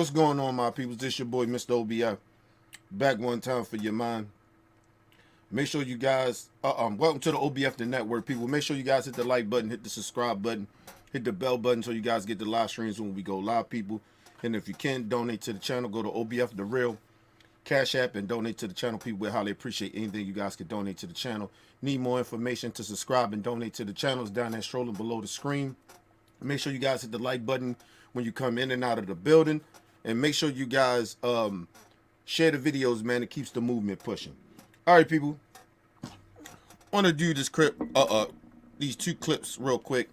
What's going on, my people? This your boy, Mr. OBI. Back one time for your mind. Make sure you guys, welcome to the OBF the Network, people. Make sure you guys hit the like button, hit the subscribe button, hit the bell button so you guys get the live streams when we go live, people. And if you can, donate to the channel. Go to OBF the Real Cash App and donate to the channel, people. We highly appreciate anything you guys can donate to the channel. Need more information to subscribe and donate to the channels down there scrolling below the screen. Make sure you guys hit the like button when you come in and out of the building, and make sure you guys share the videos, man. It keeps the movement pushing. All right, people. I want to do this clip, these two clips real quick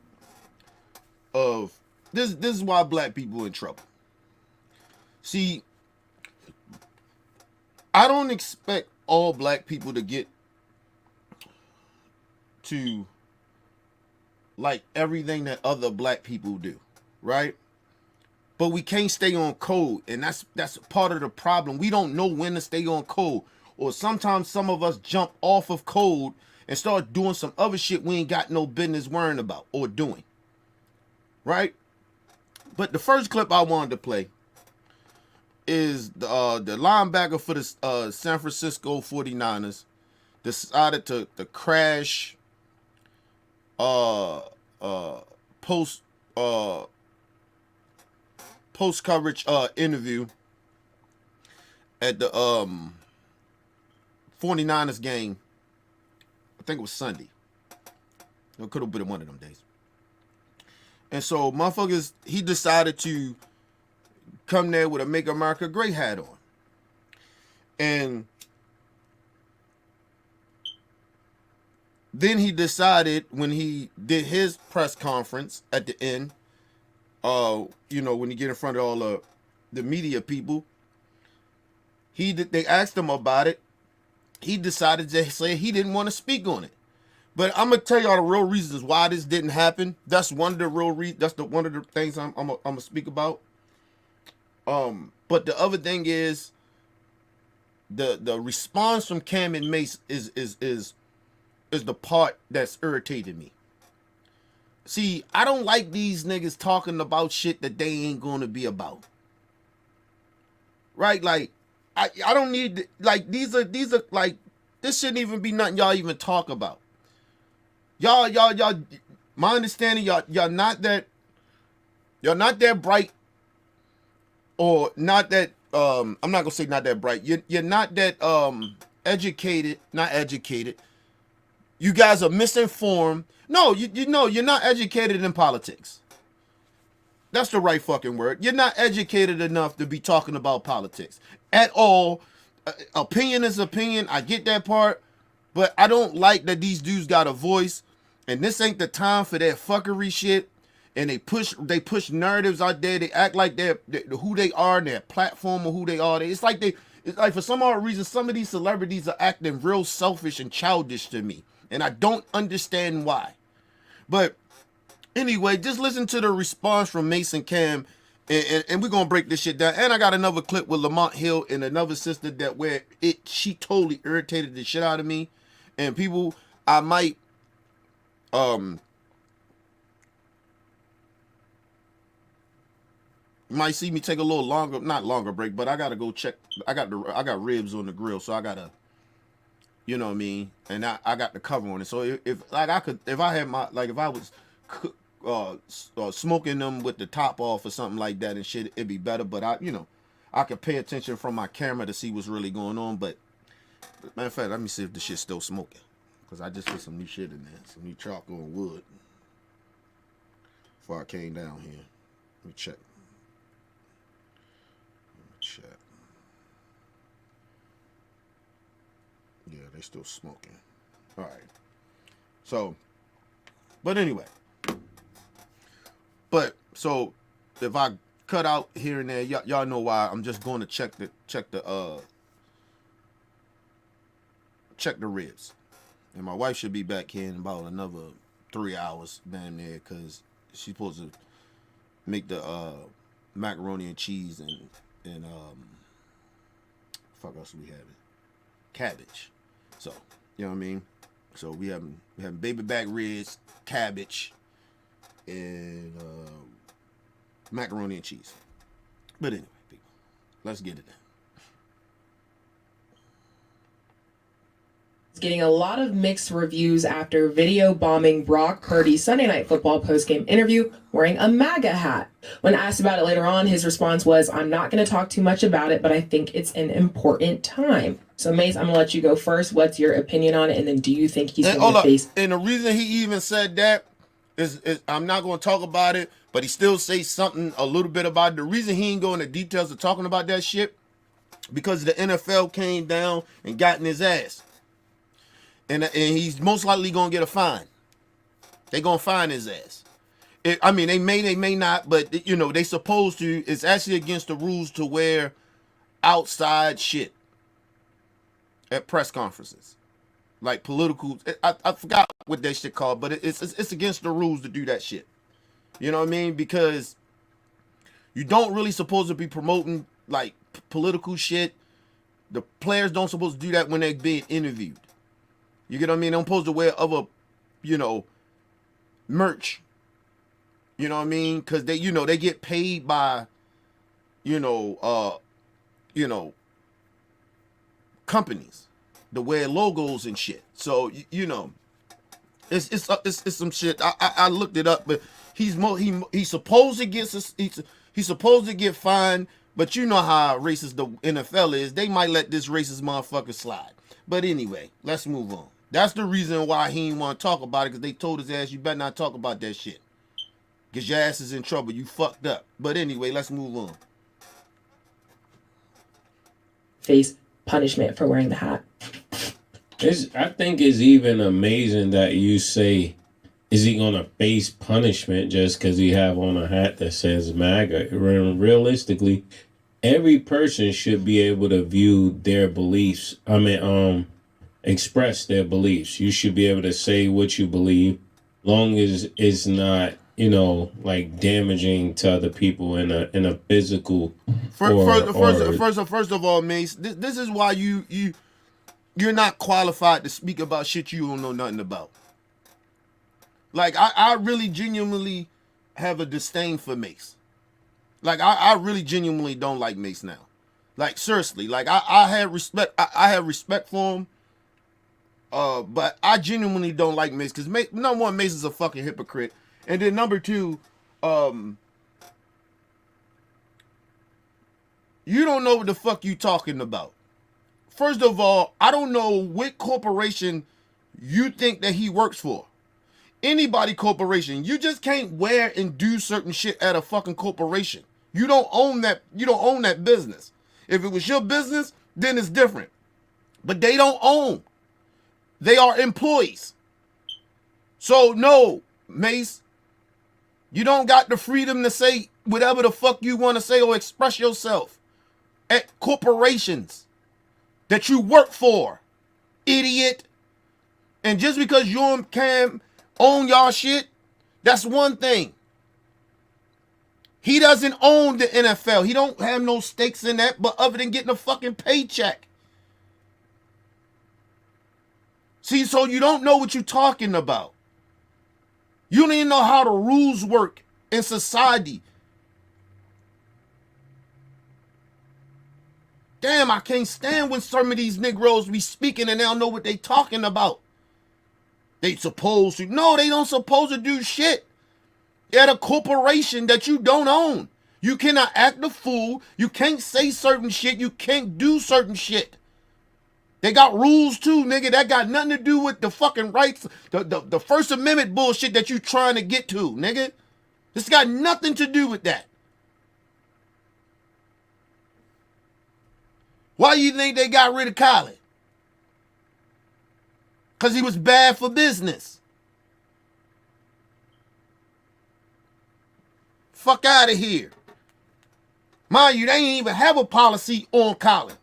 of this. This is why black people are in trouble. See, I don't expect all black people to get to like everything that other black people do, right? But we can't stay on code, and that's part of the problem. We don't know when to stay on code, or sometimes some of us jump off of code and start doing some other shit we ain't got no business worrying about or doing, right? But the first clip I wanted to play is the linebacker for the San Francisco 49ers decided to crash post coverage interview at the 49ers game. I think it was Sunday. It could have been one of them days. And so motherfuckers, he decided to come there with a Make America Great hat on. And then he decided, when he did his press conference at the end, when you get in front of all the media people, they asked him about it. He decided to say he didn't want to speak on it. But I'm gonna tell y'all the real reasons why this didn't happen. That's one of the real reasons. That's one of the things I'm gonna speak about. But the other thing is the response from Cam and Mace is the part that's irritated me. See, I don't like these niggas talking about shit that they ain't gonna be about. Right? Like, I don't need, like, these are like, this shouldn't even be nothing y'all even talk about. Y'all, my understanding, y'all not that bright, or not that, I'm not gonna say not that bright. You're not that not educated. You guys are misinformed. No, you know, you're not educated in politics. That's the right fucking word. You're not educated enough to be talking about politics at all. Opinion is opinion. I get that part. But I don't like that these dudes got a voice. And this ain't the time for that fuckery shit. And they push narratives out there. They act like they're who they are, their platform, or who they are. It's like for some odd reason, some of these celebrities are acting real selfish and childish to me. And I don't understand why. But anyway, just listen to the response from Mason Cam, and we're gonna break this shit down. And I got another clip with Lamont Hill and another sister she totally irritated the shit out of me. And people, I might see me take a little not longer break, but I gotta go check. I got ribs on the grill, so I gotta, you know what I mean, and I got the cover on it. So if I was smoking them with the top off or something like that and shit, it'd be better. But I could pay attention from my camera to see what's really going on. But matter of fact, let me see if the shit's still smoking, because I just put some new shit in there, some new charcoal and wood before I came down here. Let me check. Yeah, they still smoking. All right. So, but anyway. So if I cut out here and there, y'all know why. I'm just going to check the ribs. And my wife should be back here in about another 3 hours down there, because she's supposed to make the macaroni and cheese and fuck else we having? Cabbage. So, you know what I mean? So we having baby back ribs, cabbage, and macaroni and cheese. But anyway, people. Let's get it. Getting a lot of mixed reviews after video bombing Brock Purdy's Sunday Night Football postgame interview wearing a MAGA hat. When asked about it later on, his response was, "I'm not going to talk too much about it, but I think it's an important time." So, Mace, I'm going to let you go first. What's your opinion on it? And then do you think he's going to face... And the reason he even said that is I'm not going to talk about it, but he still says something a little bit about it. The reason he ain't going into details of talking about that shit, because the NFL came down and got in his ass. And he's most likely going to get a fine. They're going to fine his ass. I mean, they may not, but, you know, they supposed to. It's actually against the rules to wear outside shit at press conferences. Like political. I forgot what that shit called, but it's against the rules to do that shit. You know what I mean? Because you don't really supposed to be promoting, like, political shit. The players don't supposed to do that when they're being interviewed. You get what I mean? They're supposed to wear other, you know, merch. You know what I mean? Because they, you know, they get paid by, you know, companies to wear logos and shit. So you know, it's some shit. I looked it up, but he's supposed to get he's supposed to get fined. But you know how racist the NFL is. They might let this racist motherfucker slide. But anyway, let's move on. That's the reason why he didn't want to talk about it, because they told his ass, you better not talk about that shit. Because your ass is in trouble. You fucked up. But anyway, let's move on. Face punishment for wearing the hat. I think it's even amazing that you say, is he going to face punishment just because he have on a hat that says MAGA? Realistically, every person should be able to view their beliefs. Express their beliefs. You should be able to say what you believe, long as it's not, you know, like damaging to other people in a physical. First of all, Mace, this is why you're not qualified to speak about shit you don't know nothing about. Like I really genuinely have a disdain for Mace. Like I really genuinely don't like Mace now. Like seriously, like I have respect. I have respect for him. But I genuinely don't like Mace, because number one, Mace is a fucking hypocrite, and then number two, you don't know what the fuck you talking about. First of all, I don't know what corporation you think that he works for. Anybody corporation. You just can't wear and do certain shit at a fucking corporation. You don't own that. You don't own that business. If it was your business, then it's different. But they don't own. They are employees. So no, Mace, you don't got the freedom to say whatever the fuck you want to say or express yourself at corporations that you work for, idiot. And just because you and Cam own y'all shit, that's one thing. He doesn't own the NFL. He don't have no stakes in that, but other than getting a fucking paycheck. See, so you don't know what you're talking about. You don't even know how the rules work in society. Damn, I can't stand when some of these Negroes be speaking and they don't know what they talking about. They supposed to. No, they don't supposed to do shit at a corporation that you don't own. You cannot act a fool. You can't say certain shit. You can't do certain shit. They got rules too, nigga. That got nothing to do with the fucking rights, the First Amendment bullshit that you trying to get to, nigga. This got nothing to do with that. Why you think they got rid of Colin? Because he was bad for business. Fuck out of here. Mind you, they ain't even have a policy on Colin.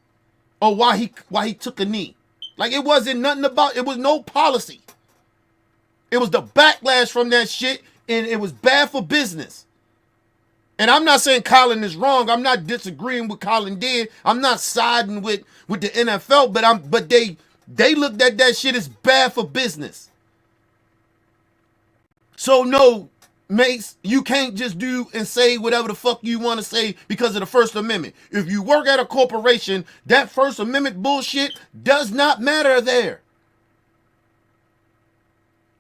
Or why he took a knee. Like, it wasn't nothing about, it was no policy. It was the backlash from that shit, and it was bad for business. And I'm not saying Colin is wrong. I'm not disagreeing with Colin did. I'm not siding with the NFL, but they looked at that shit as bad for business. So no, Mace, you can't just do and say whatever the fuck you want to say because of the First Amendment. If you work at a corporation, that First Amendment bullshit does not matter there.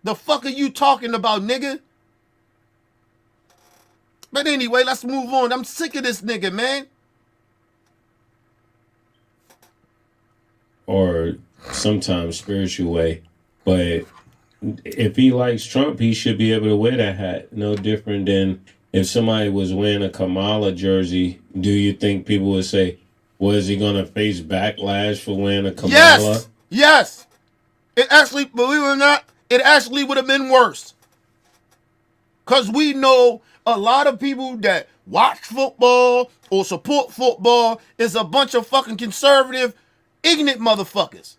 The fuck are you talking about, nigga? But anyway, let's move on. I'm sick of this nigga, man. Or sometimes spiritual way. But if he likes Trump, he should be able to wear that hat. No different than if somebody was wearing a Kamala jersey. Do you think people would say, was he going to face backlash for wearing a Kamala? Yes. Yes. It actually, believe it or not, it actually would have been worse. Because we know a lot of people that watch football or support football is a bunch of fucking conservative, ignorant motherfuckers.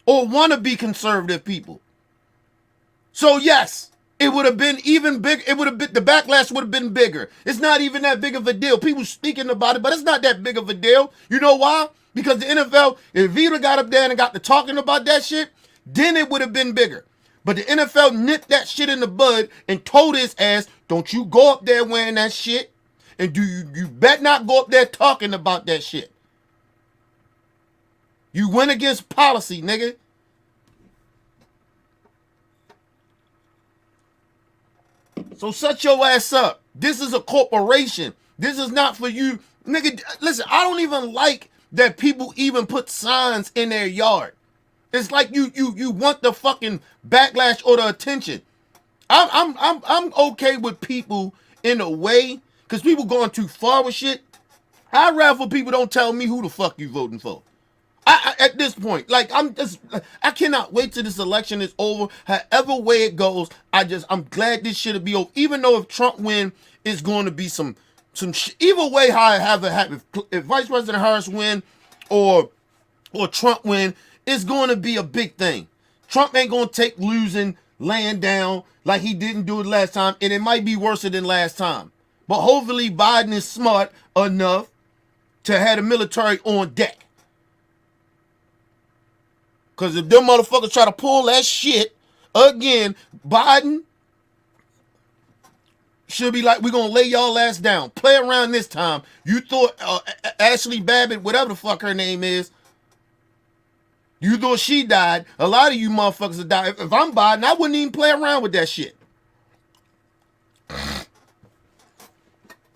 Or want to be conservative people. So yes, it would have been even big. It would have been, the backlash would have been bigger. It's not even that big of a deal. People speaking about it, but it's not that big of a deal. You know why? Because the NFL, if Vita got up there and got to talking about that shit, then it would have been bigger. But the NFL nipped that shit in the bud and told his ass, don't you go up there wearing that shit. And you bet not go up there talking about that shit. You went against policy, nigga. So shut your ass up. This is a corporation. This is not for you. Nigga, listen, I don't even like that people even put signs in their yard. It's like you want the fucking backlash or the attention. I'm okay with people in a way, because people going too far with shit. I'd rather people don't tell me who the fuck you voting for. I at this point, like, I cannot wait till this election is over. However way it goes, I'm glad this shit'll be over. Even though if Trump win, it's going to be some either way how it have it happen. If Vice President Harris win or Trump win, it's going to be a big thing. Trump ain't going to take losing laying down like he didn't do it last time, and it might be worse than last time. But hopefully Biden is smart enough to have the military on deck. Because if them motherfuckers try to pull that shit again, Biden should be like, we're going to lay y'all ass down. Play around this time. You thought Ashley Babbitt, whatever the fuck her name is, you thought she died. A lot of you motherfuckers have died. If I'm Biden, I wouldn't even play around with that shit.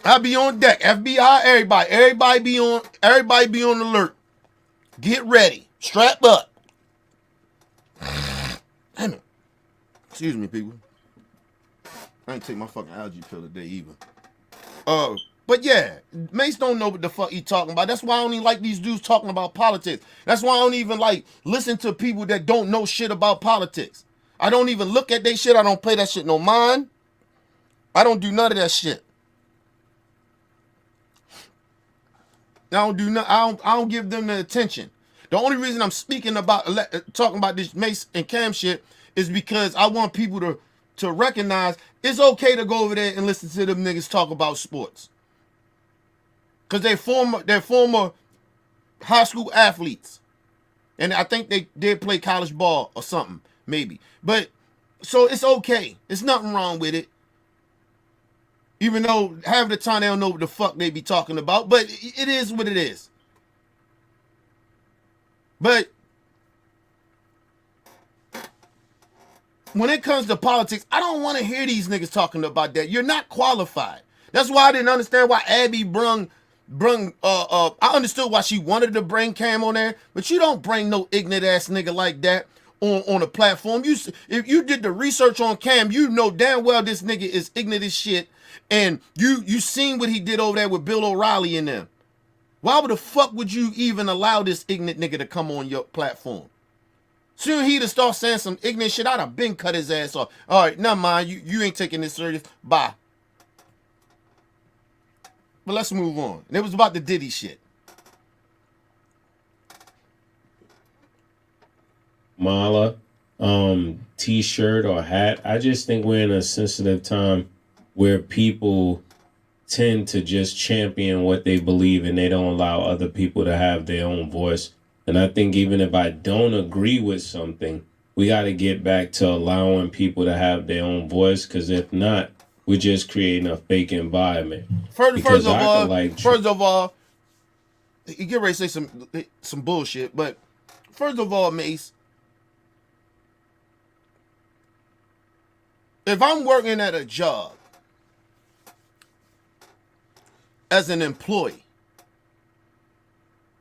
I'd be on deck. FBI, everybody. Everybody be on alert. Get ready. Strap up. Damn it. Excuse me, people. I ain't take my fucking allergy pill today either. But yeah, Mace don't know what the fuck he talking about. That's why I don't even like these dudes talking about politics. That's why I don't even like listen to people that don't know shit about politics. I don't even look at their shit. I don't pay that shit no mind. I don't do none of that shit. I don't give them the attention. The only reason I'm speaking about talking about this Mace and Cam shit is because I want people to recognize it's okay to go over there and listen to them niggas talk about sports. Cause they're former high school athletes. And I think they did play college ball or something, maybe. But so it's okay. There's nothing wrong with it. Even though half the time they don't know what the fuck they be talking about. But it is what it is. But when it comes to politics, I don't want to hear these niggas talking about that. You're not qualified. That's why I didn't understand why Abby brung I understood why she wanted to bring Cam on there, but you don't bring no ignorant ass nigga like that on a platform. If you did the research on Cam, you know damn well this nigga is ignorant as shit, and you seen what he did over there with Bill O'Reilly and them. Why the fuck would you even allow this ignorant nigga to come on your platform? Soon he'd start saying some ignorant shit, I'd have been cut his ass off. All right, never mind. You ain't taking this serious. Bye. But let's move on. And it was about the Diddy shit. Mala, t-shirt or hat. I just think we're in a sensitive time where people tend to just champion what they believe and they don't allow other people to have their own voice. And I think even if I don't agree with something, we got to get back to allowing people to have their own voice, because if not, we're just creating a fake environment. First Because of I all, could like first of all, you get ready to say some bullshit, but first of all, Mace, if I'm working at a job as an employee,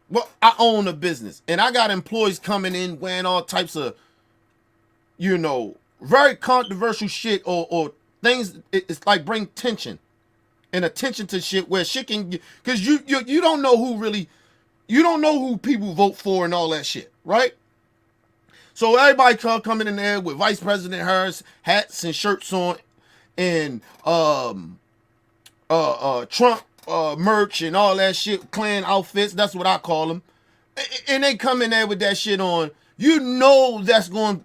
well, I own a business and I got employees coming in wearing all types of, you know, very controversial shit or things. It's like bring tension and attention to shit where shit can, because you don't know who really, you don't know who people vote for and all that shit, right? So everybody coming in there with Vice President Harris hats and shirts on, and Trump merch and all that shit, Klan outfits. That's what I call them. And they come in there with that shit on. You know that's going.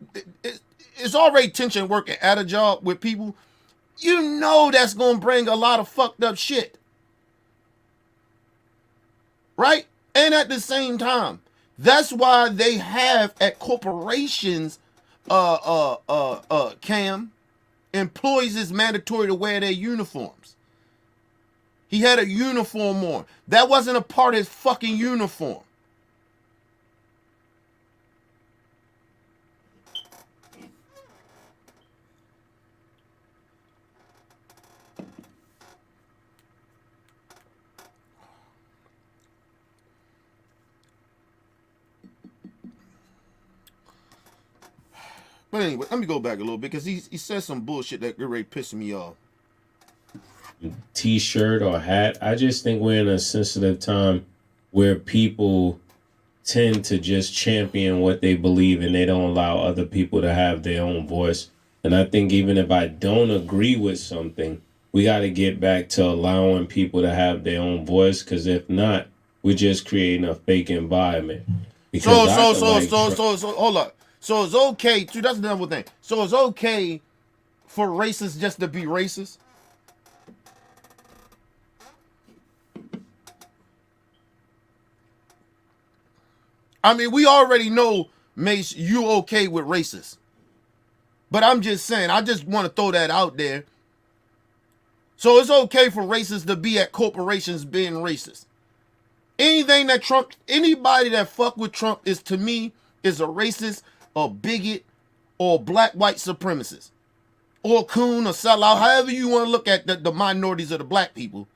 It's already tension working at a job with people. You know that's going to bring a lot of fucked up shit, right? And at the same time, that's why they have at corporations, Cam, employees is mandatory to wear their uniforms. He had a uniform on. That wasn't a part of his fucking uniform. But anyway, let me go back a little bit because he said some bullshit that really pissed me off. T-shirt or hat. I just think we're in a sensitive time where people tend to just champion what they believe and they don't allow other people to have their own voice. And I think even if I don't agree with something, we got to get back to allowing people to have their own voice, because if not, we're just creating a fake environment. So hold up. So it's okay too. That's another thing. So it's okay for racists just to be racist. I mean, we already know, Mace, you okay with racists. But I'm just saying, I just want to throw that out there. So it's okay for racists to be at corporations being racist. Anything that Trump, anybody that fuck with Trump is, to me, is a racist, a bigot, or black white supremacist, or coon, or sellout, however you want to look at the minorities of the black people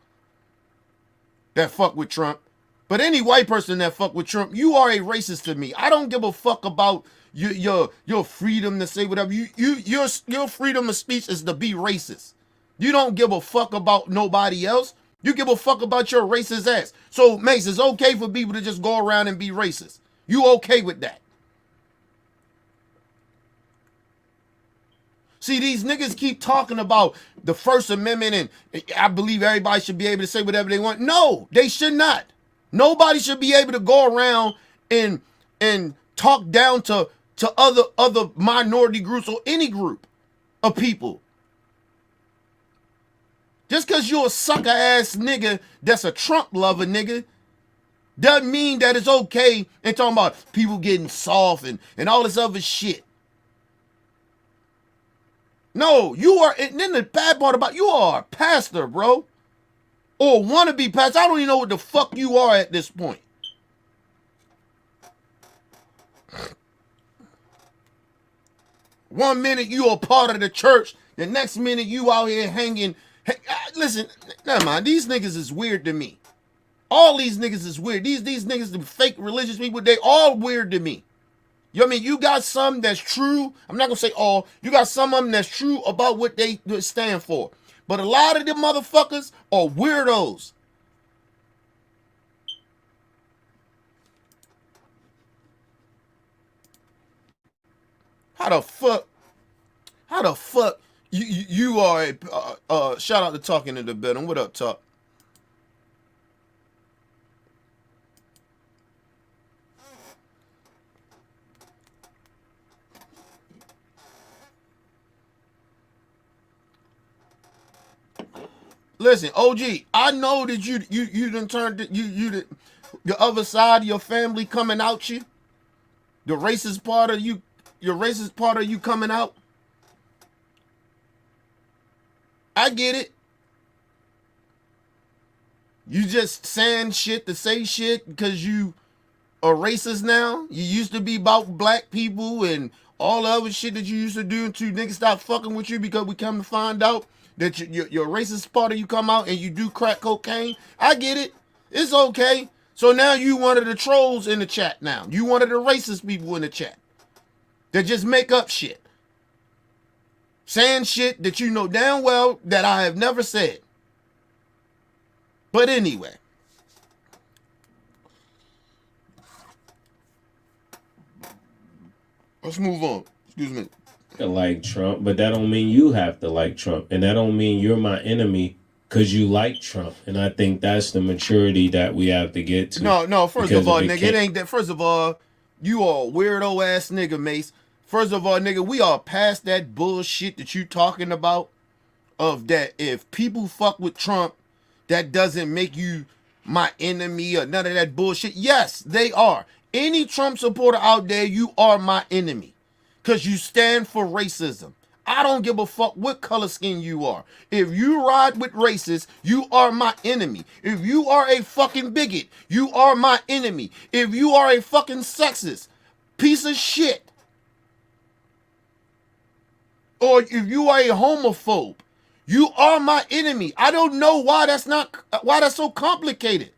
that fuck with Trump. But any white person that fuck with Trump, you are a racist to me. I don't give a fuck about your freedom to say whatever. Your freedom of speech is to be racist. You don't give a fuck about nobody else. You give a fuck about your racist ass. So, Mace, it's okay for people to just go around and be racist. You okay with that? See, these niggas keep talking about the First Amendment and I believe everybody should be able to say whatever they want. No, they should not. Nobody should be able to go around and talk down to other minority groups or any group of people. Just because you're a sucker ass nigga that's a Trump lover nigga doesn't mean that it's okay and talking about people getting soft and all this other shit. No, you are, and then the bad part about you are a pastor, bro. Or wannabe pastor. I don't even know what the fuck you are at this point. One minute you are part of the church, the next minute you out here hanging. Hey, listen, never mind. These niggas is weird to me. All these niggas is weird. These niggas, the fake religious people, they all weird to me. You know what I mean? You got some that's true. I'm not going to say all. You got some of them that's true about what they stand for. But a lot of them motherfuckers are weirdos. How the fuck you are a, shout out to Talking in the Bedroom. What up, Talk? Listen, OG, I know that you done turned the other side of your family coming out you. The racist part of you, your racist part of you coming out. I get it. You just saying shit to say shit because you are racist now. You used to be about black people and all the other shit that you used to do until niggas stop fucking with you because we come to find out that your racist part of you come out and you do crack cocaine. I get it. It's okay. So now you one of the trolls in the chat now. You one of the racist people in the chat that just make up shit. Saying shit that you know damn well that I have never said. But anyway. Let's move on. Excuse me. I like Trump, but that don't mean you have to like Trump. And that don't mean you're my enemy because you like Trump. And I think that's the maturity that we have to get to. No, first Because of all, if nigga, it ain't that. First of all, you are a weirdo ass nigga, Mace. First of all, nigga, we are past that bullshit that you talking about of that if people fuck with Trump, that doesn't make you my enemy or none of that bullshit. Yes, they are. Any Trump supporter out there, you are my enemy because you stand for racism. I don't give a fuck what color skin you are. If you ride with racists, you are my enemy. If you are a fucking bigot, you are my enemy. If you are a fucking sexist piece of shit, or if you are a homophobe, you are my enemy. I don't know why that's so complicated.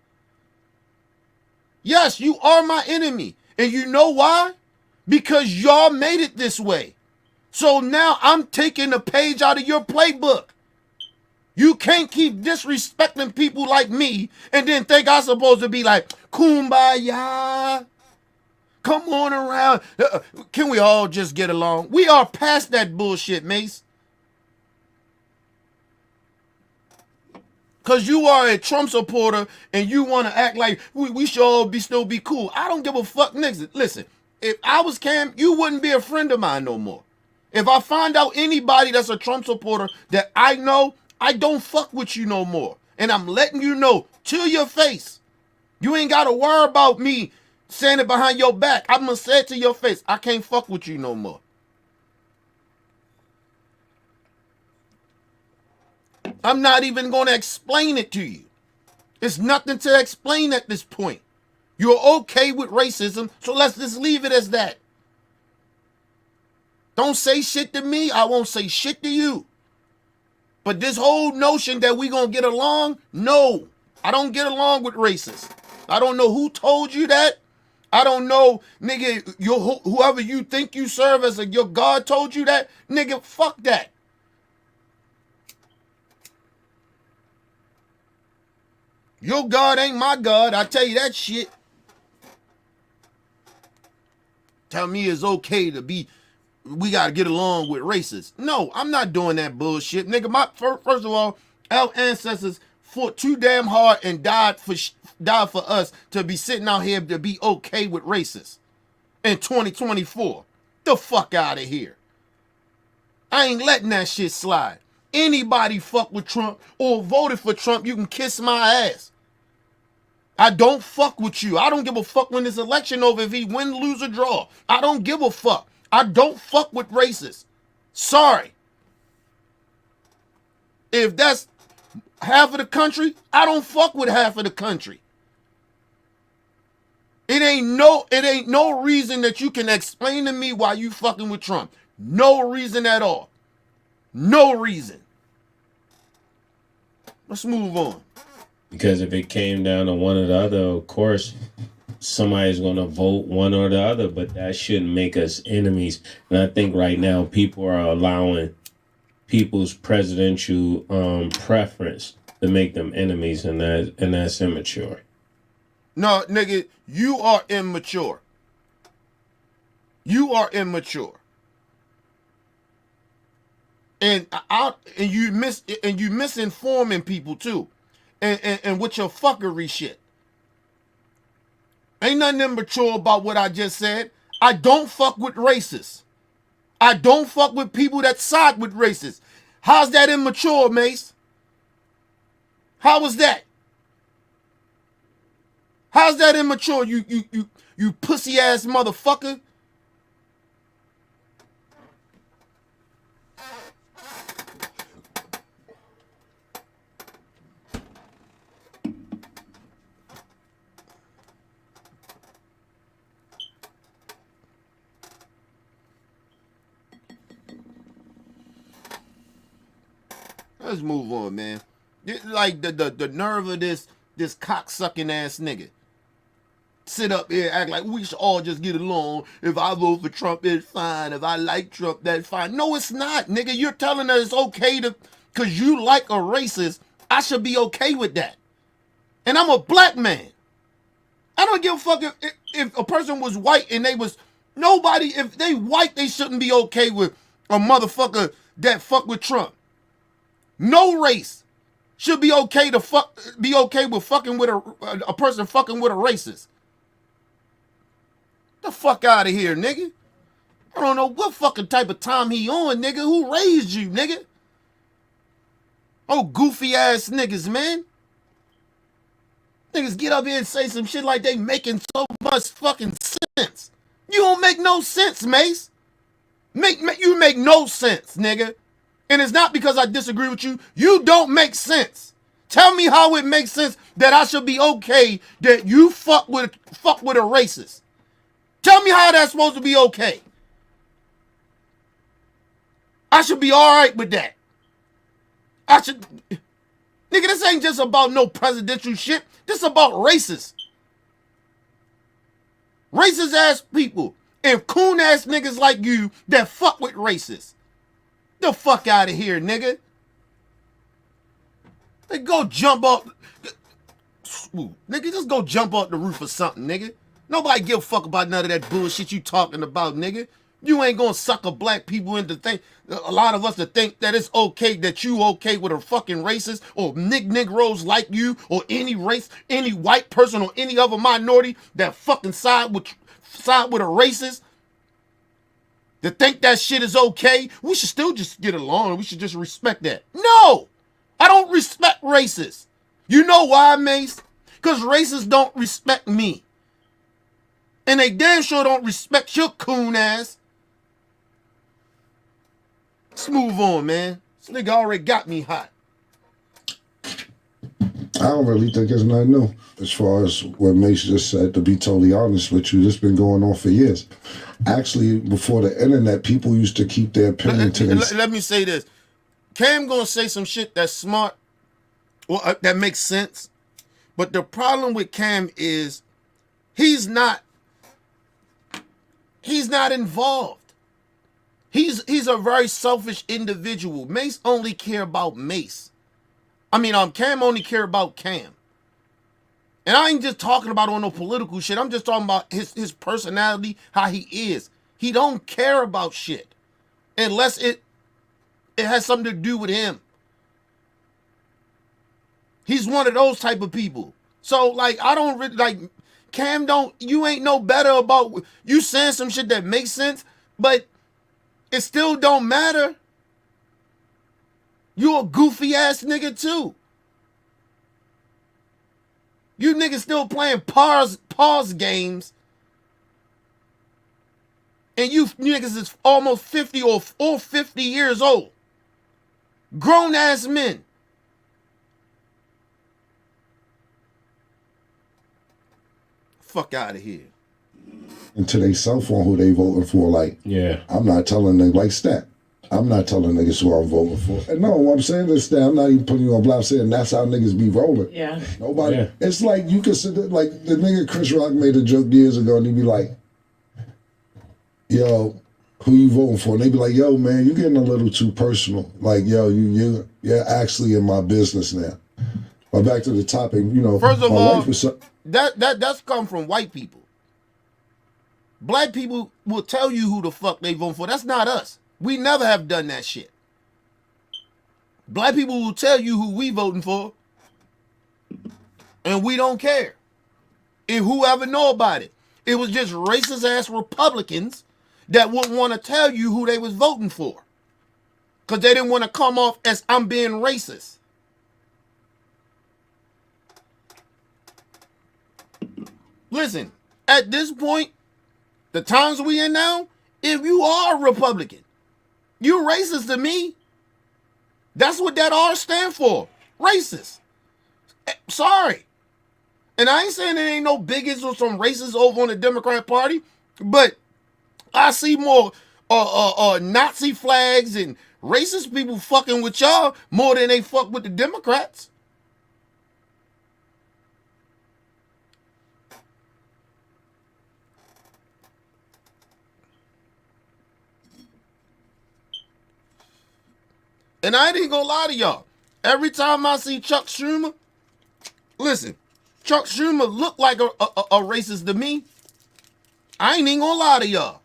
Yes, you are my enemy. And you know why? Because y'all made it this way. So now I'm taking a page out of your playbook. You can't keep disrespecting people like me and then think I'm supposed to be like, kumbaya. Come on around. Can we all just get along? We are past that bullshit, Mace. Because you are a Trump supporter and you want to act like we should all still be cool. I don't give a fuck, niggas. Listen, if I was Cam, you wouldn't be a friend of mine no more. If I find out anybody that's a Trump supporter that I know, I don't fuck with you no more. And I'm letting you know to your face. You ain't got to worry about me saying it behind your back. I'm going to say it to your face. I can't fuck with you no more. I'm not even going to explain it to you. There's nothing to explain at this point. You're okay with racism, so let's just leave it as that. Don't say shit to me, I won't say shit to you. But this whole notion that we going to get along, no. I don't get along with racists. I don't know who told you that. I don't know, nigga, whoever you think you serve as your God told you that. Nigga, fuck that. Your God ain't my God. I tell you that shit. Tell me it's okay to be, we got to get along with racists. No, I'm not doing that bullshit. Nigga, first of all, our ancestors fought too damn hard and died for us to be sitting out here to be okay with racists in 2024. The fuck out of here. I ain't letting that shit slide. Anybody fuck with Trump or voted for Trump, you can kiss my ass. I don't fuck with you. I don't give a fuck when this election over if he win, lose, or draw. I don't give a fuck. I don't fuck with racists. Sorry. If that's half of the country, I don't fuck with half of the country. It ain't no reason that you can explain to me why you fucking with Trump. No reason at all. No reason. Let's move on. Because if it came down to one or the other, of course, somebody's going to vote one or the other, but that shouldn't make us enemies. And I think right now people are allowing people's presidential preference to make them enemies, and that's immature. No, nigga, you are immature. You are immature. And you misinforming people too. And with your fuckery shit. Ain't nothing immature about what I just said. I don't fuck with racists. I don't fuck with people that side with racists. How's that immature, Mace? How was that? How's that immature, you pussy ass motherfucker? Let's move on, man. Like the nerve of this cocksucking ass nigga. Sit up here, act like we should all just get along. If I vote for Trump, it's fine. If I like Trump, that's fine. No, it's not, nigga. You're telling us it's okay to, because you like a racist, I should be okay with that. And I'm a black man. I don't give a fuck if a person was white and they was, nobody, if they white, they shouldn't be okay with a motherfucker that fuck with Trump. No race should be okay to be okay with fucking with a person fucking with a racist. The fuck out of here, nigga. I don't know what fucking type of time he on, nigga. Who raised you, nigga? Oh, goofy ass niggas, man. Niggas get up here and say some shit like they making so much fucking sense. You don't make no sense, Mace. You make no sense, nigga. And it's not because I disagree with you. You don't make sense. Tell me how it makes sense that I should be okay that you fuck with a racist. Tell me how that's supposed to be okay. I should be all right with that. Nigga, this ain't just about no presidential shit. This is about racists. Racist ass people and coon ass niggas like you that fuck with racists. The fuck out of here, nigga. They go jump off. Nigga, just go jump off the roof or something, nigga. Nobody give a fuck about none of that bullshit you talking about, nigga. You ain't gonna sucker black people into think, a lot of us to think that it's okay that you okay with a fucking racist or Negroes like you or any race, any white person or any other minority that fucking side with a racist. To think that shit is okay, we should still just get along. We should just respect that. No, I don't respect racists. You know why, Mace? Because racists don't respect me. And they damn sure don't respect your coon ass. Let's move on, man. This nigga already got me hot. I don't really think there's nothing new. As far as what Mace just said, to be totally honest with you, this been going on for years. Actually, before the internet, people used to keep their opinion to themselves. Let me say this. Cam gonna say some shit that's smart, or that makes sense. But the problem with Cam is he's not involved. He's a very selfish individual. Mace only care about Mace. Cam only care about Cam. And I ain't just talking about on no political shit. I'm just talking about his personality, how he is. He don't care about shit unless it has something to do with him. He's one of those type of people. So, like, I don't really, like, Cam you ain't no better about, you saying some shit that makes sense, but it still don't matter. You a goofy ass nigga too. You niggas still playing pause games. And you niggas is almost 50 or 50 years old. Grown ass men. Fuck out of here. Into their cell phone who they voting for. Like, Yeah. I'm not telling them, like Stat. I'm not telling niggas who I'm voting for. And no, what I'm saying is that I'm not even putting you on blast. I'm saying that's how niggas be rolling. Yeah. Nobody. Yeah. It's like you consider, like the nigga Chris Rock made a joke years ago, and he'd be like, "Yo, who you voting for?" And they be like, "Yo, man, you getting a little too personal. Like, yo, you're actually in my business now." But back to the topic, you know. First of my all, wife was that's come from white people. Black people will tell you who the fuck they vote for. That's not us. We never have done that shit. Black people will tell you who we voting for, and we don't care. And whoever know about it. It was just racist ass Republicans that wouldn't want to tell you who they was voting for. Because they didn't want to come off as I'm being racist. Listen, at this point, the times we in now, if you are a Republican, you racist to me. That's what that R stand for. Racist. Sorry. And I ain't saying there ain't no bigots or some racists over on the Democrat Party, but I see more Nazi flags and Racist people fucking with y'all more than they fuck with the Democrats. And I ain't gonna lie to y'all. Every time I see Chuck Schumer, listen, Chuck Schumer look like a racist to me. I ain't even gonna lie to y'all.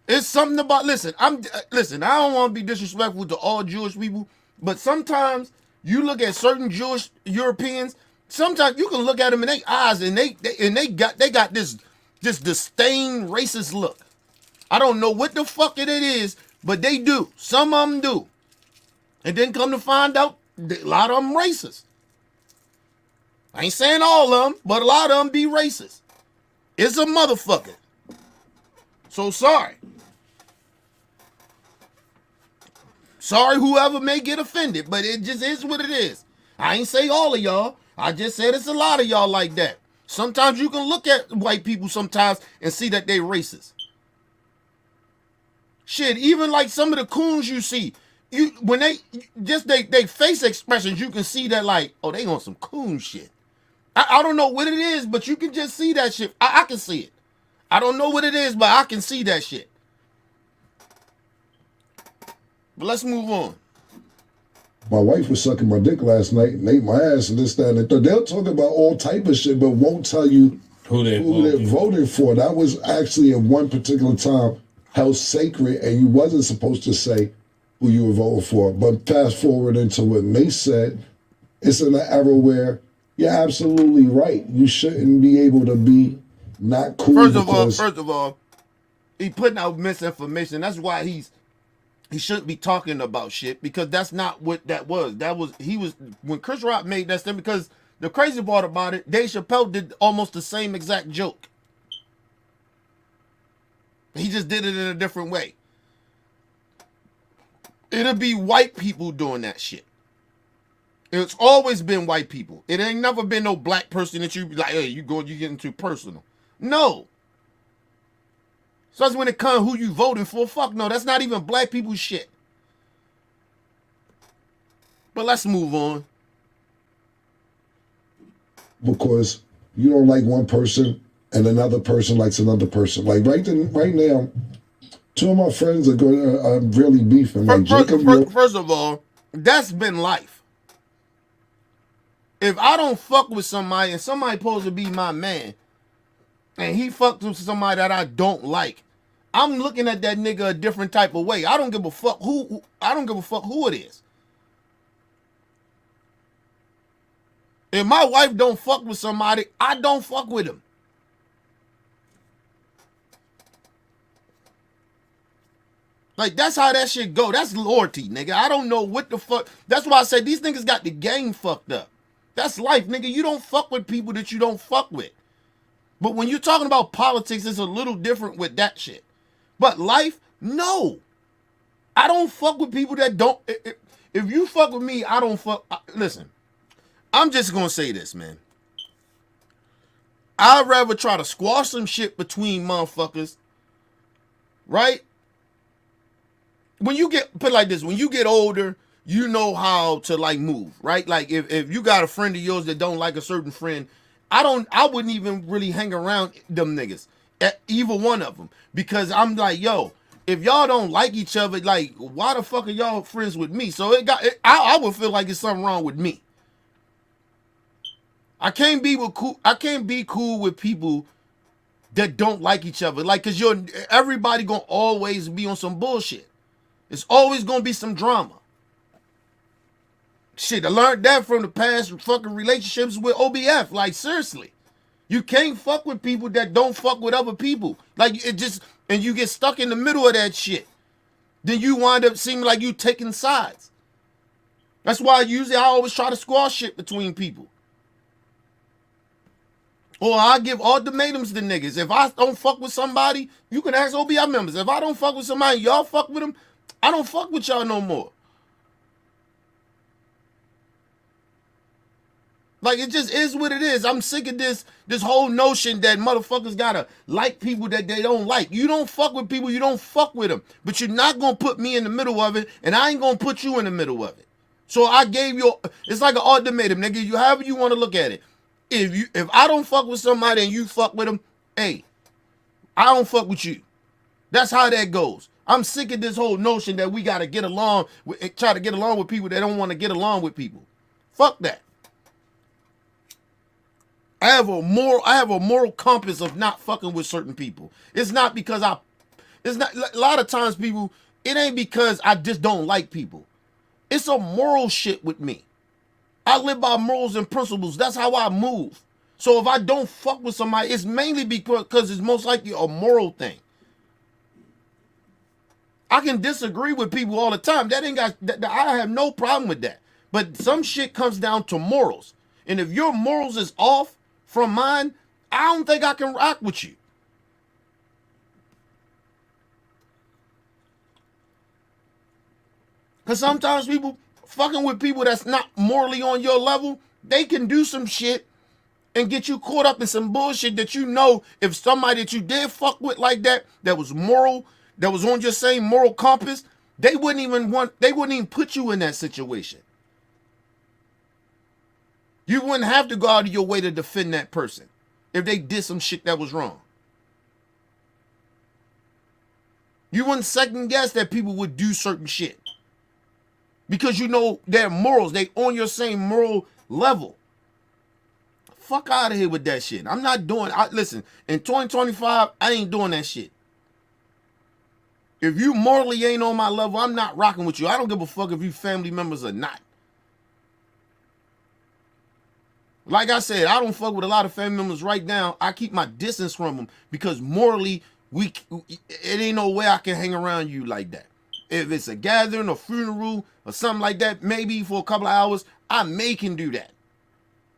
It's something about, listen, I don't want to be disrespectful to all Jewish people, but sometimes you look at certain Jewish Europeans, sometimes you can look at them in their eyes and they got this disdain racist look. I don't know what the fuck it is, but they do. Some of them do. And then come to find out, a lot of them racist. I ain't saying all of them, but a lot of them be racist. It's a motherfucker. So sorry. Sorry whoever may get offended, but it just is what it is. I ain't say all of y'all. I just said it's a lot of y'all like that. Sometimes you can look at white people sometimes and see that they racist. Shit, even like some of the coons you see, when they face expressions, you can see that like, oh, they on some coon shit. I don't know what it is, but you can just see that shit. I can see it. I don't know what it is, but I can see that shit. But let's move on. My wife was sucking my dick last night and ate my ass and this, that, and the third. They'll talk about all type of shit, but won't tell you who they're voting for. That was actually at one particular time held sacred, and you wasn't supposed to say who you were voting for. But fast forward into what Mace said, it's in an era where you're absolutely right. You shouldn't be able to be not cool. First of all, he putting out misinformation. That's why he shouldn't be talking about shit, because that's not what that was. When Chris Rock made that statement, because the crazy part about it, Dave Chappelle did almost the same exact joke. He just did it in a different way. It'll be white people doing that shit. It's always been white people. It ain't never been no black person that you be like, hey, you getting too personal. No. So that's when it comes who you voting for. Fuck no, that's not even black people shit. But let's move on. Because you don't like one person and another person likes another person. Like right now, two of my friends are really beefing. Like first of all, that's been life. If I don't fuck with somebody and somebody supposed to be my man, and he fucked with somebody that I don't like, I'm looking at that nigga a different type of way. I don't give a fuck who it is. If my wife don't fuck with somebody, I don't fuck with him. Like, that's how that shit go. That's loyalty, nigga. I don't know what the fuck. That's why I said these niggas got the game fucked up. That's life, nigga. You don't fuck with people that you don't fuck with. But when you're talking about politics, it's a little different with that shit. But life, no. I don't fuck with people that don't. If you fuck with me, I don't fuck. Listen, I'm just going to say this, man. I'd rather try to squash some shit between motherfuckers, right? When you get, put it like this, when you get older, you know how to like move, right? Like if you got a friend of yours that don't like a certain friend, I wouldn't even really hang around them niggas, either one of them, because I'm like, yo, if y'all don't like each other, like, why the fuck are y'all friends with me? So I would feel like it's something wrong with me. I can't be cool with people that don't like each other, like, cause everybody gonna always be on some bullshit. It's always gonna be some drama. Shit, I learned that from the past fucking relationships with OBF. Like, seriously. You can't fuck with people that don't fuck with other people. Like, and you get stuck in the middle of that shit. Then you wind up seeming like you taking sides. That's why I always try to squash shit between people. Or I give ultimatums to niggas. If I don't fuck with somebody, you can ask OBF members. If I don't fuck with somebody, y'all fuck with them, I don't fuck with y'all no more. Like, it just is what it is. I'm sick of this whole notion that motherfuckers gotta like people that they don't like. You don't fuck with people, you don't fuck with them. But you're not gonna put me in the middle of it, and I ain't gonna put you in the middle of it. So I gave you, it's like an ultimatum, nigga. You however you want to look at it. If I don't fuck with somebody and you fuck with them, hey, I don't fuck with you. That's how that goes. I'm sick of this whole notion that we gotta get along, try to get along with people that don't want to get along with people. Fuck that. I have a moral compass of not fucking with certain people. It's not because it's not, a lot of times people, it ain't because I just don't like people. It's a moral shit with me. I live by morals and principles. That's how I move. So if I don't fuck with somebody, it's mainly because it's most likely a moral thing. I can disagree with people all the time. That ain't got, I have no problem with that. But some shit comes down to morals. And if your morals is off from mine, I don't think I can rock with you. Because sometimes people fucking with people that's not morally on your level, they can do some shit and get you caught up in some bullshit that you know if somebody that you did fuck with like that, that was moral, that was on your same moral compass, they wouldn't even put you in that situation. You wouldn't have to go out of your way to defend that person if they did some shit that was wrong. You wouldn't second guess that people would do certain shit. Because you know their morals, they on your same moral level. Fuck out of here with that shit. I'm not doing, listen, in 2025, I ain't doing that shit. If you morally ain't on my level, I'm not rocking with you. I don't give a fuck if you family members or not. Like I said, I don't fuck with a lot of family members right now. I keep my distance from them because morally, it ain't no way I can hang around you like that. If it's a gathering or funeral or something like that, maybe for a couple of hours, I can do that.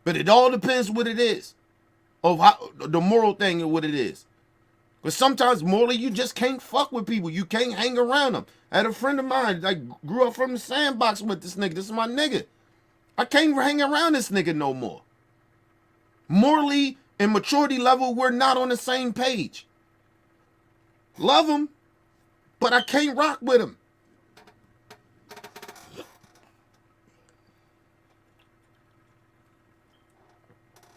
But it all depends what it is, of how the moral thing and what it is. Because sometimes morally, you just can't fuck with people. You can't hang around them. I had a friend of mine, I grew up from the sandbox with this nigga. This is my nigga. I can't hang around this nigga no more. Morally and maturity level, we're not on the same page. Love him, but I can't rock with him.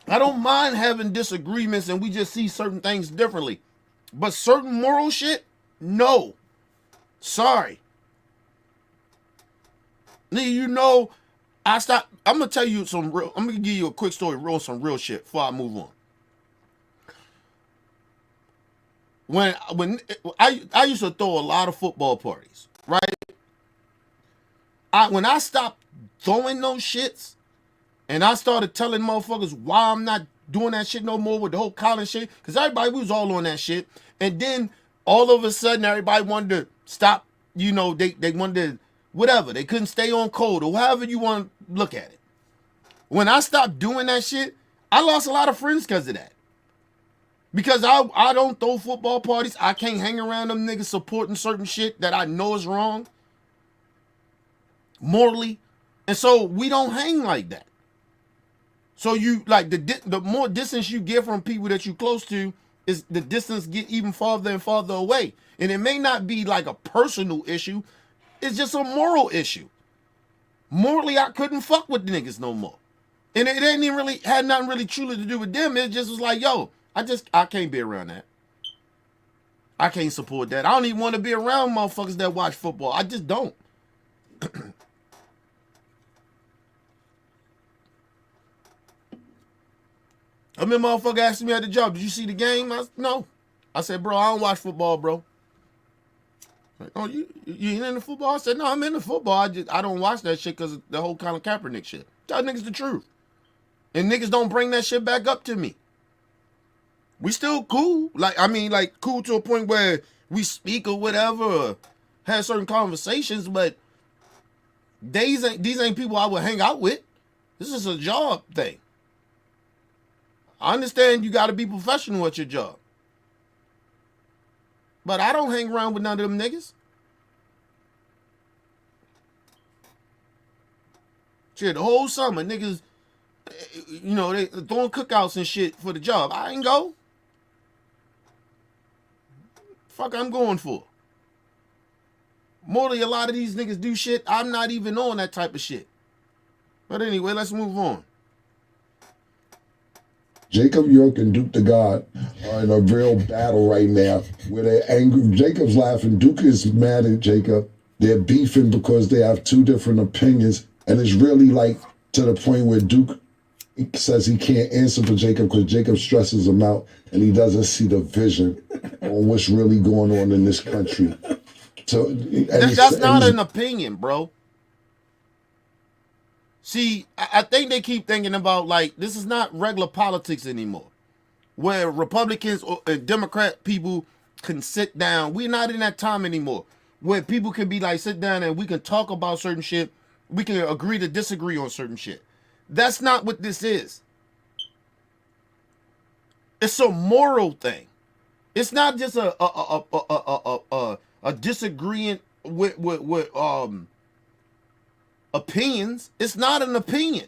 I don't mind having disagreements and we just see certain things differently. But certain moral shit, no. Sorry. Nigga, you know, I'm gonna tell you I'm gonna give you a quick story, some real shit before I move on. When I used to throw a lot of football parties, right? When I stopped throwing those shits, and I started telling motherfuckers why I'm not doing that shit no more with the whole college shit, because everybody was all on that shit. And then all of a sudden, everybody wanted to stop, you know, they wanted to, whatever. They couldn't stay on code or however you want to look at it. When I stopped doing that shit, I lost a lot of friends because of that. Because I don't throw football parties. I can't hang around them niggas supporting certain shit that I know is wrong morally. And so we don't hang like that. So you, like, the more distance you get from people that you close to, is the distance get even farther and farther away. And it may not be like a personal issue. It's just a moral issue. Morally, I couldn't fuck with the niggas no more. And it ain't even really, had nothing really truly to do with them. It just was like, yo, I can't be around that. I can't support that. I don't even want to be around motherfuckers that watch football. I just don't. I remember motherfucker asked me at the job, did you see the game? No. I said, bro, I don't watch football, bro. Like, oh, you ain't into football? I said, no, I'm into football. I don't watch that shit because of the whole Colin Kaepernick shit. Tell niggas the truth. And niggas don't bring that shit back up to me. We still cool. Like cool to a point where we speak or whatever, or have certain conversations, but these ain't people I would hang out with. This is a job thing. I understand you got to be professional at your job. But I don't hang around with none of them niggas. Shit, the whole summer, niggas You know, they throwing cookouts and shit for the job. I ain't go. Fuck, I'm going for. Morally, a lot of these niggas do shit. I'm not even on that type of shit. But anyway, let's move on. Jacob York and Duke the God are in a real battle right now where they're angry. Jacob's laughing. Duke is mad at Jacob. They're beefing because they have two different opinions. And it's really like to the point where Duke says he can't answer for Jacob because Jacob stresses him out and he doesn't see the vision on what's really going on in this country. So that's not an opinion, bro. See, I think they keep thinking about, like, this is not regular politics anymore, where Republicans or Democrat people can sit down. We're not in that time anymore, where people can be like, sit down and we can talk about certain shit. We can agree to disagree on certain shit. That's not what this is. It's a moral thing. It's not just a disagreement with opinions. It's not an opinion.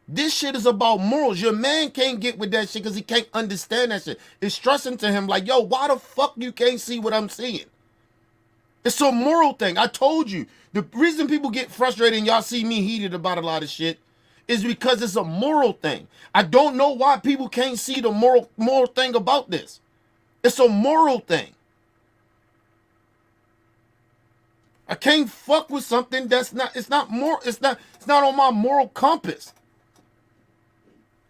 This shit is about morals. Your man can't get with that shit because he can't understand that shit. It's stressing to him like, yo, why the fuck you can't see what I'm seeing? It's a moral thing. I told you. The reason people get frustrated and y'all see me heated about a lot of shit is because it's a moral thing. I don't know why people can't see the moral thing about this. It's a moral thing. I can't fuck with something that's not, it's not on my moral compass.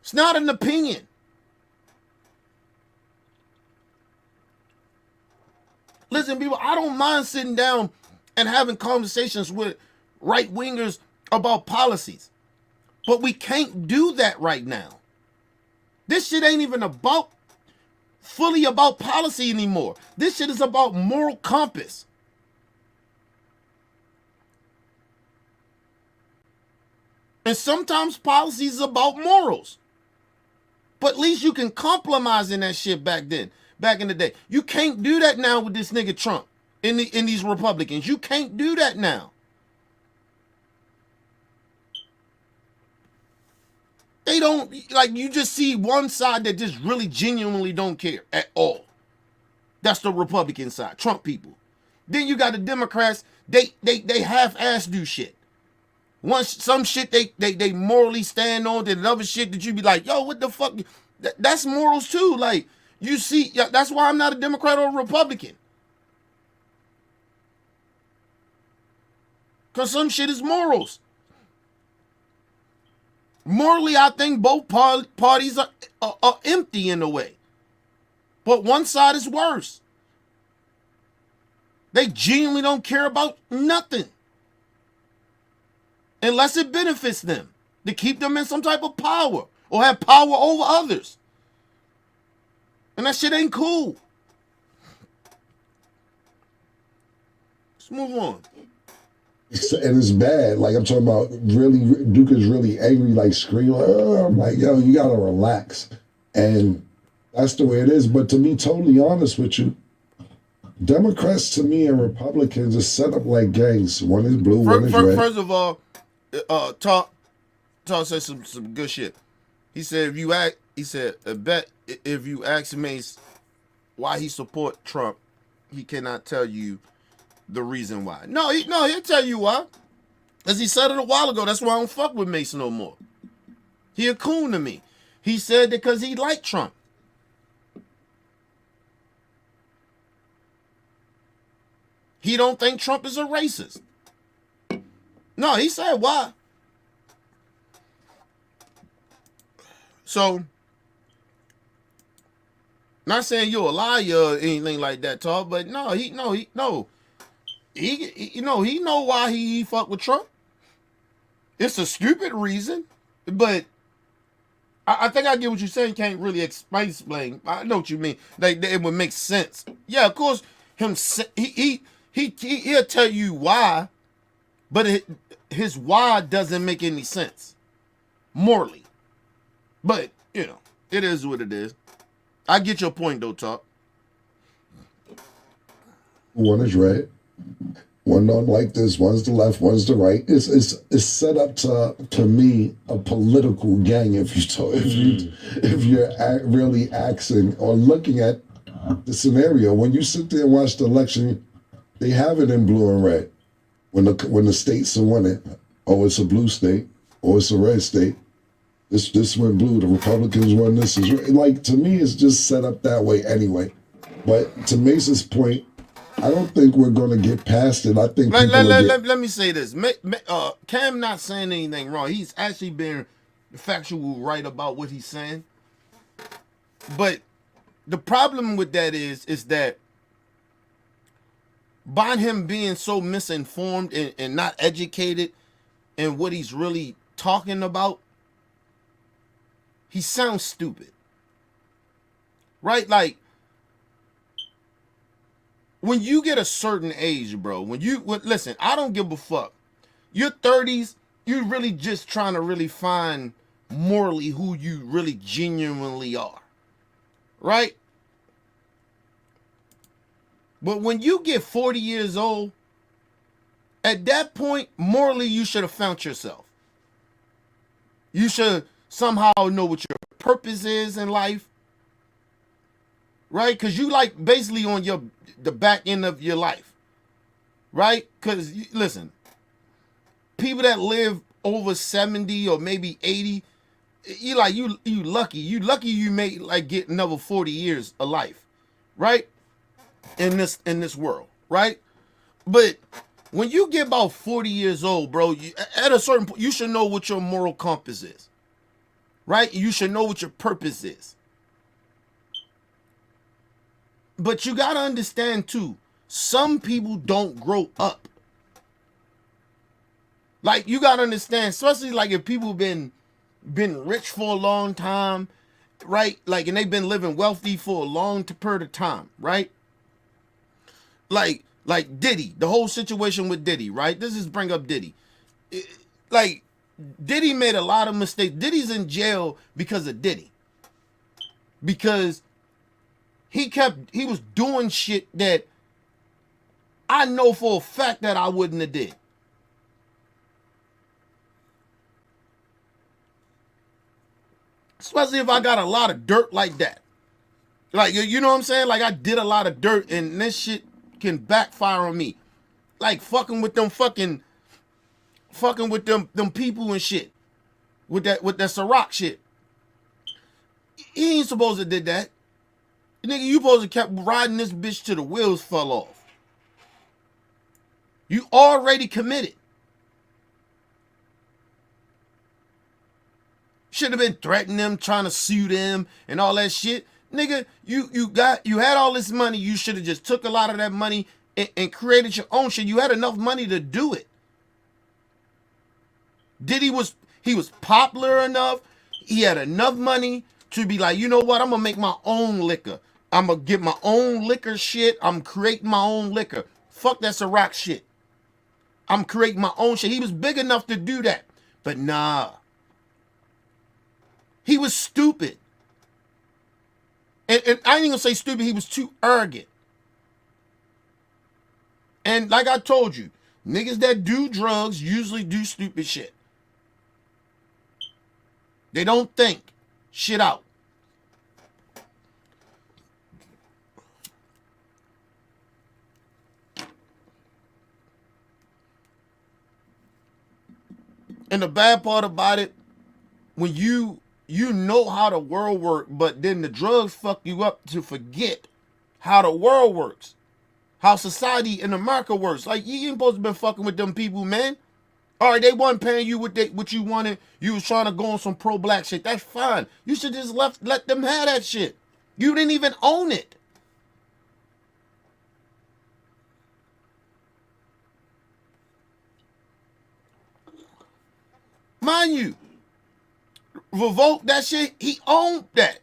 It's not an opinion. Listen, people, I don't mind sitting down and having conversations with right-wingers about policies. But we can't do that right now. This shit ain't even fully about policy anymore. This shit is about moral compass. And sometimes policy is about morals. But at least you can compromise in that shit back then, back in the day. You can't do that now with this nigga Trump in these Republicans. You can't do that now. They don't, like, you just see one side that just really genuinely don't care at all. That's the Republican side, Trump people. Then you got the Democrats, they half-ass do shit. Once some shit they morally stand on, then other shit that you be like, yo, what the fuck? That's morals too. Like, you see, that's why I'm not a Democrat or a Republican. Because some shit is morals. Morally, I think both parties are empty in a way. But one side is worse. They genuinely don't care about nothing. Unless it benefits them. To keep them in some type of power. Or have power over others. And that shit ain't cool. Let's move on. And it's bad. Like, I'm talking about, really, Duke is really angry, like screaming. I'm like, yo, you gotta relax. And that's the way it is. But to be totally honest with you, Democrats to me and Republicans are set up like gangs. One is blue, one is red. First of all, Talk said some good shit. He said if you ask Mace why he support Trump, he cannot tell you the reason why. No, he'll tell you why. As he said it a while ago, that's why I don't fuck with Mace no more. He a coon to me. He said that because he liked Trump. He don't think Trump is a racist. No, he said why. So, not saying you're a liar or anything like that, Todd, but no, he know why he fuck with Trump. It's a stupid reason, but I think I get what you're saying. Can't really explain. I know what you mean. Like, it would make sense. Yeah, of course. He'll tell you why, but his why doesn't make any sense morally. But you know, it is what it is. I get your point though, Talk. One is red. One on like this, one's the left, one's the right. It's set up to me a political gang. If you're really asking or looking at the scenario, when you sit there and watch the election, they have it in blue and red. When the states are winning, oh, it's a blue state, or it's a red state. This went blue. The Republicans won. This is like, to me, it's just set up that way anyway. But to Mace's point, I don't think we're going to get past it. I think let me say this. Cam not saying anything wrong. He's actually been factual right about what he's saying. But the problem with that is that by him being so misinformed and not educated in what he's really talking about, he sounds stupid. Right? Like, when you get a certain age, bro, listen, I don't give a fuck. Your 30s, you're really just trying to really find morally who you really genuinely are. Right? But when you get 40 years old, at that point, morally, you should have found yourself. You should somehow know what your purpose is in life. Right? Because you like basically on the back end of your life. Right? Because, listen, people that live over 70 or maybe 80, you lucky. You lucky you may like get another 40 years of life. Right? In this world. Right? But when you get about 40 years old, bro, at a certain point, you should know what your moral compass is. Right? You should know what your purpose is. But you got to understand, too, some people don't grow up. Like, you got to understand, especially, like, if people been rich for a long time, right? Like, and they've been living wealthy for a long period of time, right? Like Diddy, the whole situation with Diddy, right? This is bring up Diddy. Like, Diddy made a lot of mistakes. Diddy's in jail because of Diddy. Because he was doing shit that I know for a fact that I wouldn't have did. Especially if I got a lot of dirt like that. Like, you know what I'm saying? Like, I did a lot of dirt and this shit can backfire on me. Like, fucking with them people and shit. With that Ciroc shit. He ain't supposed to did that. Nigga, you supposed to kept riding this bitch till the wheels fell off. You already committed. Should have been threatening them, trying to sue them, and all that shit. Nigga, you had all this money. You should have just took a lot of that money and created your own shit. You had enough money to do it. He was popular enough. He had enough money to be like, you know what? I'm gonna make my own liquor. I'm gonna get my own liquor shit. I'm creating my own liquor. Fuck that Ciroc shit. I'm creating my own shit. He was big enough to do that. But nah. He was stupid. And I ain't gonna say stupid. He was too arrogant. And like I told you, niggas that do drugs usually do stupid shit. They don't think shit out. And the bad part about it, when you know how the world works, but then the drugs fuck you up to forget how the world works, how society in America works. Like, you ain't supposed to be fucking with them people, man. All right, they wasn't paying you what you wanted. You was trying to go on some pro-black shit. That's fine. You should just let them have that shit. You didn't even own it. Mind you, Revolt, that shit, he owned that.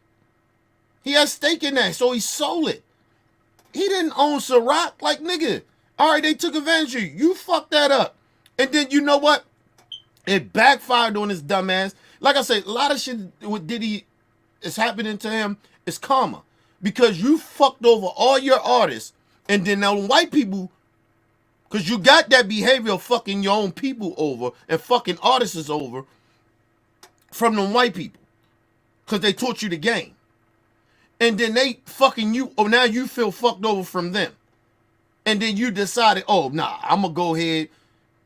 He had stake in that, so he sold it. He didn't own Ciroc. Like, nigga, all right, they took advantage of you. You fucked that up. And then, you know what? It backfired on his dumb ass. Like I said, a lot of shit with Diddy is happening to him is karma. Because you fucked over all your artists, and then now white people Because you got that behavior of fucking your own people over and fucking artists over from them white people. Because they taught you the game. And then they fucking you, oh, now you feel fucked over from them. And then you decided, oh, nah, I'm going to go ahead.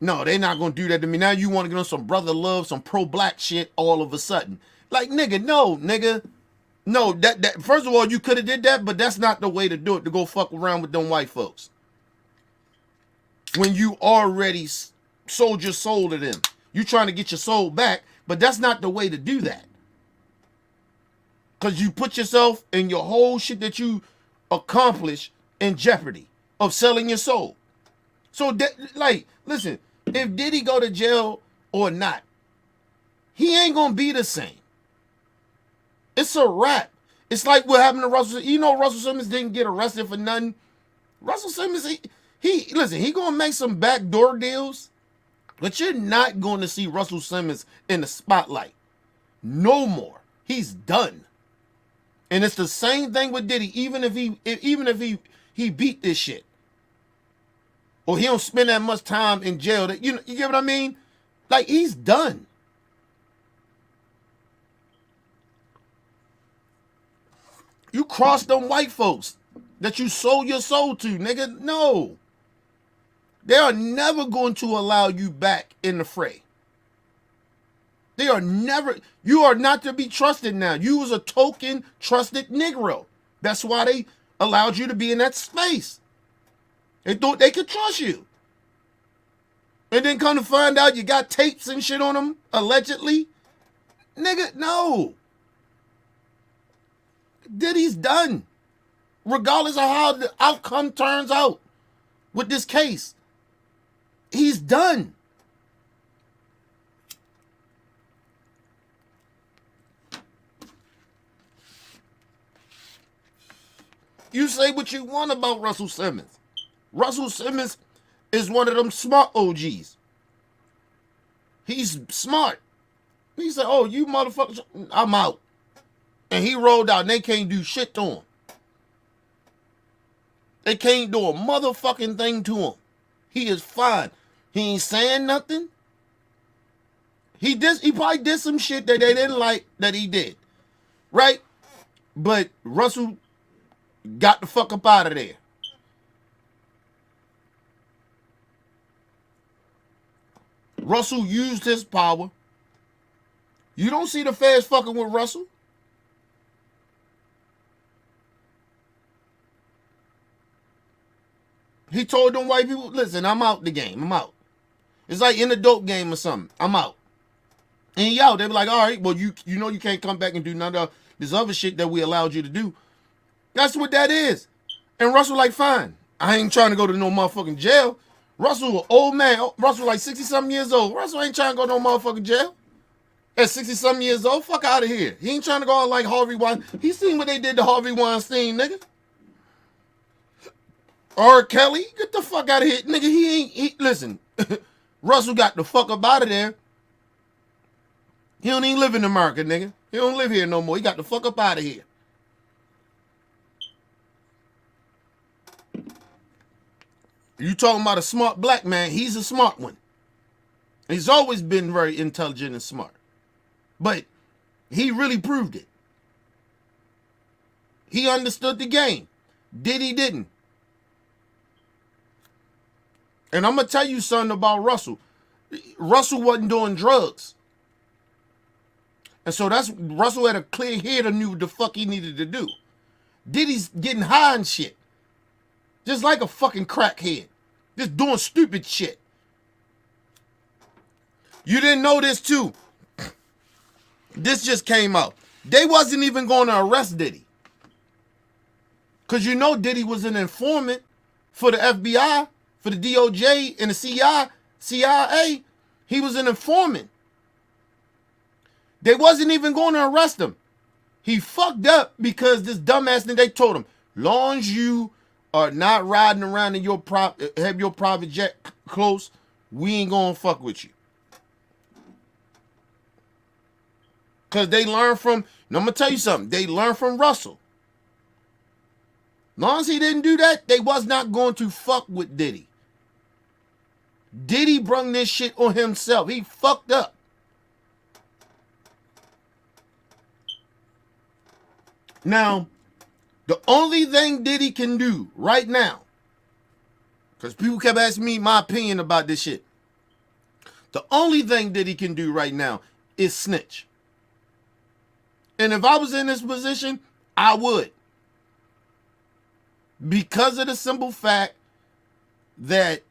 No, they're not going to do that to me. Now you want to get on some brother love, some pro-black shit all of a sudden. Like, nigga, no, nigga. No, that first of all, you could have did that, but that's not the way to do it, to go fuck around with them white folks. When you already sold your soul to them. You trying to get your soul back, but that's not the way to do that. Because you put yourself and your whole shit that you accomplish in jeopardy of selling your soul. So, like, listen, if Diddy go to jail or not, he ain't going to be the same. It's a wrap. It's like what happened to Russell. You know Russell Simmons didn't get arrested for nothing. Russell Simmons, listen, he going to make some backdoor deals, but you're not going to see Russell Simmons in the spotlight. No more. He's done. And it's the same thing with Diddy, even if he beat this shit. Or he don't spend that much time in jail. You get what I mean? Like, he's done. You crossed them white folks that you sold your soul to, nigga. No. They are never going to allow you back in the fray. They are never, you are not to be trusted now. You was a token trusted Negro. That's why they allowed you to be in that space. They thought they could trust you. And then come to find out you got tapes and shit on them, allegedly. Nigga, no. Diddy's done. Regardless of how the outcome turns out with this case. He's done. You say what you want about Russell Simmons. Russell Simmons is one of them smart OGs. He's smart. He said, oh, you motherfuckers, I'm out. And he rolled out and they can't do shit to him. They can't do a motherfucking thing to him. He is fine. He ain't saying nothing. He probably did some shit that they didn't like that he did. Right? But Russell got the fuck up out of there. Russell used his power. You don't see the feds fucking with Russell. He told them white people, listen, I'm out the game. I'm out. It's like in the dope game or something. I'm out. And he out. They be like, all right, well, you know you can't come back and do none of this other shit that we allowed you to do. That's what that is. And Russell like, fine. I ain't trying to go to no motherfucking jail. Russell, an old man. Russell like 60-something years old. Russell ain't trying to go to no motherfucking jail. At 60-something years old, fuck out of here. He ain't trying to go out like Harvey Weinstein. He seen what they did to Harvey Weinstein, nigga. R. Kelly, get the fuck out of here. Nigga, listen. Russell got the fuck up out of there. He don't even live in America, nigga. He don't live here no more. He got the fuck up out of here. You talking about a smart black man, he's a smart one. He's always been very intelligent and smart. But he really proved it. He understood the game. Diddy didn't. And I'm going to tell you something about Russell. Russell wasn't doing drugs. And so Russell had a clear head and knew what the fuck he needed to do. Diddy's getting high and shit. Just like a fucking crackhead. Just doing stupid shit. You didn't know this too. This just came out. They wasn't even going to arrest Diddy. Because you know Diddy was an informant for the FBI, for the DOJ and the CIA. He was an informant. They wasn't even going to arrest him. He fucked up because this dumbass thing, they told him, long as you are not riding around in your have your private jet close, we ain't gonna fuck with you. Because they learned from, and I'm gonna tell you something, they learned from Russell. Long as he didn't do that, they was not going to fuck with Diddy. Diddy brung this shit on himself. He fucked up. Now, the only thing Diddy can do right now, because people kept asking me my opinion about this shit. The only thing Diddy can do right now is snitch. And if I was in this position, I would. Because of the simple fact that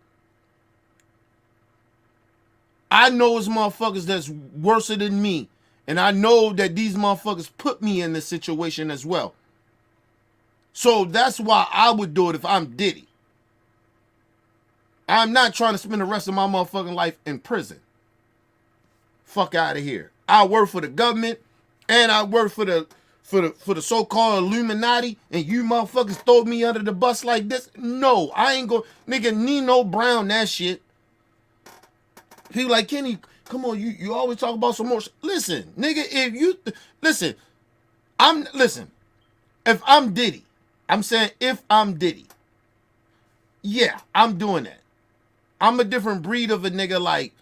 I know it's motherfuckers that's worse than me. And I know that these motherfuckers put me in this situation as well. So that's why I would do it if I'm Diddy. I'm not trying to spend the rest of my motherfucking life in prison. Fuck out of here. I work for the government and I work for the so-called Illuminati, and you motherfuckers throw me under the bus like this? No, I ain't go. Nigga, Nino Brown that shit. People like, Kenny, come on, you always talk about some more. Listen, nigga, if I'm Diddy, I'm saying if I'm Diddy, yeah, I'm doing that. I'm a different breed of a nigga. Like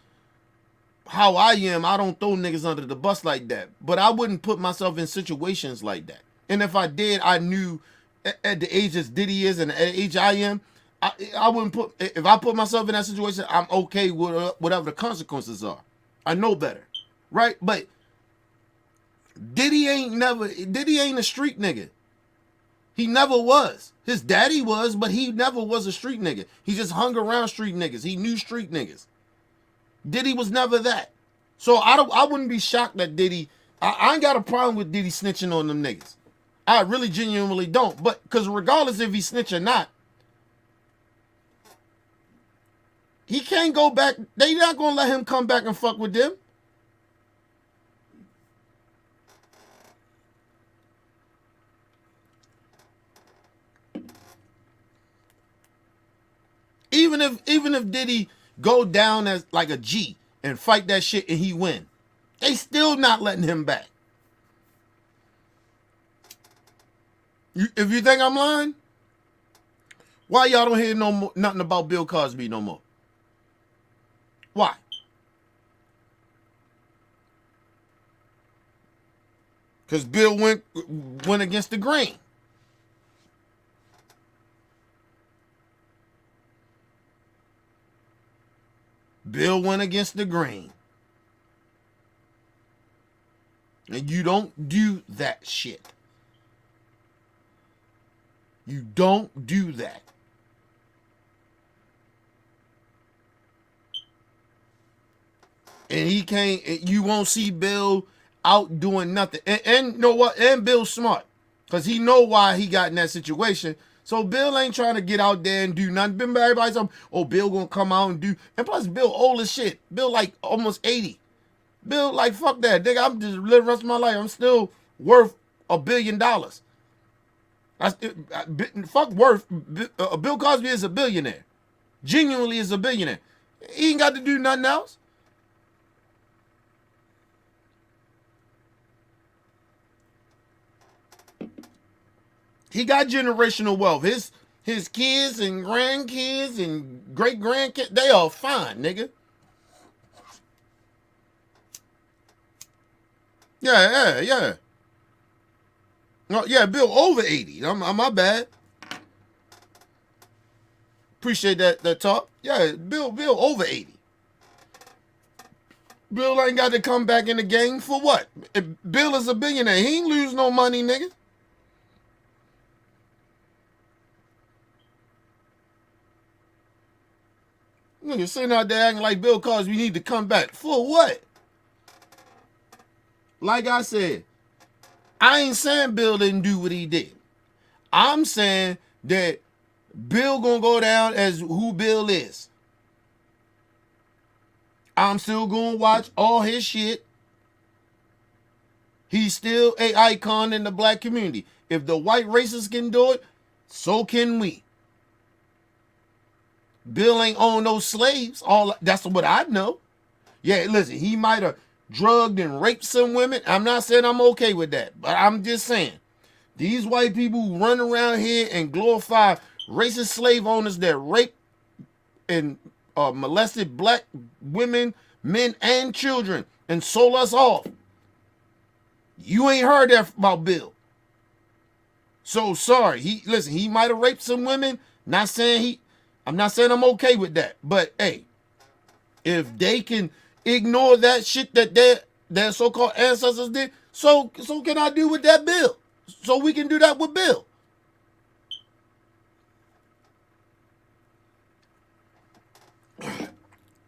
how I am, I don't throw niggas under the bus like that. But I wouldn't put myself in situations like that. And if I did, I knew at the age as Diddy is and at the age I am, I wouldn't put, if I put myself in that situation, I'm okay with whatever the consequences are. I know better, right? But Diddy ain't a street nigga. He never was. His daddy was, but he never was a street nigga. He just hung around street niggas. He knew street niggas. Diddy was never that. So I wouldn't be shocked that Diddy, I ain't got a problem with Diddy snitching on them niggas. I really genuinely don't. But because regardless if he snitch or not, he can't go back. They not gonna let him come back and fuck with them. Even if Diddy go down as like a G and fight that shit and he win, they still not letting him back. If you think I'm lying, why y'all don't hear nothing about Bill Cosby no more? Why? Because Bill went against the grain. Bill went against the grain. And you don't do that shit. You don't do that. And he can't, you won't see Bill out doing nothing. And you know what? And Bill's smart. Because he know why he got in that situation. So Bill ain't trying to get out there and do nothing. Everybody's like, oh, Bill gonna come out and do. And plus, Bill old as shit. Bill like almost 80. Bill like, fuck that. Nigga, I'm just living the rest of my life. I'm still worth $1 billion. Fuck worth. Bill Cosby is a billionaire. Genuinely is a billionaire. He ain't got to do nothing else. He got generational wealth. His kids and grandkids and great grandkids, they are fine, nigga. Yeah. No, yeah, Bill over 80. My bad. Appreciate that talk. Yeah, Bill over 80. Bill ain't got to come back in the game for what? If Bill is a billionaire. He ain't lose no money, nigga. Nigga sitting out there acting like Bill Cosby need to come back. For what? Like I said, I ain't saying Bill didn't do what he did. I'm saying that Bill gonna go down as who Bill is. I'm still gonna watch all his shit. He's still an icon in the black community. If the white racists can do it, so can we. Bill ain't own no slaves. That's what I know. Yeah, listen, he might have drugged and raped some women. I'm not saying I'm okay with that, but I'm just saying these white people who run around here and glorify racist slave owners that rape and molested black women, men, and children, and sold us off. You ain't heard that about Bill. So sorry. He might have raped some women. I'm not saying I'm okay with that. But hey, if they can ignore that shit that their so-called ancestors did, so can I do with that Bill. So we can do that with Bill.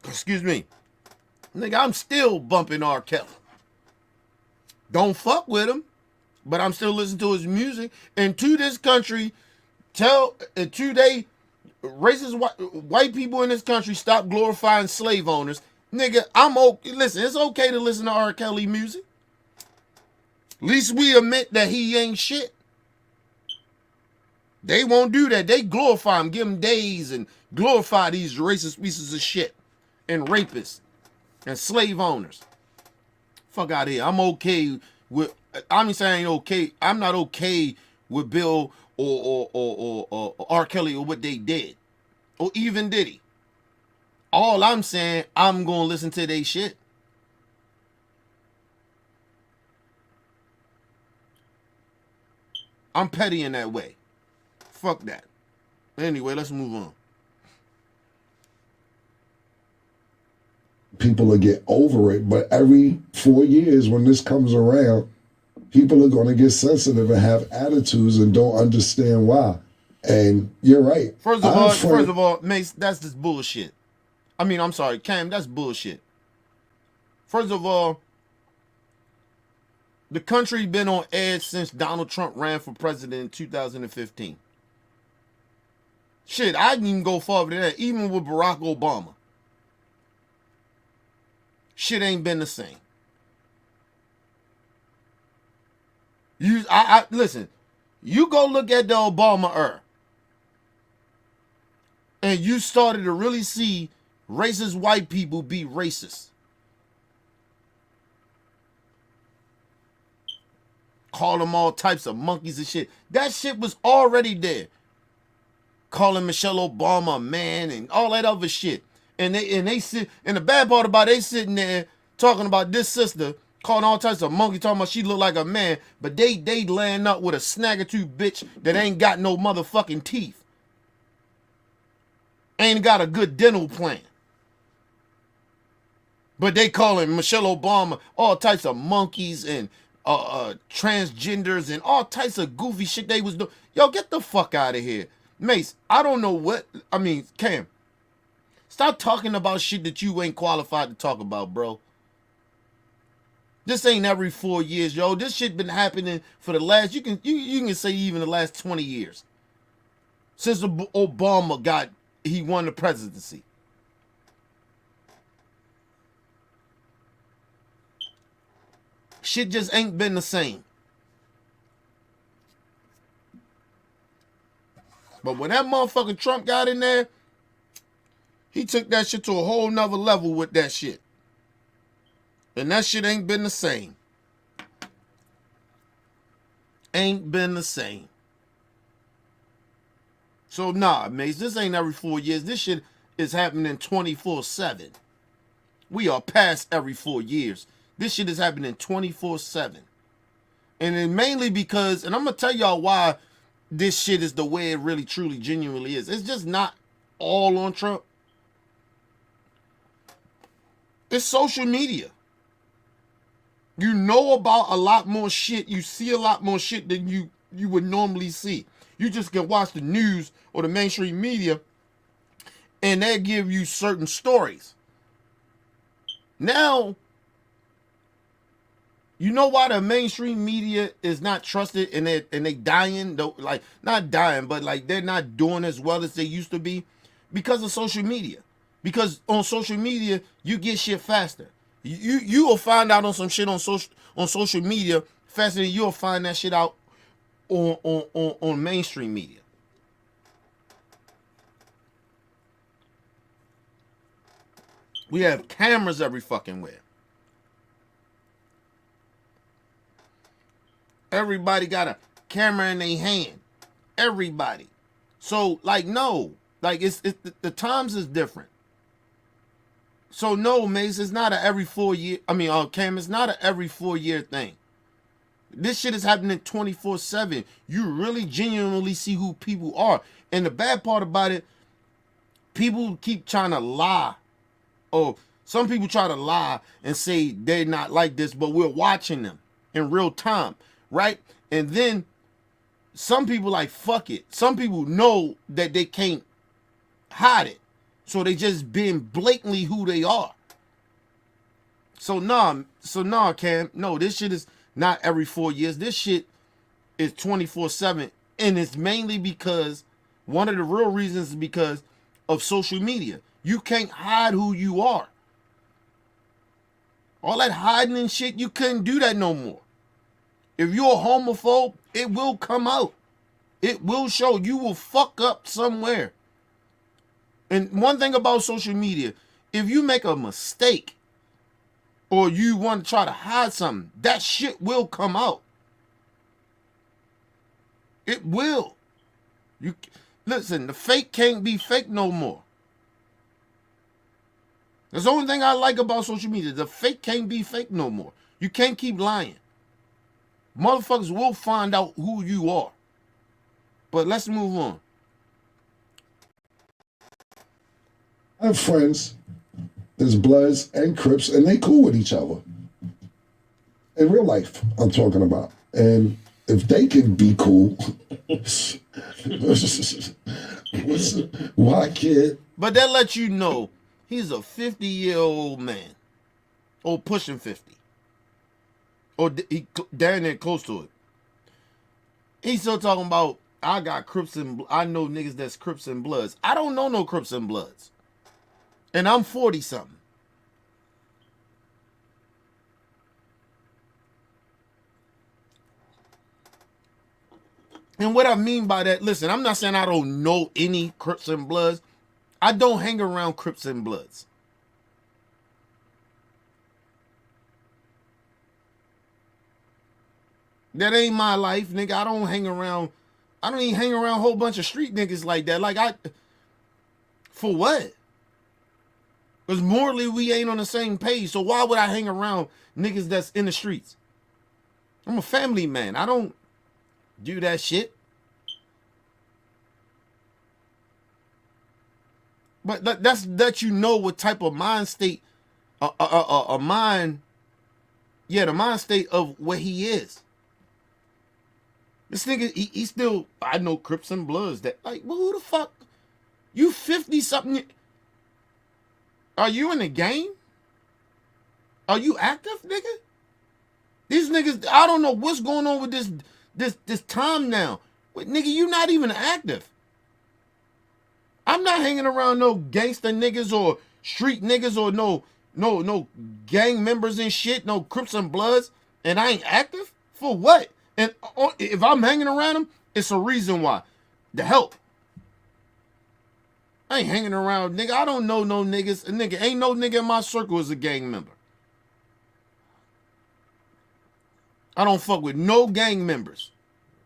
Excuse me. Nigga, I'm still bumping R. Kelly. Don't fuck with him, but I'm still listening to his music. And to this country, today, racist white people in this country stop glorifying slave owners. Nigga, I'm okay. Listen, it's okay to listen to R. Kelly music. At least we admit that he ain't shit. They won't do that. They glorify him, give him days, and glorify these racist pieces of shit and rapists and slave owners. Fuck out of here. I'm okay with. I'm saying okay. I'm not okay with Bill or R. Kelly or what they did, or even Diddy. All I'm saying, I'm gonna listen to their shit. I'm petty in that way. Fuck that. Anyway, let's move on. People will get over it, but every 4 years when this comes around, people are going to get sensitive and have attitudes and don't understand why. And you're right. First of all, Mace, that's just bullshit. I'm sorry, Cam, that's bullshit. First of all, the country been on edge since Donald Trump ran for president in 2015. Shit, I can even go farther than that, even with Barack Obama. Shit ain't been the same. Listen, you go look at the Obama era, and you started to really see racist white people be racist. Call them all types of monkeys and shit. That shit was already there. Calling Michelle Obama a man and all that other shit. And they sit, and the bad part about it, they sitting there talking about this sister, calling all types of monkey, talking about she look like a man, but they laying up with a snaggletooth bitch that ain't got no motherfucking teeth. Ain't got a good dental plan. But they calling Michelle Obama all types of monkeys and transgenders and all types of goofy shit they was doing. Yo, get the fuck out of here. Mace, I don't know what, Cam, stop talking about shit that you ain't qualified to talk about, bro. This ain't every 4 years, yo. This shit been happening for the last, you can say even the last 20 years. Since Obama he won the presidency. Shit just ain't been the same. But when that motherfucking Trump got in there, he took that shit to a whole nother level with that shit. And that shit ain't been the same. Ain't been the same. So nah, Mace, this ain't every 4 years. This shit is happening 24/7. We are past every 4 years. This shit is happening 24/7. And then mainly because, and I'm going to tell y'all why this shit is the way it really, truly, genuinely is. It's just not all on Trump. It's social media. You know about a lot more shit. You see a lot more shit than you would normally see. You just can watch the news or the mainstream media and they give you certain stories. Now, you know why the mainstream media is not trusted and they dying, though, like not dying, but like they're not doing as well as they used to be? Because of social media. Because on social media, you get shit faster. You will find out on some shit on social media faster than you'll find that shit out on mainstream media. We have cameras every fucking where. Everybody got a camera in their hand. Everybody. So like no, like it's the times is different. So no, Mace, it's not a every 4 year. I mean, Cam, it's not a every 4 year thing. This shit is happening 24/7. You really genuinely see who people are. And the bad part about it, people keep trying to lie. Or some people try to lie and say they're not like this, but we're watching them in real time, right? And then some people like, fuck it. Some people know that they can't hide it. So they just being blatantly who they are. So nah, Cam. No, this shit is not every 4 years. This shit is 24/7. And it's mainly because one of the real reasons is because of social media. You can't hide who you are. All that hiding and shit, you couldn't do that no more. If you're a homophobe, it will come out. It will show. You will fuck up somewhere. And one thing about social media, if you make a mistake or you want to try to hide something, that shit will come out. It will. You listen, the fake can't be fake no more. That's the only thing I like about social media. The fake can't be fake no more. You can't keep lying. Motherfuckers will find out who you are. But let's move on. I have friends, there's Bloods and Crips, and they cool with each other. In real life, I'm talking about. And if they can be cool, why can't? But that lets you know he's a 50-year-old man. Or pushing 50. Or he down there close to it. He's still talking about, I got Crips and I know niggas that's Crips and Bloods. I don't know no Crips and Bloods. And I'm 40-something. And what I mean by that, listen, I'm not saying I don't know any Crips and Bloods. I don't hang around Crips and Bloods. That ain't my life, nigga. I don't even hang around a whole bunch of street niggas like that. For what? Because morally, we ain't on the same page. So why would I hang around niggas that's in the streets? I'm a family man. I don't do that shit. But that's that you know what type of mind state, the mind state of what he is. This nigga, he still, I know Crips and Bloods that, like, well, who the fuck? You 50-something. Are you in the game? Are you active, nigga? These niggas, I don't know what's going on with this time now. But nigga, you not even active. I'm not hanging around no gangster niggas or street niggas or no gang members and shit, no Crips and Bloods, and I ain't active? For what? And if I'm hanging around them, it's a reason why. To help. I ain't hanging around, nigga. I don't know no niggas. Nigga, ain't no nigga in my circle is a gang member. I don't fuck with no gang members.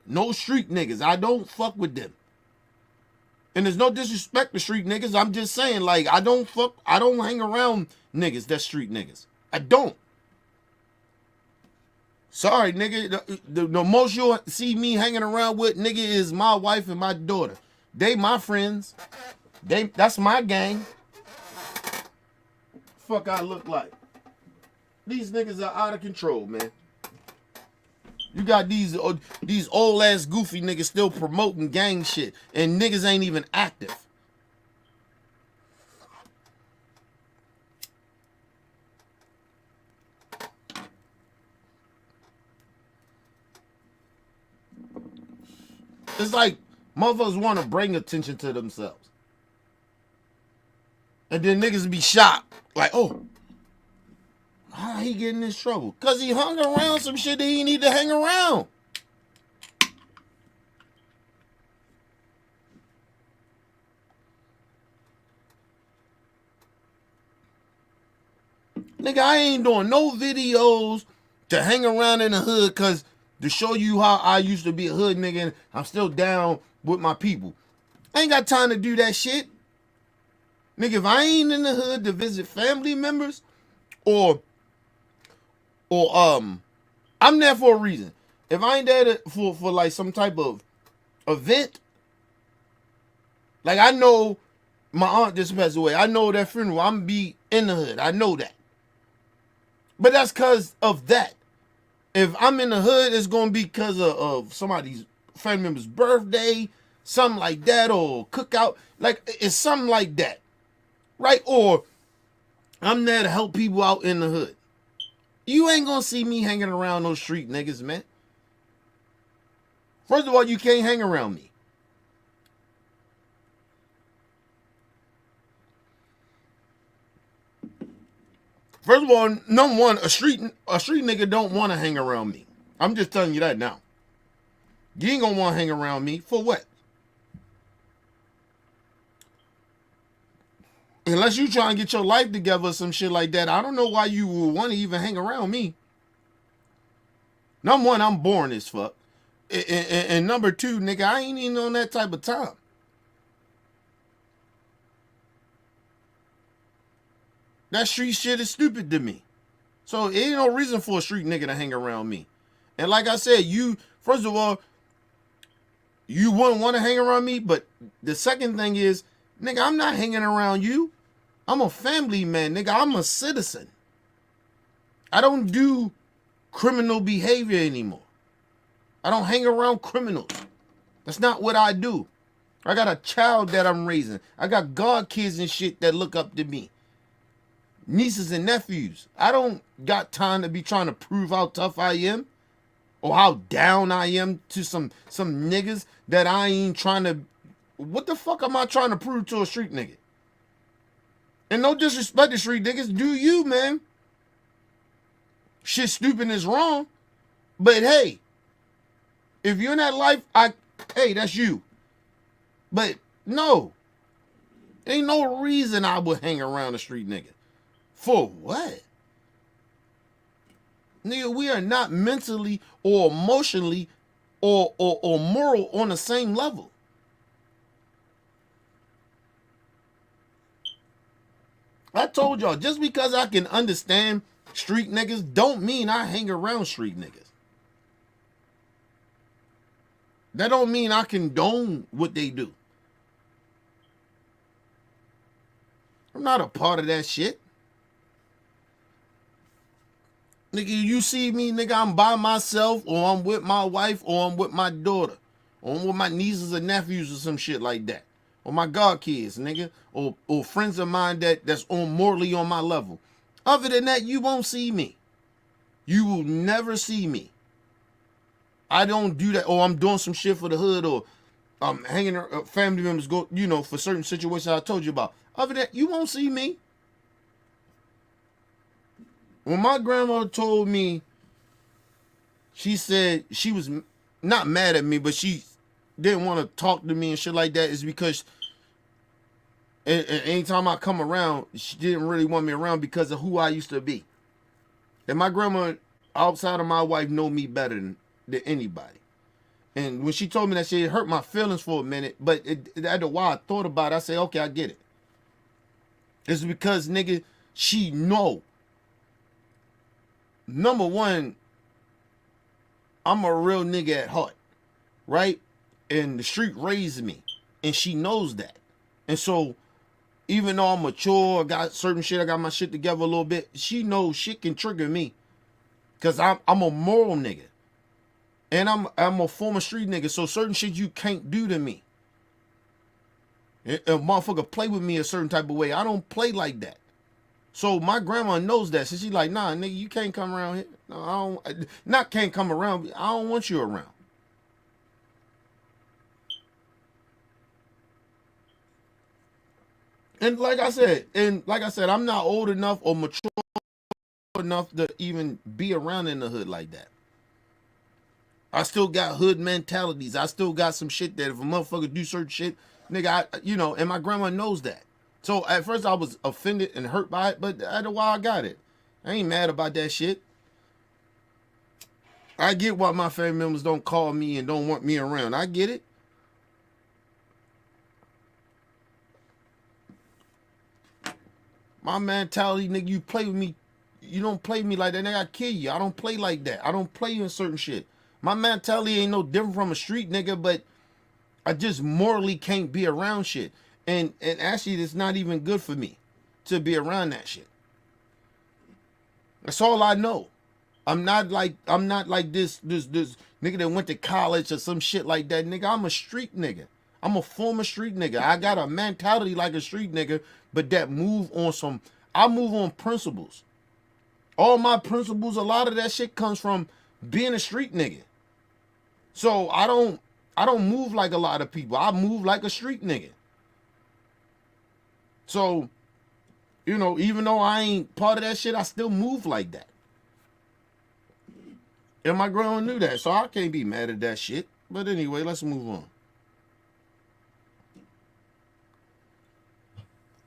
No street niggas. I don't fuck with them. And there's no disrespect to street niggas. I'm just saying, like, I don't hang around niggas that's street niggas. I don't. Sorry, nigga. The most you'll see me hanging around with, nigga, is my wife and my daughter. They my friends. That's my gang. Fuck I look like. These niggas are out of control, man. You got these old ass goofy niggas still promoting gang shit, and niggas ain't even active. It's like motherfuckers want to bring attention to themselves. And then niggas be shocked. Like, oh, how he get in this trouble? Because he hung around some shit that he need to hang around. Nigga, I ain't doing no videos to hang around in the hood because to show you how I used to be a hood nigga and I'm still down with my people. I ain't got time to do that shit. Nigga, if I ain't in the hood to visit family members or I'm there for a reason. If I ain't there for like some type of event, like I know my aunt just passed away. I know that funeral. I'm be in the hood. I know that. But that's because of that. If I'm in the hood, it's gonna be because of somebody's family member's birthday, something like that, or cookout. Like it's something like that, right? Or I'm there to help people out in the hood. You ain't gonna see me hanging around those street niggas, man. First of all, you can't hang around me. First of all, number one, a street nigga don't want to hang around me. I'm just telling you that now. You ain't gonna want to hang around me for what? Unless you try and get your life together or some shit like that, I don't know why you would want to even hang around me. Number one, I'm boring as fuck. And number two, nigga, I ain't even on that type of time. That street shit is stupid to me. So it ain't no reason for a street nigga to hang around me. And like I said, first of all, you wouldn't want to hang around me, but the second thing is, nigga, I'm not hanging around you. I'm a family man, nigga. I'm a citizen. I don't do criminal behavior anymore. I don't hang around criminals. That's not what I do. I got a child that I'm raising. I got god kids and shit that look up to me. Nieces and nephews. I don't got time to be trying to prove how tough I am or how down I am to some niggas that I ain't trying to. What the fuck am I trying to prove to a street nigga? And no disrespect to street niggas, do you, man? Shit stupid is wrong. But hey, if you're in that life, hey, that's you. But no. Ain't no reason I would hang around a street nigga. For what? Nigga, we are not mentally or emotionally or moral on the same level. I told y'all, just because I can understand street niggas don't mean I hang around street niggas. That don't mean I condone what they do. I'm not a part of that shit. Nigga, you see me, nigga, I'm by myself, or I'm with my wife, or I'm with my daughter, or I'm with my nieces and nephews or some shit like that. Or my god kids, nigga, or friends of mine that's morally on my level. Other than that, you won't see me. You will never see me. I don't do that. Or I'm doing some shit for the hood, or I'm hanging family members go, for certain situations I told you about. Other than that, you won't see me. When my grandma told me, she said she was not mad at me, but she didn't want to talk to me and shit like that, is because anytime I come around, she didn't really want me around because of who I used to be. And my grandma, outside of my wife, know me better than anybody. And when she told me that shit, it hurt my feelings for a minute, but after a while I thought about it, I said, okay, I get it. It's because, nigga, she know. Number one, I'm a real nigga at heart, right? And the street raised me, and she knows that. And so, even though I'm mature, I got certain shit, I got my shit together a little bit, she knows shit can trigger me, because I'm a moral nigga. And I'm a former street nigga, so certain shit you can't do to me. A motherfucker play with me a certain type of way, I don't play like that. So my grandma knows that. So she's like, nah, nigga, you can't come around here. No, I don't. Not can't come around. I don't want you around. And like I said, I'm not old enough or mature enough to even be around in the hood like that. I still got hood mentalities. I still got some shit that if a motherfucker do certain shit, nigga, and my grandma knows that. So at first I was offended and hurt by it, but after a while I got it. I ain't mad about that shit. I get why my family members don't call me and don't want me around. I get it. My mentality, nigga, you play with me, you don't play me like that, nigga, I kill you. I don't play like that. I don't play in certain shit. My mentality ain't no different from a street nigga, but I just morally can't be around shit. And actually, it's not even good for me to be around that shit. That's all I know. I'm not like this nigga that went to college or some shit like that, nigga. I'm a street nigga. I'm a former street nigga. I got a mentality like a street nigga, but that I move on principles. All my principles, a lot of that shit comes from being a street nigga. So I don't move like a lot of people. I move like a street nigga. So, you know, even though I ain't part of that shit, I still move like that. And my grandma knew that, so I can't be mad at that shit. But anyway, let's move on.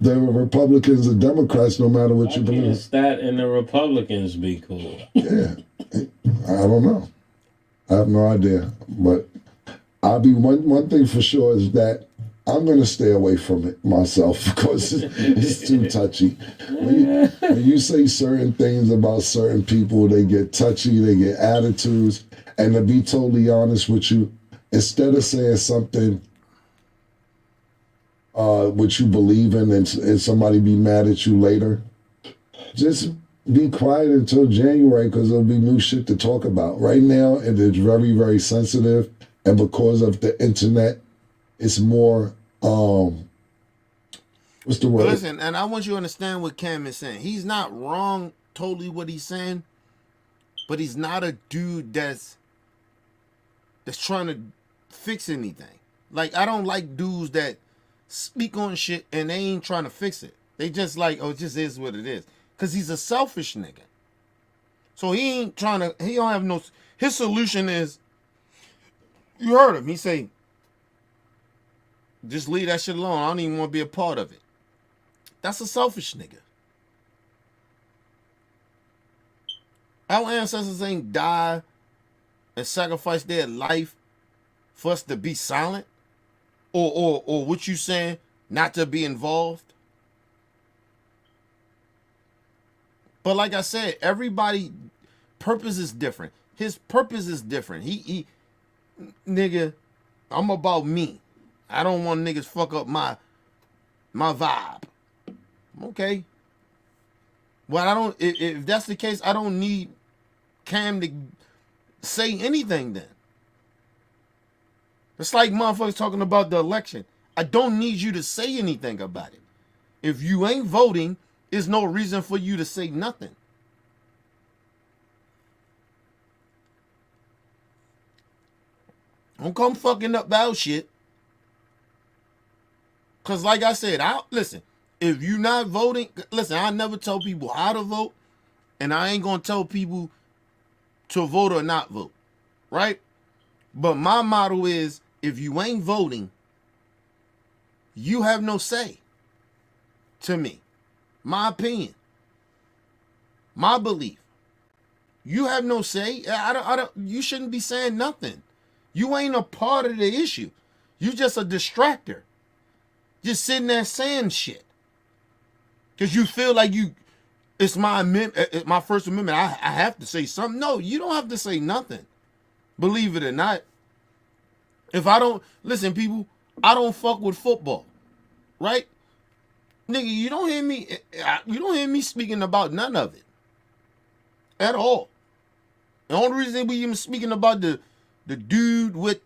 The Republicans and Democrats, no matter what you believe. Stat and the Republicans be cool. Yeah, I don't know. I have no idea, but I'll be one thing for sure is that I'm gonna stay away from it myself because it's too touchy. When you say certain things about certain people, they get touchy, they get attitudes, and to be totally honest with you, instead of saying something what you believe in and somebody be mad at you later, just be quiet until January because there'll be new shit to talk about. Right now, it is very, very sensitive, and because of the internet, it's more, what's the word? But listen, and I want you to understand what Cam is saying. He's not wrong totally what he's saying, but he's not a dude that's trying to fix anything. Like, I don't like dudes that speak on shit and they ain't trying to fix it. They just like, oh, it just is what it is. Because he's a selfish nigga. So he ain't trying to, he don't have no, his solution is, you heard him, he say, just leave that shit alone. I don't even want to be a part of it. That's a selfish nigga. Our ancestors ain't died and sacrificed their life for us to be silent, or what you saying, not to be involved. But like I said, everybody purpose is different. His purpose is different. He nigga, I'm about me. I don't want niggas fuck up my vibe. Okay. Well, I don't. If that's the case, I don't need Cam to say anything then. It's like motherfuckers talking about the election. I don't need you to say anything about it. If you ain't voting, there's no reason for you to say nothing. Don't come fucking up about shit. Cause like I said, listen, if you not voting, listen, I never tell people how to vote, and I ain't gonna tell people to vote or not vote, right? But my motto is, if you ain't voting, you have no say. To me, my opinion, my belief, you have no say. I don't. You shouldn't be saying nothing. You ain't a part of the issue. You just a distractor. Just sitting there saying shit. Because you feel like it's my First Amendment. I have to say something. No, you don't have to say nothing. Believe it or not. If I don't, listen, people, I don't fuck with football. Right? Nigga, you don't hear me speaking about none of it. At all. The only reason we even speaking about the dude with,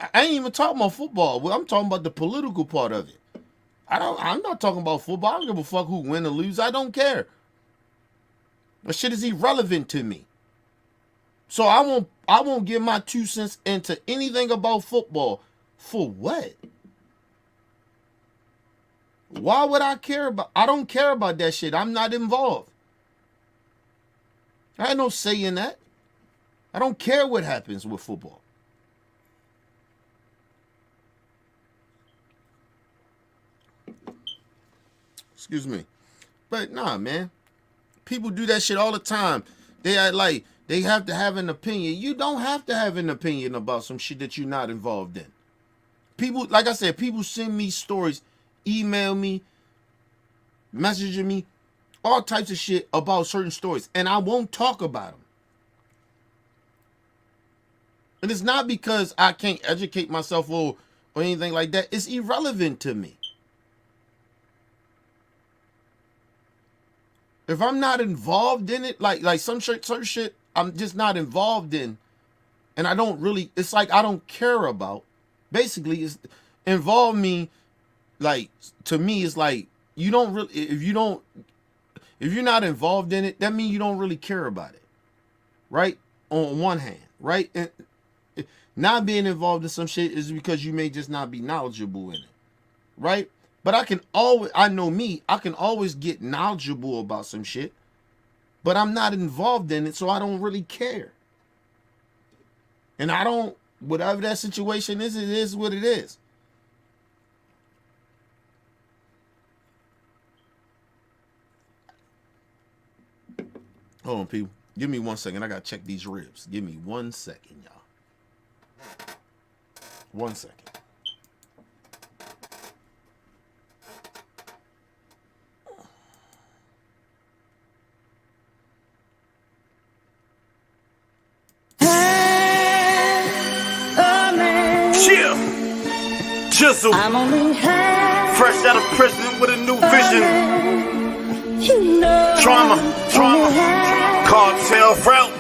I ain't even talking about football. I'm talking about the political part of it. I'm not talking about football. I don't give a fuck who win or lose. I don't care. That shit is irrelevant to me. So I won't give my 2 cents into anything about football. For what? Why would I care about? I don't care about that shit. I'm not involved. I had no say in that. I don't care what happens with football. Excuse me. But nah, man. People do that shit all the time. They act like they have to have an opinion. You don't have to have an opinion about some shit that you're not involved in. People, like I said, people send me stories, email me, messaging me. all types of shit about certain stories, and I won't talk about them. And it's not because I can't educate myself or anything like that. It's irrelevant to me. If I'm not involved in it, like some certain shit I'm just not involved in, and I don't really, it's like I don't care about. Basically, it's involve me, like, to me, it's like you don't really, if you're not involved in it, that means you don't really care about it. Right? On one hand, right? And not being involved in some shit is because you may just not be knowledgeable in it. Right? But I can always get knowledgeable about some shit, but I'm not involved in it, so I don't really care. And whatever that situation is, it is what it is. Hold on, people. Give me 1 second. I gotta check these ribs. Give me 1 second, y'all. 1 second. Chisel, fresh out of prison with a new vision. Trauma, cartel, route,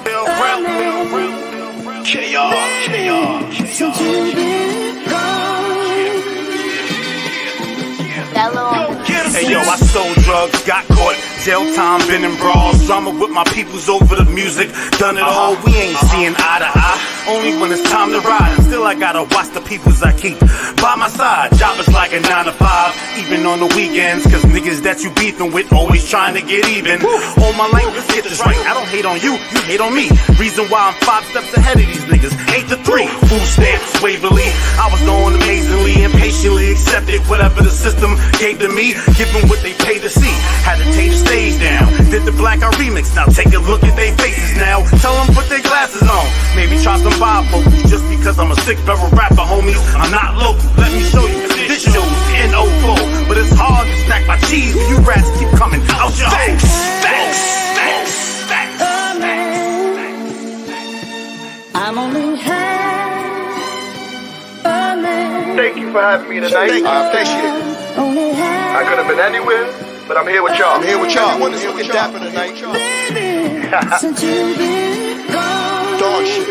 Hey yo, I sold drugs, got caught, jail time, been in brawls, drama with my peoples over the music, done it all, we ain't seeing eye to eye, only when it's time to ride, and still I gotta watch the peoples I keep by my side, job is like a 9 to 5, even on the weekends, cause niggas that you beefing with always trying to get even, on my lane, let's get this right, I don't hate on you, you hate on me, reason why I'm 5 steps ahead of these niggas, 8 to 3, food stamps, Waverly, I was doing amazingly, impatiently accepted whatever the system gave to me, giving what they pay to see, had to take the stage down, did the Black Eye remix, now take a look at their faces now, tell them put their glasses on, maybe try some bifocals, just because I'm a 6-barrel rapper, homies, I'm not local, let me show you, this show's N04, but it's hard to stack my cheese, you rats keep coming out your house, I'm only half a man. Thank you for having me tonight. I appreciate it. I could have been anywhere, but I'm here with y'all. I'm here with y'all. Everyone is looking dapper tonight. Baby, since you've been gone. Dog shit.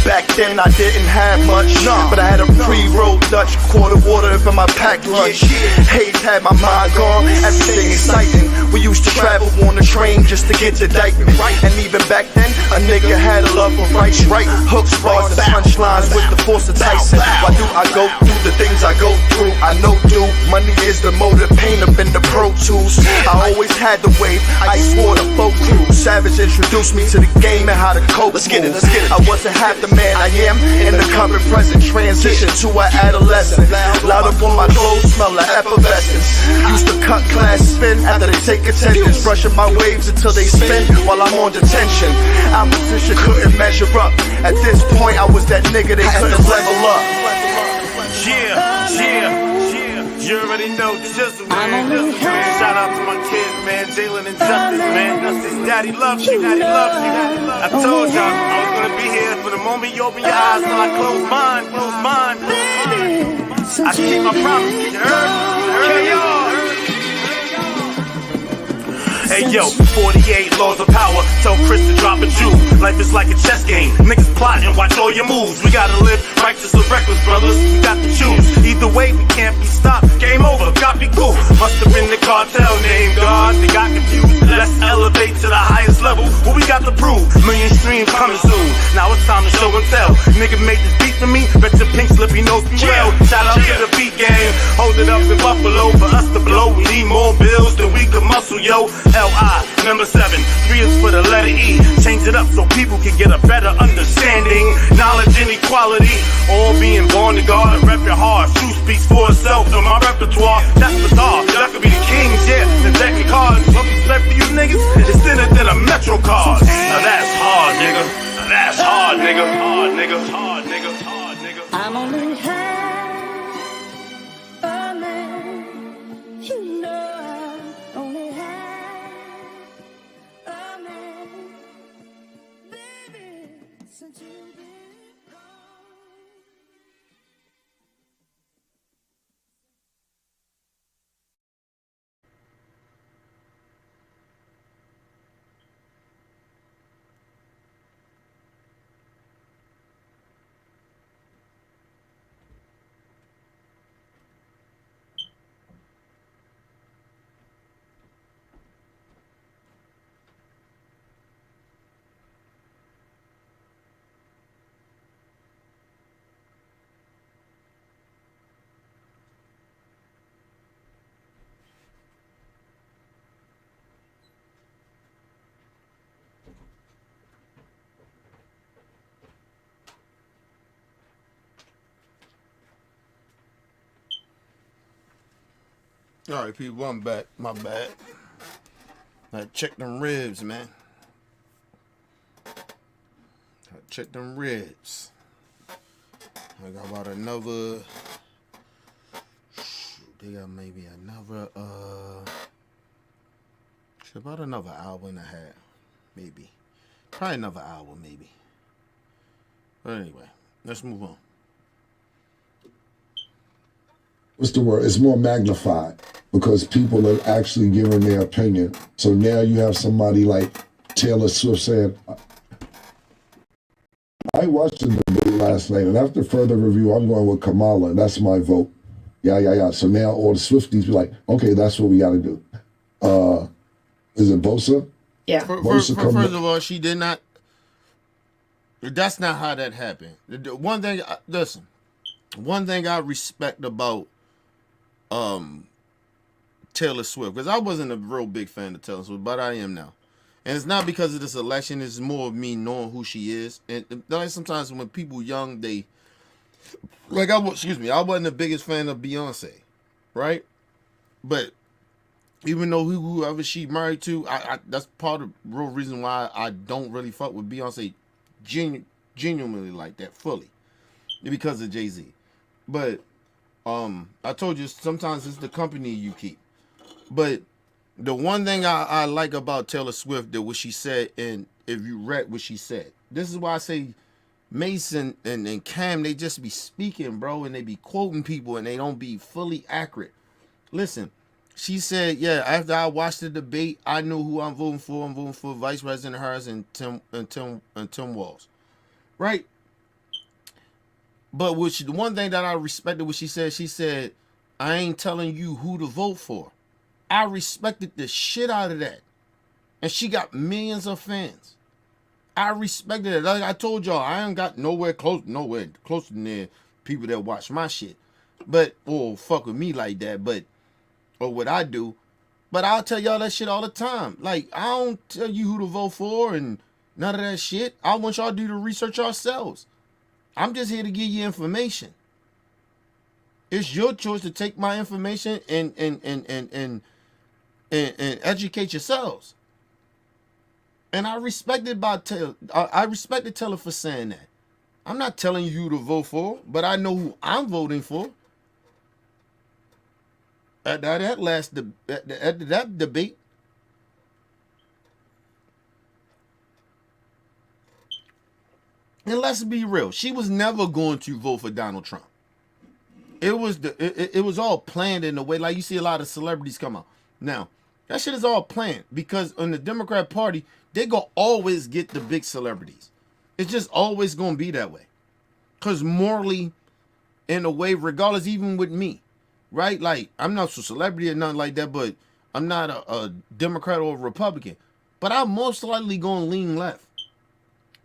Back then I didn't have much, but I had a pre-rolled Dutch, quarter water for my packed lunch. Haze had my mind gone, everything exciting. We used to travel on the train just to get to Dykeman. And even back then, a nigga had a love for writing. Hooks, bars, and punchlines with the force of Tyson. Why do I go through the things I go through? I know, dude, money is the motive, pain up in the Pro Tools. I always had the wave, Ice Water, folk crew. Savage introduced me to the game and how to cope. Let's get it. I wasn't half the man I am in the current present. Transition to an adolescent. Loud up on my clothes, smell like effervescence. Used to cut class spin after they take attendance. Brushing my waves until they spin while I'm on detention. Opposition couldn't measure up. At this point, I was that nigga they couldn't level up. You already know Jizzle, man. Shout out to my kids, man. Jalen and Justice, man. Daddy loves you. I told y'all I was gonna be here for the moment you open your eyes till I close mine. I keep my promise. You heard? Hey yo, 48 laws of power. Tell Chris to drop a Jew. Life is like a chess game. Niggas plotting, watch all your moves. We gotta live righteous or reckless, brothers. We got to choose. Either way, we can't be stopped. Game over, copy cool. Must have been the cartel name, God. They got confused. Let's elevate to the highest level. What we got to prove? Million streams coming soon. Now it's time to show and tell. Nigga made this beat for me. Bet your pink slippy nose be well. Shout out to the beat gang. Hold it up in Buffalo for us to blow. We need more bills than we can muscle, yo. L.I. number 7. 3 is for the letter E. Change it up so people can get a better understanding. Knowledge and equality. All being born to God. Rep your heart. Truth speaks for itself. In my repertoire, that's bizarre. Y'all could be the kings, yeah. The deck of cards. What we play for you niggas is thinner than a Metro card. Now that's hard, nigga. That's hard, nigga. I'm only half a man. All right, people, I'm back. My bad. I check them ribs, man. Check them ribs. I got about another. They got maybe another. About another hour and a half, maybe. Probably another hour, maybe. But anyway, let's move on. What's the word? It's more magnified because people are actually giving their opinion. So now you have somebody like Taylor Swift saying, I watched the debate last night, and after further review, I'm going with Kamala, and that's my vote. Yeah. So now all the Swifties be like, okay, that's what we got to do. Is it Bosa? Yeah. First of all, she did not. That's not how that happened. One thing, listen. One thing I respect about Taylor Swift, because I wasn't a real big fan of Taylor Swift, but I am now. And it's not because of this election. It's more of me knowing who she is. And like sometimes when people young, they like I wasn't the biggest fan of Beyonce, right? But even though whoever she married to, I that's part of the real reason why I don't really fuck with Beyonce genuinely like that fully, because of Jay-Z. But I told you sometimes it's the company you keep. But the one thing I like about Taylor Swift, that what she said, and if you read what she said, this is why I say Mason and Cam, they just be speaking, bro, and they be quoting people and they don't be fully accurate. Listen, she said, yeah, after I watched the debate, I knew who I'm voting for. I'm voting for Vice President Harris and Tim Walz. Right? But the one thing that I respected what she said, I ain't telling you who to vote for. I respected the shit out of that. And she got millions of fans. I respected it. Like I told y'all, I ain't got nowhere closer than the people that watch my shit. But, or fuck with me like that, or what I do. But I'll tell y'all that shit all the time. Like, I don't tell you who to vote for and none of that shit. I want y'all to do the research yourselves. I'm just here to give you information. It's your choice to take my information and educate yourselves. And I respected I respected Taylor for saying that. I'm not telling you who to vote for, but I know who I'm voting for. At that last that debate. And let's be real, she was never going to vote for Donald Trump. It was all planned in a way, like you see a lot of celebrities come out. Now, that shit is all planned because in the Democrat Party, they gonna always get the big celebrities. It's just always gonna be that way. Cause morally, in a way, regardless, even with me, right? Like, I'm not a celebrity or nothing like that, but I'm not a Democrat or a Republican. But I'm most likely gonna lean left.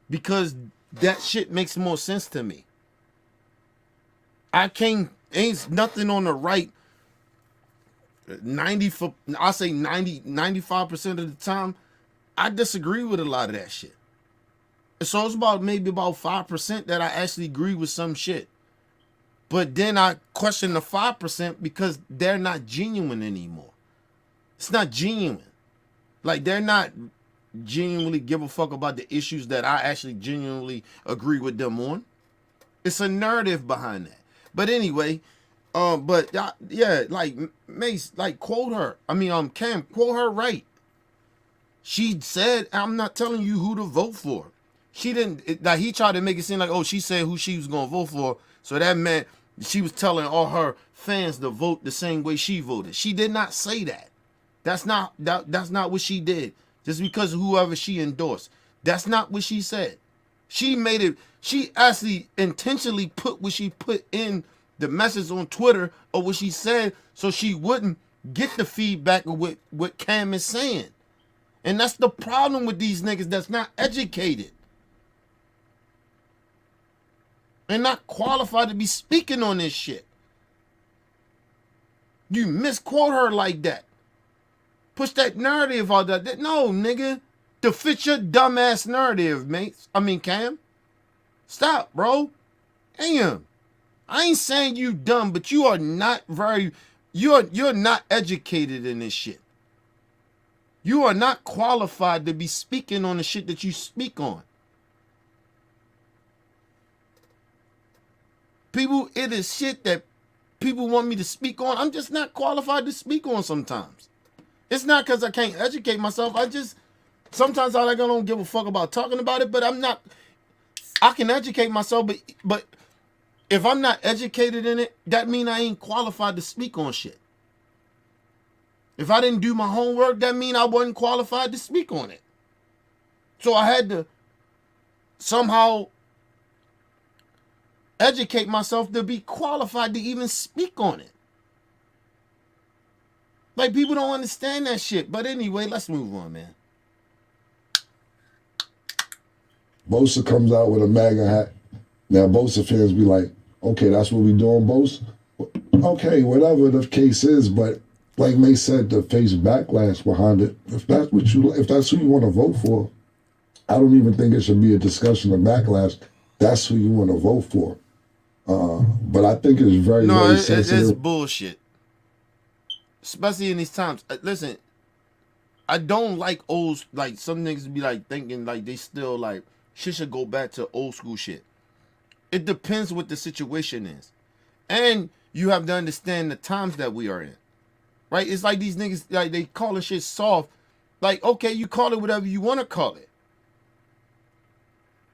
Because that shit makes more sense to me. Ain't nothing on the right 95% of the time. I disagree with a lot of that shit. So it's maybe about 5% that I actually agree with some shit. But then I question the 5% because they're not genuine anymore. It's not genuine. Like, they're not genuinely give a fuck about the issues that I actually genuinely agree with them on. It's a narrative behind that. But anyway, yeah, like Mace, like quote her. Cam, quote her right. She said, I'm not telling you who to vote for. She didn't, like, he tried to make it seem like, oh, she said who she was going to vote for. So that meant she was telling all her fans to vote the same way she voted. She did not say that. That's not what she did. Just because of whoever she endorsed. That's not what she said. She actually intentionally put what she put in the message on Twitter or what she said so she wouldn't get the feedback of what Cam is saying. And that's the problem with these niggas that's not educated. And not qualified to be speaking on this shit. You misquote her like that. Push that narrative out there. No, nigga. To fit your dumbass narrative, mate. Cam. Stop, bro. Damn. I ain't saying you dumb, but you are not very you're not educated in this shit. You are not qualified to be speaking on the shit that you speak on. People, it is shit that people want me to speak on. I'm just not qualified to speak on sometimes. It's not because I can't educate myself. Sometimes I don't give a fuck about talking about it, but I can educate myself, but if I'm not educated in it, that means I ain't qualified to speak on shit. If I didn't do my homework, that means I wasn't qualified to speak on it. So I had to somehow educate myself to be qualified to even speak on it. Like, people don't understand that shit. But anyway, let's move on, man. Bosa comes out with a MAGA hat. Now, Bosa fans be like, okay, that's what we doing, Bosa? Okay, whatever the case is, but like May said, to face backlash behind it, if that's who you want to vote for, I don't even think it should be a discussion of backlash. That's who you want to vote for. But I think it's very sensitive. It's bullshit. Especially in these times. Listen, I don't like some niggas be like thinking like they still like shit should go back to old school shit. It depends what the situation is. And you have to understand the times that we are in. Right? It's like these niggas, like, they calling shit soft. Like, okay, you call it whatever you want to call it.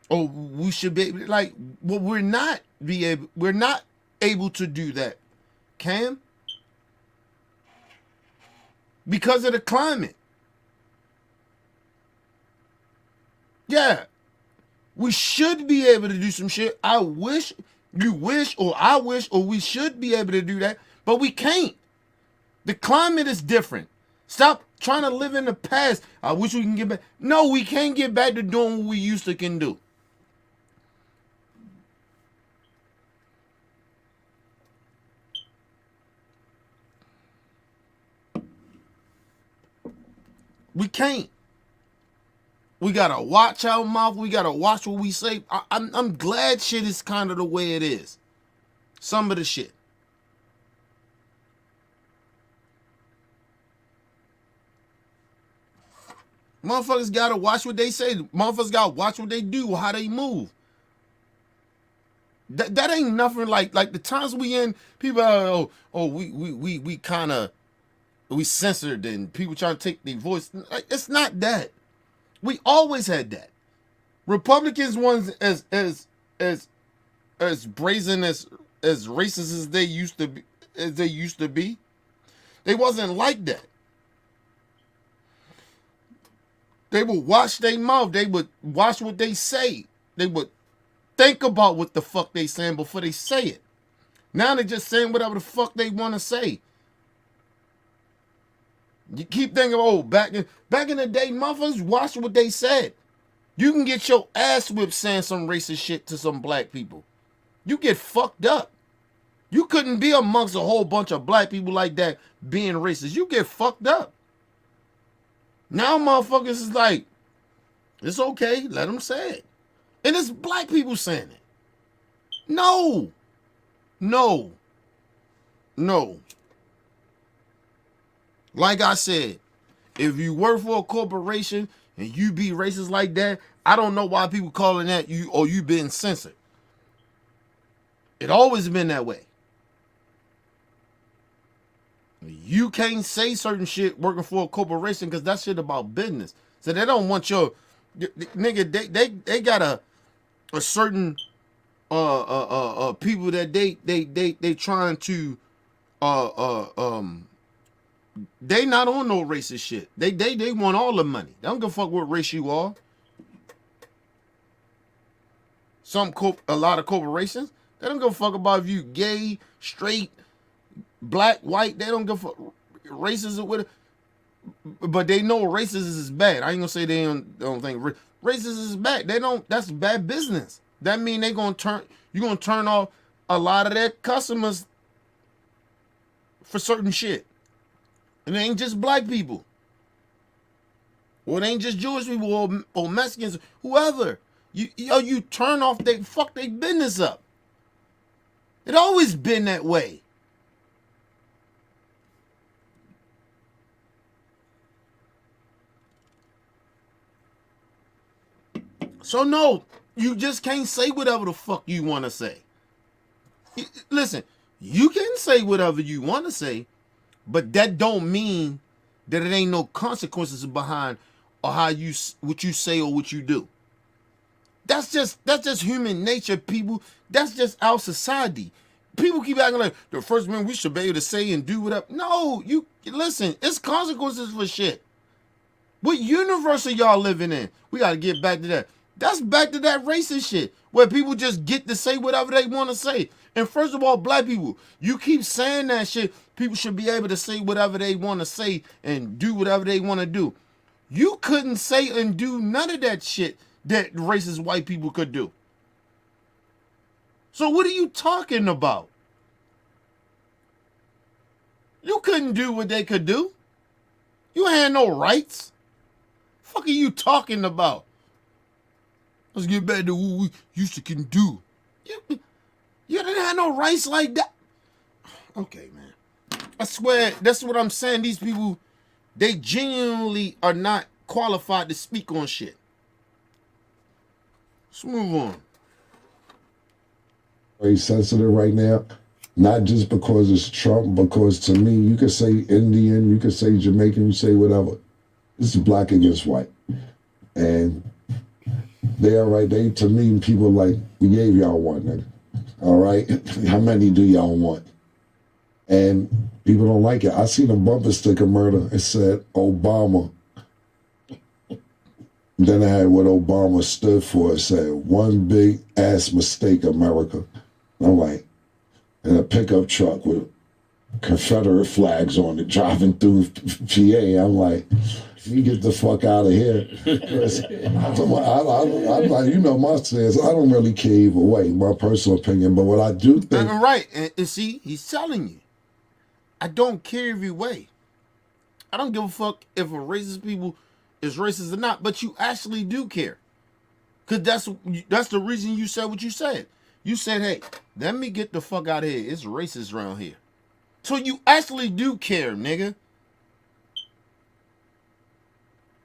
Or we should be like, well, we're not able to do that, Cam. Because of the climate. Yeah. We should be able to do some shit. I wish, you wish, or I wish, or we should be able to do that, but we can't. The climate is different. Stop trying to live in the past. I wish we can get back. No, we can't get back to doing what we used to can do. We can't. We gotta watch our mouth. We gotta watch what we say. I'm glad shit is kind of the way it is. Some of the shit. Motherfuckers gotta watch what they say. Motherfuckers gotta watch what they do, how they move. That ain't nothing like the times we in. People are, we kind of, we censored and people trying to take their voice. It's not that. We always had that. Republicans ones as brazen as racist as they used to be. They wasn't like that. They would watch their mouth. They would watch what they say. They would think about what the fuck they saying before they say it. Now they're just saying whatever the fuck they want to say. You keep thinking, back in the day, motherfuckers watched what they said. You can get your ass whipped saying some racist shit to some black people. You get fucked up. You couldn't be amongst a whole bunch of black people like that being racist. You get fucked up. Now motherfuckers is like, it's okay, let them say it. And it's black people saying it. No. Like I said, if you work for a corporation and you be racist like that, I don't know why people calling that you or you being censored. It always been that way. You can't say certain shit working for a corporation because that shit about business. So they don't want your nigga. They got a certain people that they trying to they not on no racist shit. They want all the money. They don't give a fuck what race you are. A lot of corporations, they don't give a fuck about if you gay, straight, black, white. They don't give a fuck. Racism with it. But they know racism is bad. I ain't gonna say they don't think racism is bad. They don't. That's bad business. That mean you're gonna turn off a lot of their customers for certain shit. And it ain't just black people. Or it ain't just Jewish people or Mexicans, whoever. You turn off they business up. It always been that way. So no, you just can't say whatever the fuck you want to say. Listen, you can say whatever you want to say, but that don't mean that it ain't no consequences behind or what you say or what you do. That's just human nature, people. That's just our society. People keep acting like the First Amendment, we should be able to say and do whatever. No, you listen, it's consequences for shit. What universe are y'all living in? We gotta get back to that. That's back to that racist shit where people just get to say whatever they want to say. And first of all, black people, you keep saying that shit. People should be able to say whatever they want to say and do whatever they want to do. You couldn't say and do none of that shit that racist white people could do. So what are you talking about? You couldn't do what they could do. You had no rights. Fuck are you talking about? Let's get back to what we used to can do. You didn't have no rights like that. Okay, man. I swear, that's what I'm saying. These people, they genuinely are not qualified to speak on shit. Let's move on. Very sensitive right now. Not just because it's Trump, because to me, you could say Indian, you could say Jamaican, you say whatever. This is black against white. And they are right. They, to me, people like, we gave y'all one, nigga. All right? How many do y'all want? And people don't like it. I seen a bumper sticker murder. It said Obama. Then I had what Obama stood for. It said, one big ass mistake, America. And I'm like, in a pickup truck with Confederate flags on it, driving through PA. I'm like, you get the fuck out of here. I'm like, you know my stance. I don't really care either way, my personal opinion. But what I do think, right, and see, he's telling you, I don't care either way. I don't give a fuck if a racist people is racist or not. But you actually do care, cause that's the reason you said what you said. You said, hey, let me get the fuck out of here. It's racist around here. So you actually do care, nigga.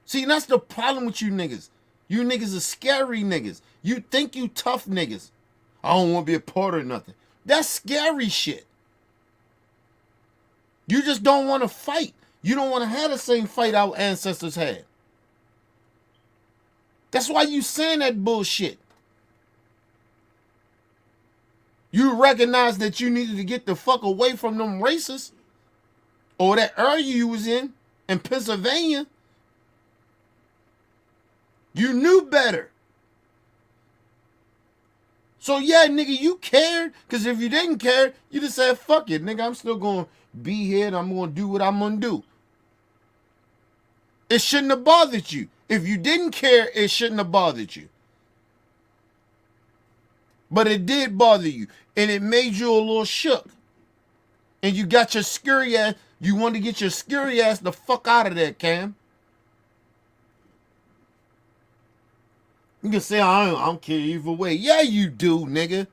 See, that's the problem with you niggas. You niggas are scary niggas. You think you tough niggas. I don't want to be a part of nothing. That's scary shit. You just don't want to fight. You don't want to have the same fight our ancestors had. That's why you saying that bullshit. You recognize that you needed to get the fuck away from them racists or that area you was in Pennsylvania. You knew better. So yeah, nigga, you cared. Because if you didn't care, you just said, fuck it, nigga, I'm still going to be here and I'm going to do what I'm going to do. It shouldn't have bothered you. If you didn't care, it shouldn't have bothered you. But it did bother you. And it made you a little shook. And you got your scary ass. You wanted to get your scary ass the fuck out of there, Cam. You can say, I don't care either way. Yeah, you do, nigga.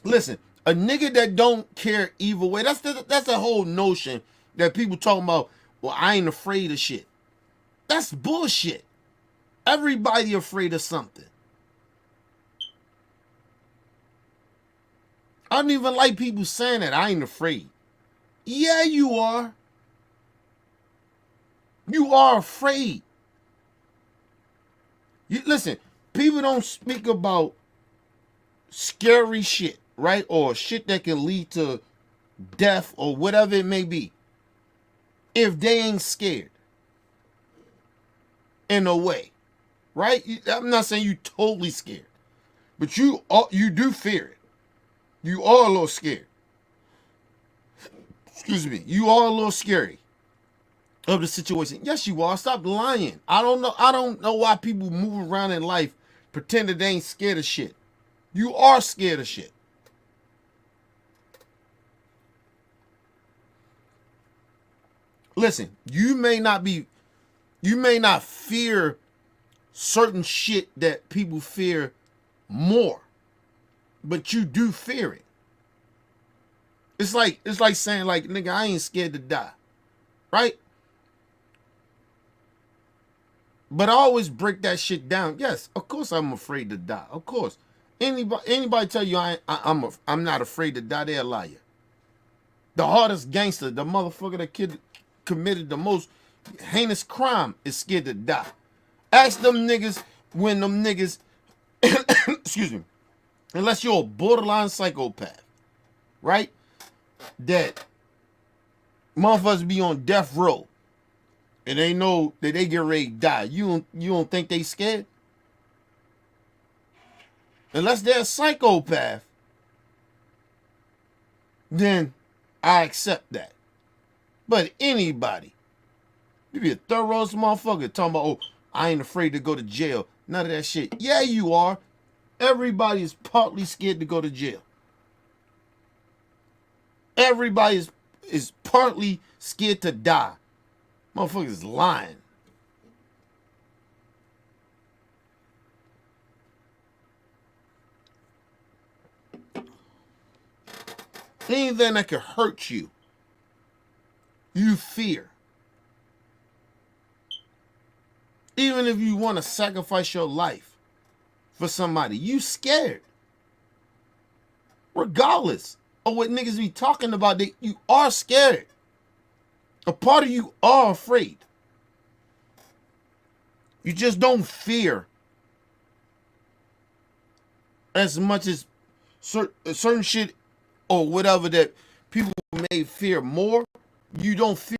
Listen, a nigga that don't care either way, that's the whole notion that people talking about, well, I ain't afraid of shit. That's bullshit. Everybody afraid of something. I don't even like people saying that. I ain't afraid. Yeah, you are. You are afraid. Listen, people don't speak about scary shit, right? Or shit that can lead to death or whatever it may be. If they ain't scared. In a way. Right? I'm not saying you totally scared. But you do fear it. You are a little scared. Excuse me. You are a little scary of the situation. Yes, you are. Stop lying. I don't know why people move around in life pretending they ain't scared of shit. You are scared of shit. Listen, you may not fear certain shit that people fear more, but you do fear it. It's like saying, like, nigga, I ain't scared to die, right? But I always break that shit down. Yes, of course I'm afraid to die. Of course. Anybody tell you I'm not afraid to die, they're a liar. The hardest gangster, the motherfucker that committed the most heinous crime is scared to die. Ask them niggas when them niggas, excuse me, unless you're a borderline psychopath, right? That motherfuckers be on death row and they know that they get ready to die. You don't think they scared? Unless they're a psychopath, then I accept that. But anybody, you be a thorough motherfucker talking about, oh, I ain't afraid to go to jail. None of that shit. Yeah, you are. Everybody is partly scared to go to jail. Everybody is partly scared to die. Motherfuckers is lying. Anything that could hurt you, you fear. Even if you want to sacrifice your life for somebody, you scared. Regardless of what niggas be talking about, you are scared. A part of you are afraid. You just don't fear as much as certain shit or whatever that people may fear more. You don't fear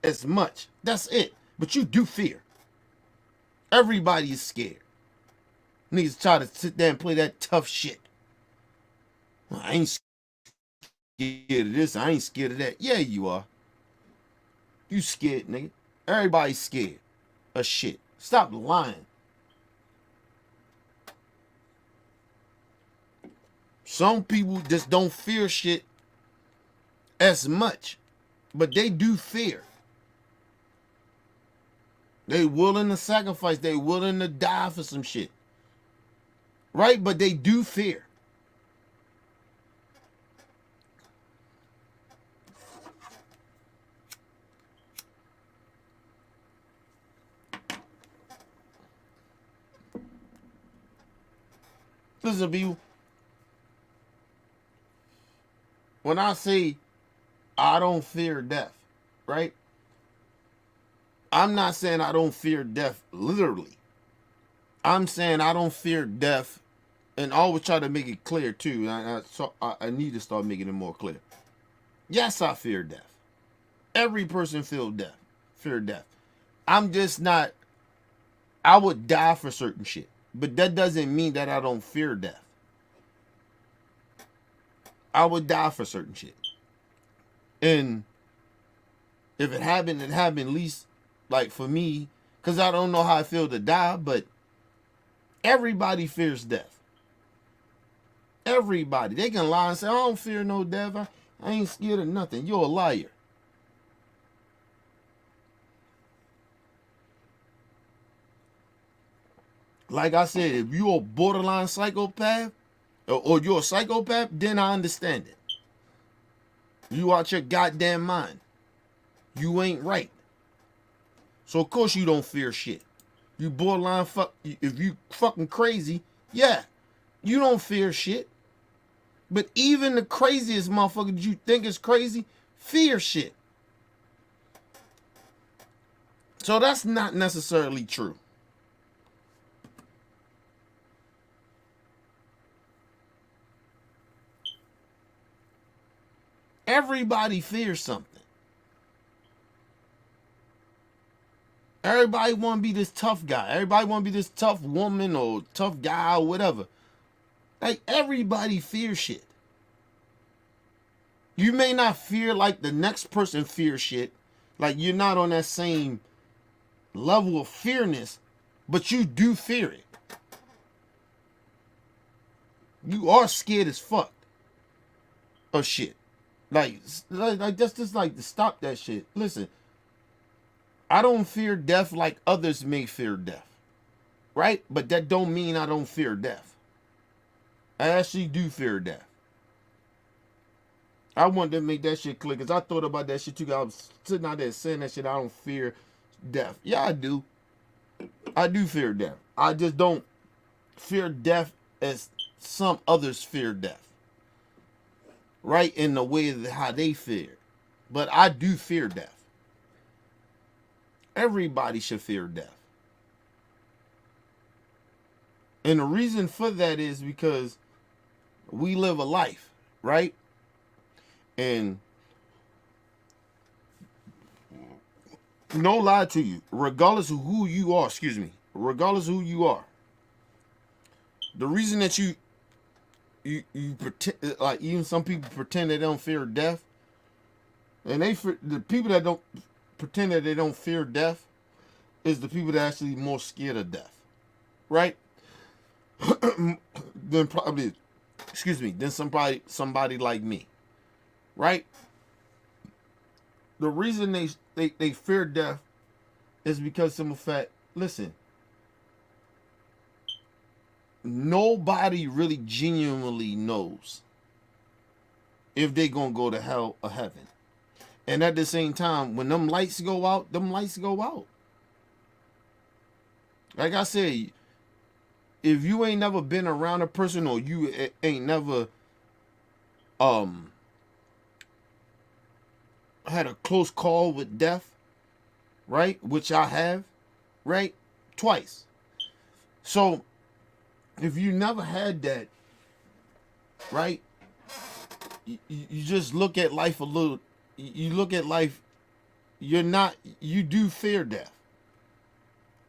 as much. That's it. But you do fear. Everybody is scared. Niggas try to sit there and play that tough shit. Well, I ain't scared of this. I ain't scared of that. Yeah, you are. You scared, nigga. Everybody's scared of shit. Stop lying. Some people just don't fear shit as much, but they do fear. They willing to sacrifice. They willing to die for some shit. Right? But they do fear. Listen, people. When I say I don't fear death, right? I'm not saying I don't fear death literally. I'm saying I don't fear death, and I always try to make it clear too. So I need to start making it more clear. Yes, I fear death. Every person fear death. I'm just not. I would die for certain shit, but that doesn't mean that I don't fear death. I would die for certain shit. And if it happened, it happened at least, like for me, because I don't know how I feel to die, but everybody fears death. Everybody. They can lie and say, I don't fear no death. I ain't scared of nothing. You're a liar. Like I said, if you're a borderline psychopath, or you're a psychopath, then I understand it. You out your goddamn mind. You ain't right. So of course you don't fear shit. You borderline if you fucking crazy, yeah, you don't fear shit. But even the craziest motherfucker that you think is crazy, fear shit. So that's not necessarily true. Everybody fears something. Everybody want to be this tough guy. Everybody want to be this tough woman or tough guy or whatever. Like, everybody fears shit. You may not fear like the next person fears shit. Like, you're not on that same level of fearness, but you do fear it. You are scared as fuck of shit. Like that's just like to stop that shit. Listen, I don't fear death like others may fear death, right? But that don't mean I don't fear death. I actually do fear death. I wanted to make that shit clear because I thought about that shit too. I was sitting out there saying that shit. I don't fear death. Yeah, I do. I do fear death. I just don't fear death as some others fear death. Right? In the way that how they fear. But I do fear death. Everybody should fear death. And the reason for that is because we live a life, right? And no lie to you, regardless of who you are, regardless of who you are, the reason that you pretend, like even some people pretend they don't fear death, and the people that don't pretend that they don't fear death is the people that are actually more scared of death, right? Then probably, then somebody like me, right? The reason they fear death is because simple fact, listen, nobody really genuinely knows if they gonna go to hell or heaven. And at the same time, when them lights go out, them lights go out. Like I said, if you ain't never been around a person or you ain't never had a close call with death, right? Which I have, right? Twice. So if you never had that, right? You just look at life a little, you look at life, you do fear death,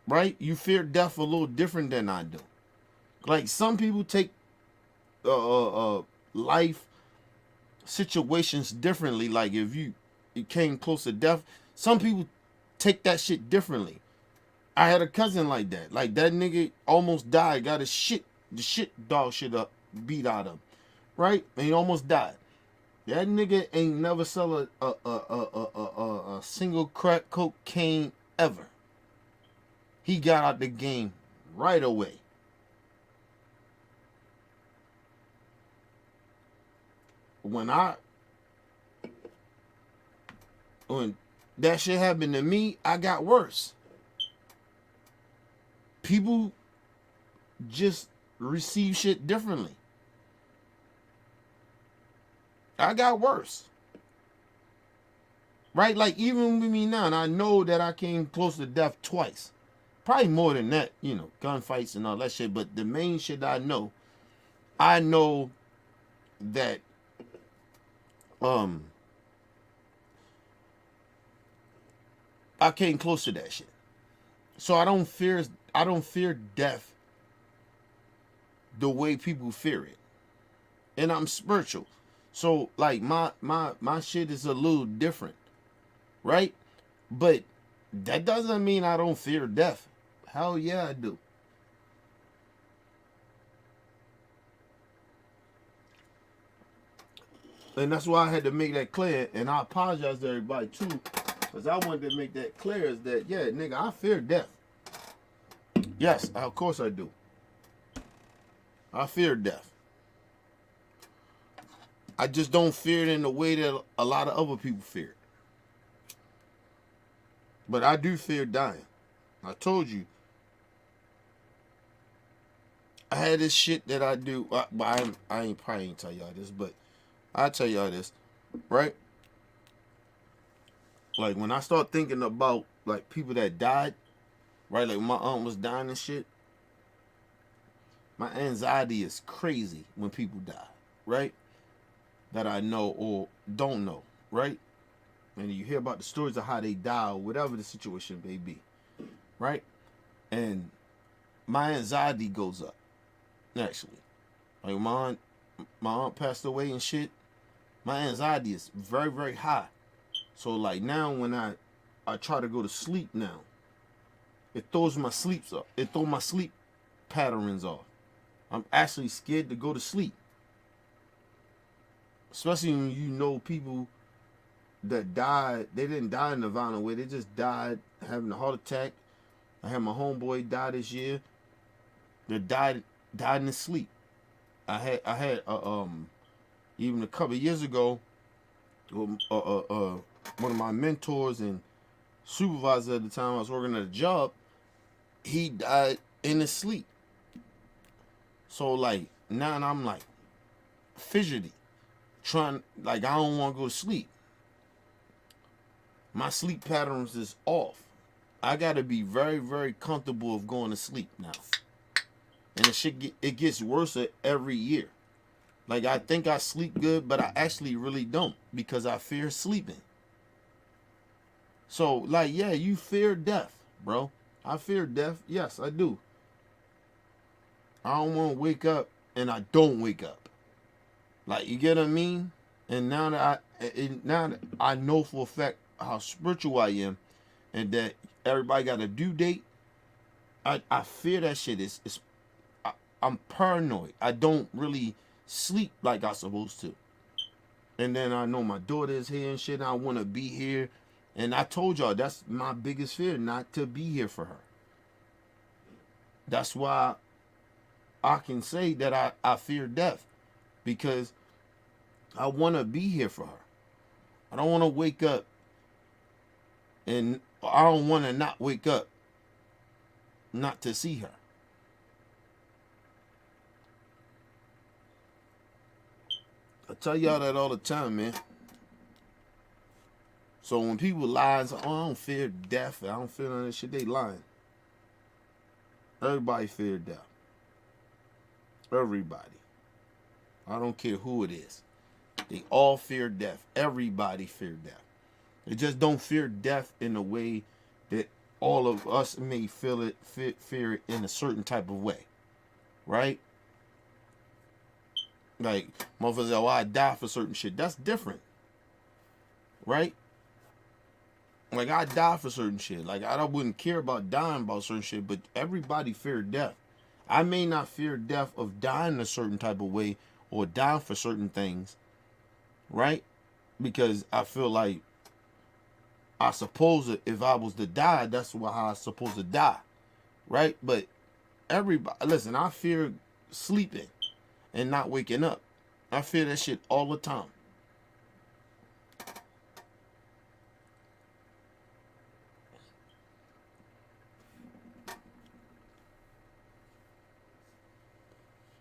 right? You fear death a little different than I do. Like some people take life situations differently. Like if you came close to death, some people take that shit differently. I had a cousin like that. Like that nigga almost died, got the shit dog shit up, beat out of him, right? And he almost died. That nigga ain't never sell a single crack cocaine ever. He got out the game right away. When that shit happened to me, I got worse. People just receive shit differently. I got worse. Right? Like even with me now, and I know that I came close to death twice. Probably more than that, gunfights and all that shit. But the main shit I know that I came close to that shit. So I don't fear death the way people fear it. And I'm spiritual. So like my shit is a little different. Right? But that doesn't mean I don't fear death. Hell yeah, I do. And that's why I had to make that clear. And I apologize to everybody too. Because I wanted to make that clear is that, yeah, nigga, I fear death. Yes, of course I do. I fear death. I just don't fear it in the way that a lot of other people fear it. But I do fear dying. I told you. I had this shit that I do. I probably ain't tell y'all this, but I'll tell y'all this, right? Like when I start thinking about like people that died, right? Like my aunt was dying and shit. My anxiety is crazy when people die, right? That I know or don't know, right? And you hear about the stories of how they die or whatever the situation may be, right? And my anxiety goes up, actually. Like my aunt passed away and shit. My anxiety is very, very high. So like now when I try to go to sleep now, it throws my sleeps up. It throws my sleep patterns off. I'm actually scared to go to sleep. Especially when you know people that died, they didn't die in a violent way. They just died having a heart attack. I had my homeboy die this year. That died in his sleep. I had even a couple of years ago, one of my mentors and supervisor at the time I was working at a job, he died in his sleep. So like now I'm like fidgety, trying, like I don't want to go to sleep. My sleep patterns is off. I gotta be very, very comfortable of going to sleep now. And it gets worse every year. Like I think I sleep good, but I actually really don't, because I fear sleeping. So like, yeah, you fear death, bro. I fear death. Yes, I do. I don't want to wake up and I don't wake up. Like, you get what I mean? And now that I know for a fact how spiritual I am, and that everybody got a due date, I fear that shit. I'm paranoid. I don't really sleep like I'm supposed to. And then I know my daughter is here and shit, and I want to be here. And I told y'all, that's my biggest fear, not to be here for her. That's why I can say that I fear death, because I want to be here for her. I don't want to wake up, and I don't want to not wake up not to see her. I tell y'all that all the time, man. So when people lie and say, oh, I don't fear death, I don't fear none of that shit, they lying. Everybody fear death. Everybody. I don't care who it is. They all fear death. Everybody fear death. They just don't fear death in a way that all of us may fear it in a certain type of way. Right? Like, motherfuckers say, oh, I die for certain shit. That's different. Right? Like, I die for certain shit. Like, I wouldn't care about dying about certain shit, but everybody fear death. I may not fear death of dying a certain type of way or dying for certain things, right? Because I feel like I suppose that if I was to die, that's how I was supposed to die, right? But everybody, listen, I fear sleeping and not waking up. I fear that shit all the time.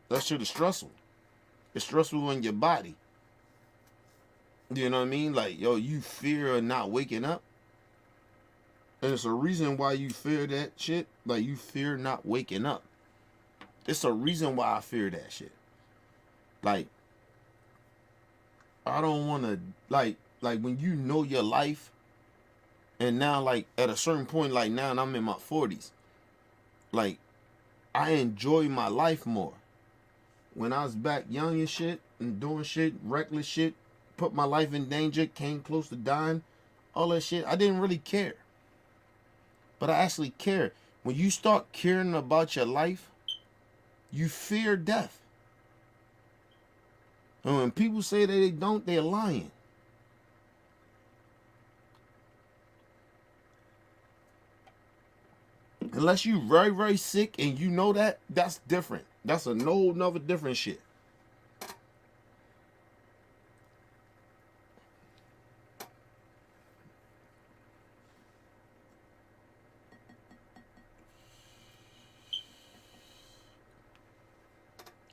That shit is stressful. It's stressful in your body. You know what I mean? Like, yo, you fear not waking up. And it's a reason why you fear that shit. Like, you fear not waking up. It's a reason why I fear that shit. Like, I don't want to, like when you know your life, and now, like, at a certain point, like now, and I'm in my 40s, like, I enjoy my life more. When I was back young and shit, and doing shit, reckless shit, put my life in danger, came close to dying, all that shit, I didn't really care. But I actually care. When you start caring about your life, you fear death. And when people say that they don't, they're lying. Unless you're very, very sick and you know that, that's different. That's a no, another different shit.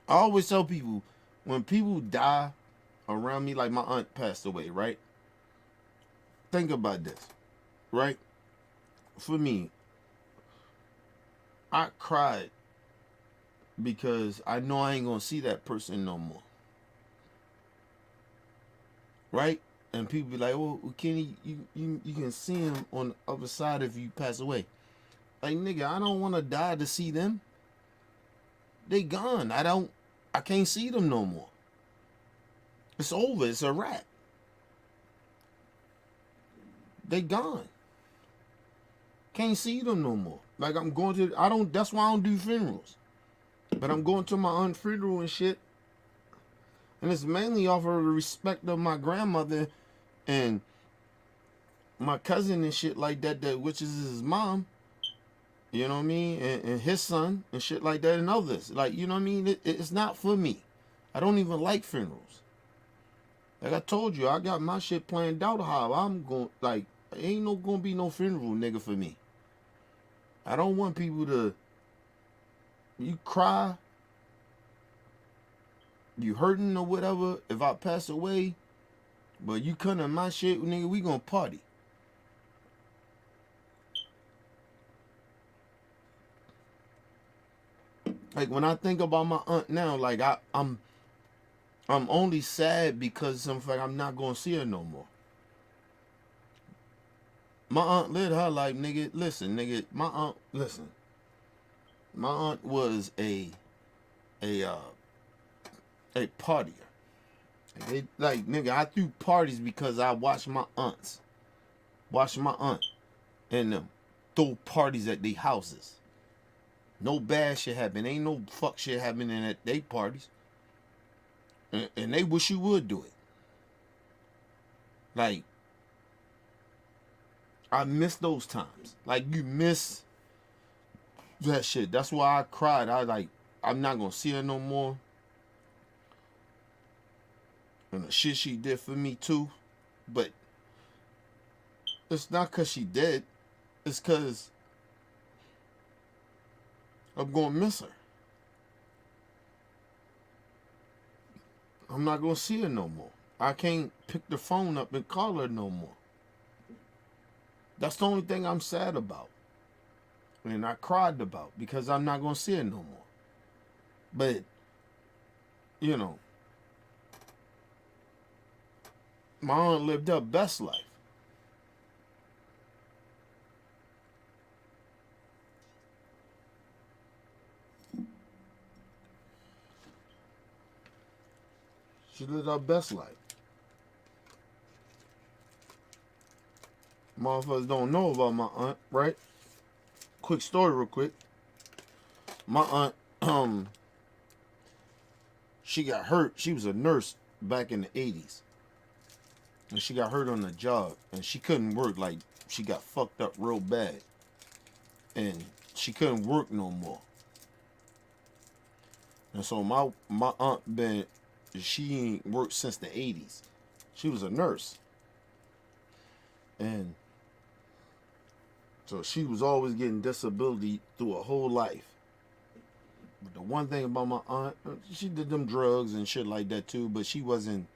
I always tell people, when people die around me, like my aunt passed away, right? Think about this, right? For me, I cried because I know I ain't gonna see that person no more. Right? And people be like, well, Kenny, you can see him on the other side if you pass away. Like, nigga, I don't want to die to see them. They gone. I can't see them no more. It's over. It's a wrap. They gone. Can't see them no more. Like, I'm going to, that's why I don't do funerals. But I'm going to my aunt's funeral and shit. And it's mainly off of the respect of my grandmother and my cousin and shit like that, which is his mom. You know what I mean? And his son and shit like that and others. Like, you know what I mean? It's not for me. I don't even like funerals. Like I told you, I got my shit planned out how I'm going, like, ain't no gonna be no funeral, nigga, for me. I don't want people to. You cry. You hurting or whatever. If I pass away, but you come to my shit, nigga, we gonna party. Like when I think about my aunt now, like I'm only sad because I'm not gonna see her no more. My aunt lived her life, nigga. Listen, nigga. Listen. My aunt was a partier. Like nigga, I threw parties because I watched my aunt and them throw parties at their houses. No bad shit happen. Ain't no fuck shit happening at they parties. And they wish you would do it. Like, I miss those times. Like, you miss that shit. That's why I cried. I'm not gonna see her no more. And the shit she did for me too. But it's not cause she dead. It's cause I'm gonna miss her. I'm not gonna see her no more. I can't pick the phone up and call her no more. That's the only thing I'm sad about. And I cried about because I'm not gonna see her no more. But, you know, my aunt lived her best life. She lived her best life. Motherfuckers don't know about my aunt, right? Quick story real quick. My aunt, she got hurt. She was a nurse back in the 80s. And she got hurt on the job. And she couldn't work. Like, she got fucked up real bad. And she couldn't work no more. And so my aunt she ain't worked since the 80s. She was a nurse. And so she was always getting disability through her whole life. But the one thing about my aunt, she did them drugs and shit like that too, but she wasn't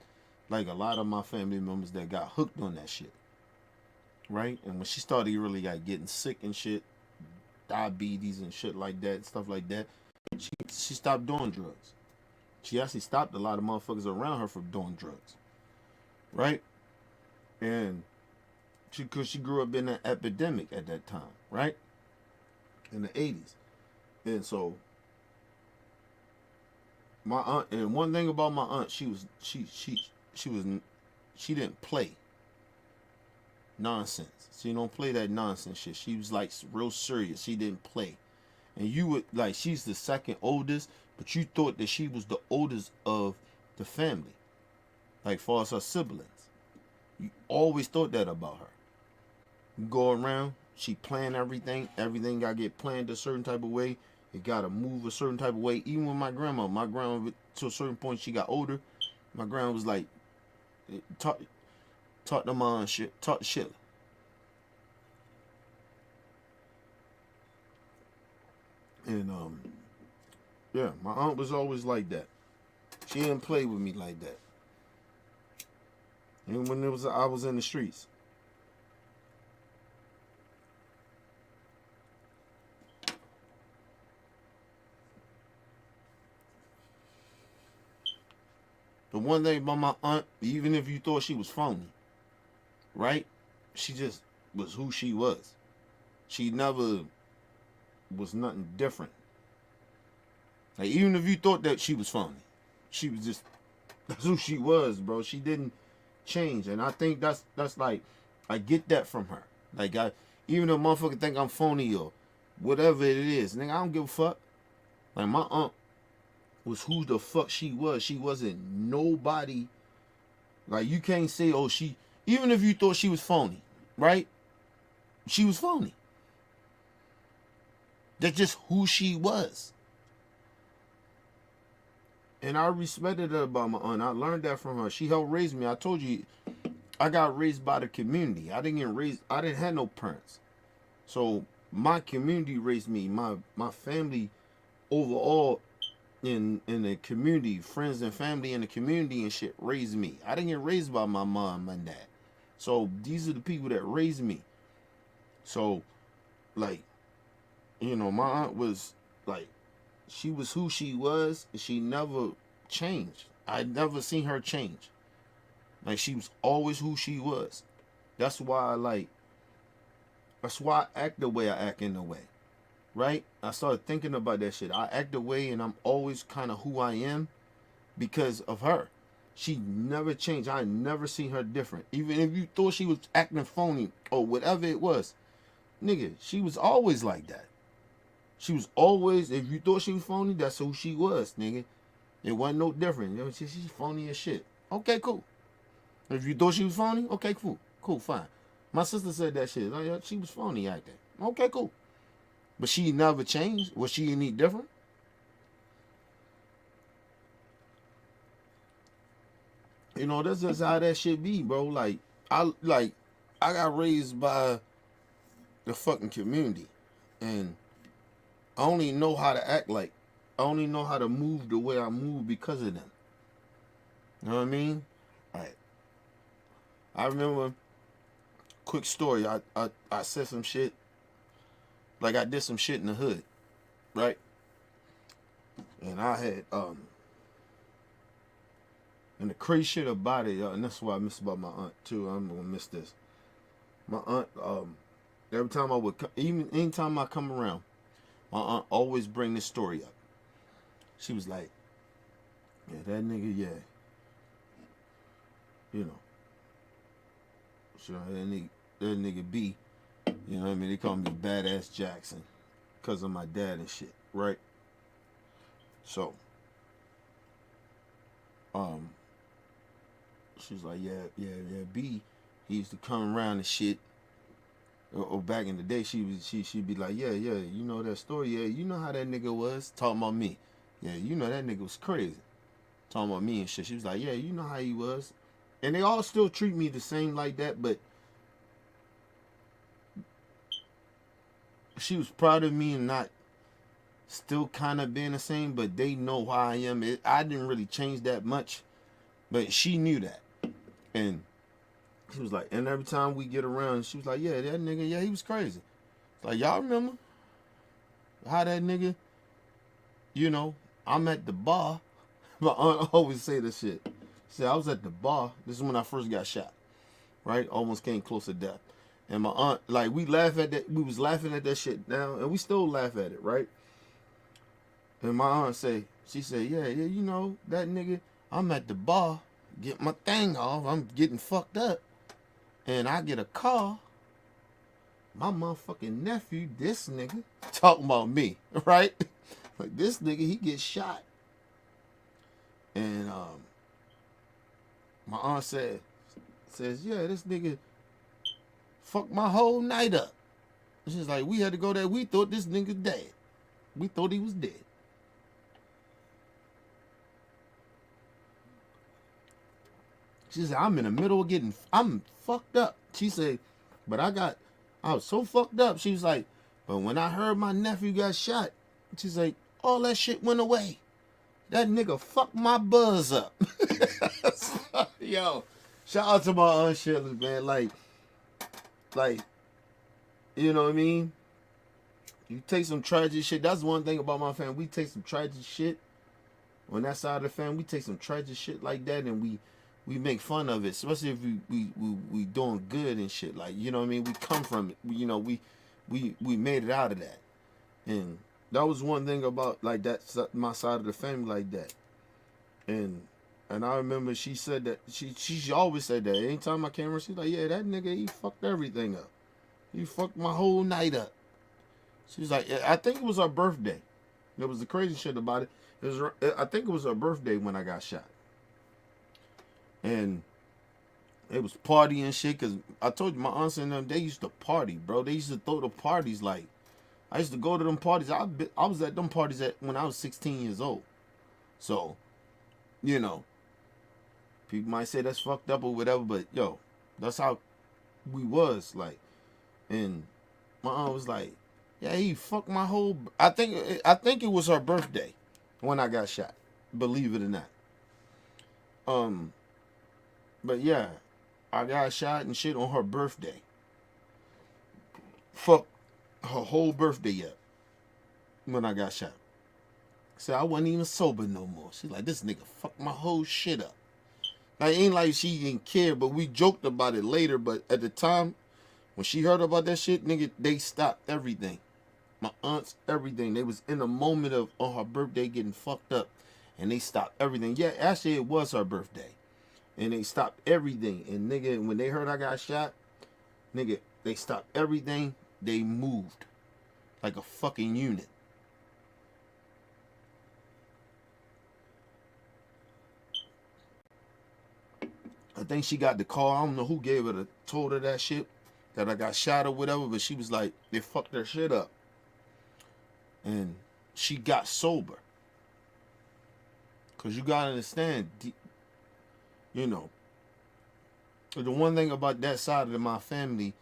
like a lot of my family members that got hooked on that shit. Right? And when she started really like getting sick and shit, diabetes and shit like that, stuff like that, she stopped doing drugs. She actually stopped a lot of motherfuckers around her from doing drugs. Right? And because she grew up in an epidemic at that time, right? In the 80s. And so my aunt, and one thing about my aunt, she didn't play nonsense. She don't play that nonsense shit. She was like real serious. She didn't play. And you would like, she's the second oldest, but you thought that she was the oldest of the family, like far as her siblings. You always thought that about her. You go around, she plan everything. Everything got to get planned a certain type of way. It got to move a certain type of way. Even with my grandma, to a certain point, she got older. My grandma was like, taught the mom shit, taught shit. And yeah, my aunt was always like that. She didn't play with me like that. Even when I was in the streets. The one thing about my aunt, even if you thought she was phony, right? She just was who she was. She never was nothing different. Like, even if you thought that she was phony, she was just, that's who she was, bro. She didn't change. And I think that's like, I get that from her. Like, even if a motherfucker think I'm phony or whatever it is, nigga, I don't give a fuck. Like, my aunt was who the fuck she was. She wasn't nobody. Like, you can't say, oh, even if you thought she was phony, right? She was phony. That's just who she was. And I respected her about my aunt. I learned that from her. She helped raise me. I told you, I got raised by the community. I didn't have no parents. So my community raised me. My family overall in the community, friends and family in the community and shit raised me. I didn't get raised by my mom and dad. So these are the people that raised me. So like, you know, my aunt was like, she was who she was, and she never changed. I never seen her change. Like, she was always who she was. That's why I act the way I act in a way. Right? I started thinking about that shit. I act the way, and I'm always kind of who I am because of her. She never changed. I never seen her different. Even if you thought she was acting phony or whatever it was, nigga, she was always like that. She was always, if you thought she was phony, that's who she was, nigga. It wasn't no different. You know, she's phony as shit. Okay, cool. If you thought she was phony, okay, cool. Cool, fine. My sister said that shit. Like, yeah, she was phony acting. Okay, cool. But she never changed. Was she any different? You know, that's just how that shit be, bro. Like I got raised by the fucking community, and I only know how to act like. I only know how to move the way I move because of them. You know what I mean? Like, I remember, quick story. I said some shit. Like, I did some shit in the hood, right? And I had and the crazy shit about it, and that's why I miss about my aunt too. I'm gonna miss this. My aunt, every time I would, anytime I come around, my aunt always bring this story up. She was like, "Yeah, that nigga, yeah, you know, sure that nigga B, you know what I mean? They call me Badass Jackson because of my dad and shit, right? So, she's like, yeah, B, he used to come around and shit. Or back in the day, she'd be like, yeah, you know that story, yeah, you know how that nigga was, talking about me. Yeah, you know that nigga was crazy, talking about me and shit. She was like, yeah, you know how he was. And they all still treat me the same like that, but she was proud of me and not still kind of being the same, but they know who I am. I didn't really change that much, but she knew that. And she was like, and every time we get around, she was like, yeah, that nigga, yeah, he was crazy. Like, y'all remember how that nigga, you know, I'm at the bar. My aunt always say this shit. She said, I was at the bar. This is when I first got shot, right? Almost came close to death. And my aunt, like, we laugh at that. We was laughing at that shit now, and we still laugh at it, right? And my aunt she said, yeah, you know, that nigga, I'm at the bar, get my thing off. I'm getting fucked up. And I get a call. My motherfucking nephew, this nigga, talking about me, right? Like, this nigga, he gets shot. And my aunt says, yeah, this nigga fucked my whole night up. She's like, we had to go there. We thought this nigga dead. We thought he was dead. She said, I'm in the middle of I'm fucked up. She said, but I was so fucked up. She was like, but when I heard my nephew got shot, she's like, all that shit went away. That nigga fucked my buzz up. Yo, shout out to my Aunt Shirley, man. Like, you know what I mean? You take some tragic shit. That's one thing about my family. We take some tragic shit. On that side of the family, we take some tragic shit like that, and we make fun of it, especially if we doing good and shit. Like, you know what I mean? We come from it. You know, we made it out of that. And that was one thing about, like, that, my side of the family like that. And I remember she said that, she always said that. Anytime I came around, she's like, yeah, that nigga, he fucked everything up. He fucked my whole night up. She's like, I think it was her birthday. There was the crazy shit about it. I think it was her birthday when I got shot. And it was partying and shit, because I told you, my aunts and them, they used to party, bro. They used to throw the parties. Like, I used to go to them parties. I was at them parties when I was 16 years old. So, you know, people might say that's fucked up or whatever, but yo, That's how we was like. And my aunt was like, yeah, he fucked my whole. I think it was her birthday when I got shot. Believe it or not. But yeah, I got shot and shit on her birthday. Fuck her whole birthday up when I got shot. So I wasn't even sober no more. She's like, this nigga fucked my whole shit up. Like, ain't like she didn't care, but we joked about it later. But at the time, when she heard about that shit, nigga, they stopped everything. My aunts, everything. They was in a moment of on her birthday getting fucked up, and they stopped everything. Yeah, actually, it was her birthday, and they stopped everything. And nigga, when they heard I got shot, nigga, they stopped everything. They moved like a fucking unit. I think she got the call. I don't know who gave her told her that shit, that I got shot or whatever, but she was like, they fucked her shit up. And she got sober. Because you got to understand, you know, the one thing about that side of my family,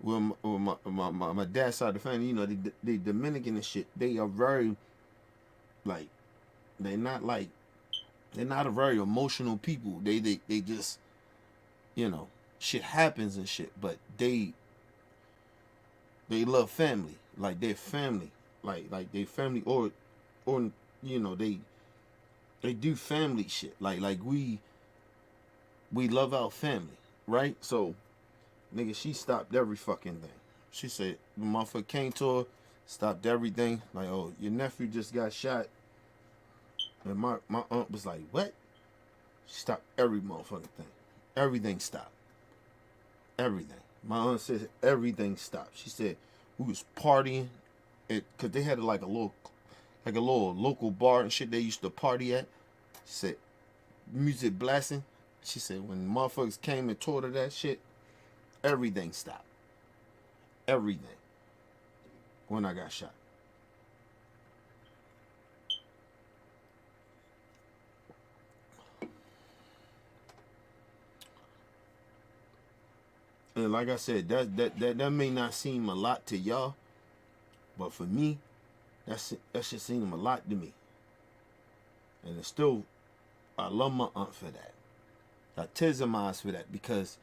my dad's side of the family, you know, they Dominican and shit, they are very, like, they're not a very emotional people. They just, you know, shit happens and shit, but they love family, like they're family, like they family, or you know, they do family shit, like we love our family, right? So, nigga, she stopped every fucking thing. She said the motherfucker came to her, stopped everything, like, oh, your nephew just got shot, and my aunt was like, what? She stopped every motherfucking thing. Everything stopped. Everything. My aunt said everything stopped. She said we was partying, cause they had like a little local bar and shit they used to party at. She said music blasting. She said when motherfuckers came and told her that shit, everything stopped. Everything. When I got shot. And like I said, that may not seem a lot to y'all, but for me, that shit seem a lot to me. And it's still, I love my aunt for that. I tears in my eyes for that, because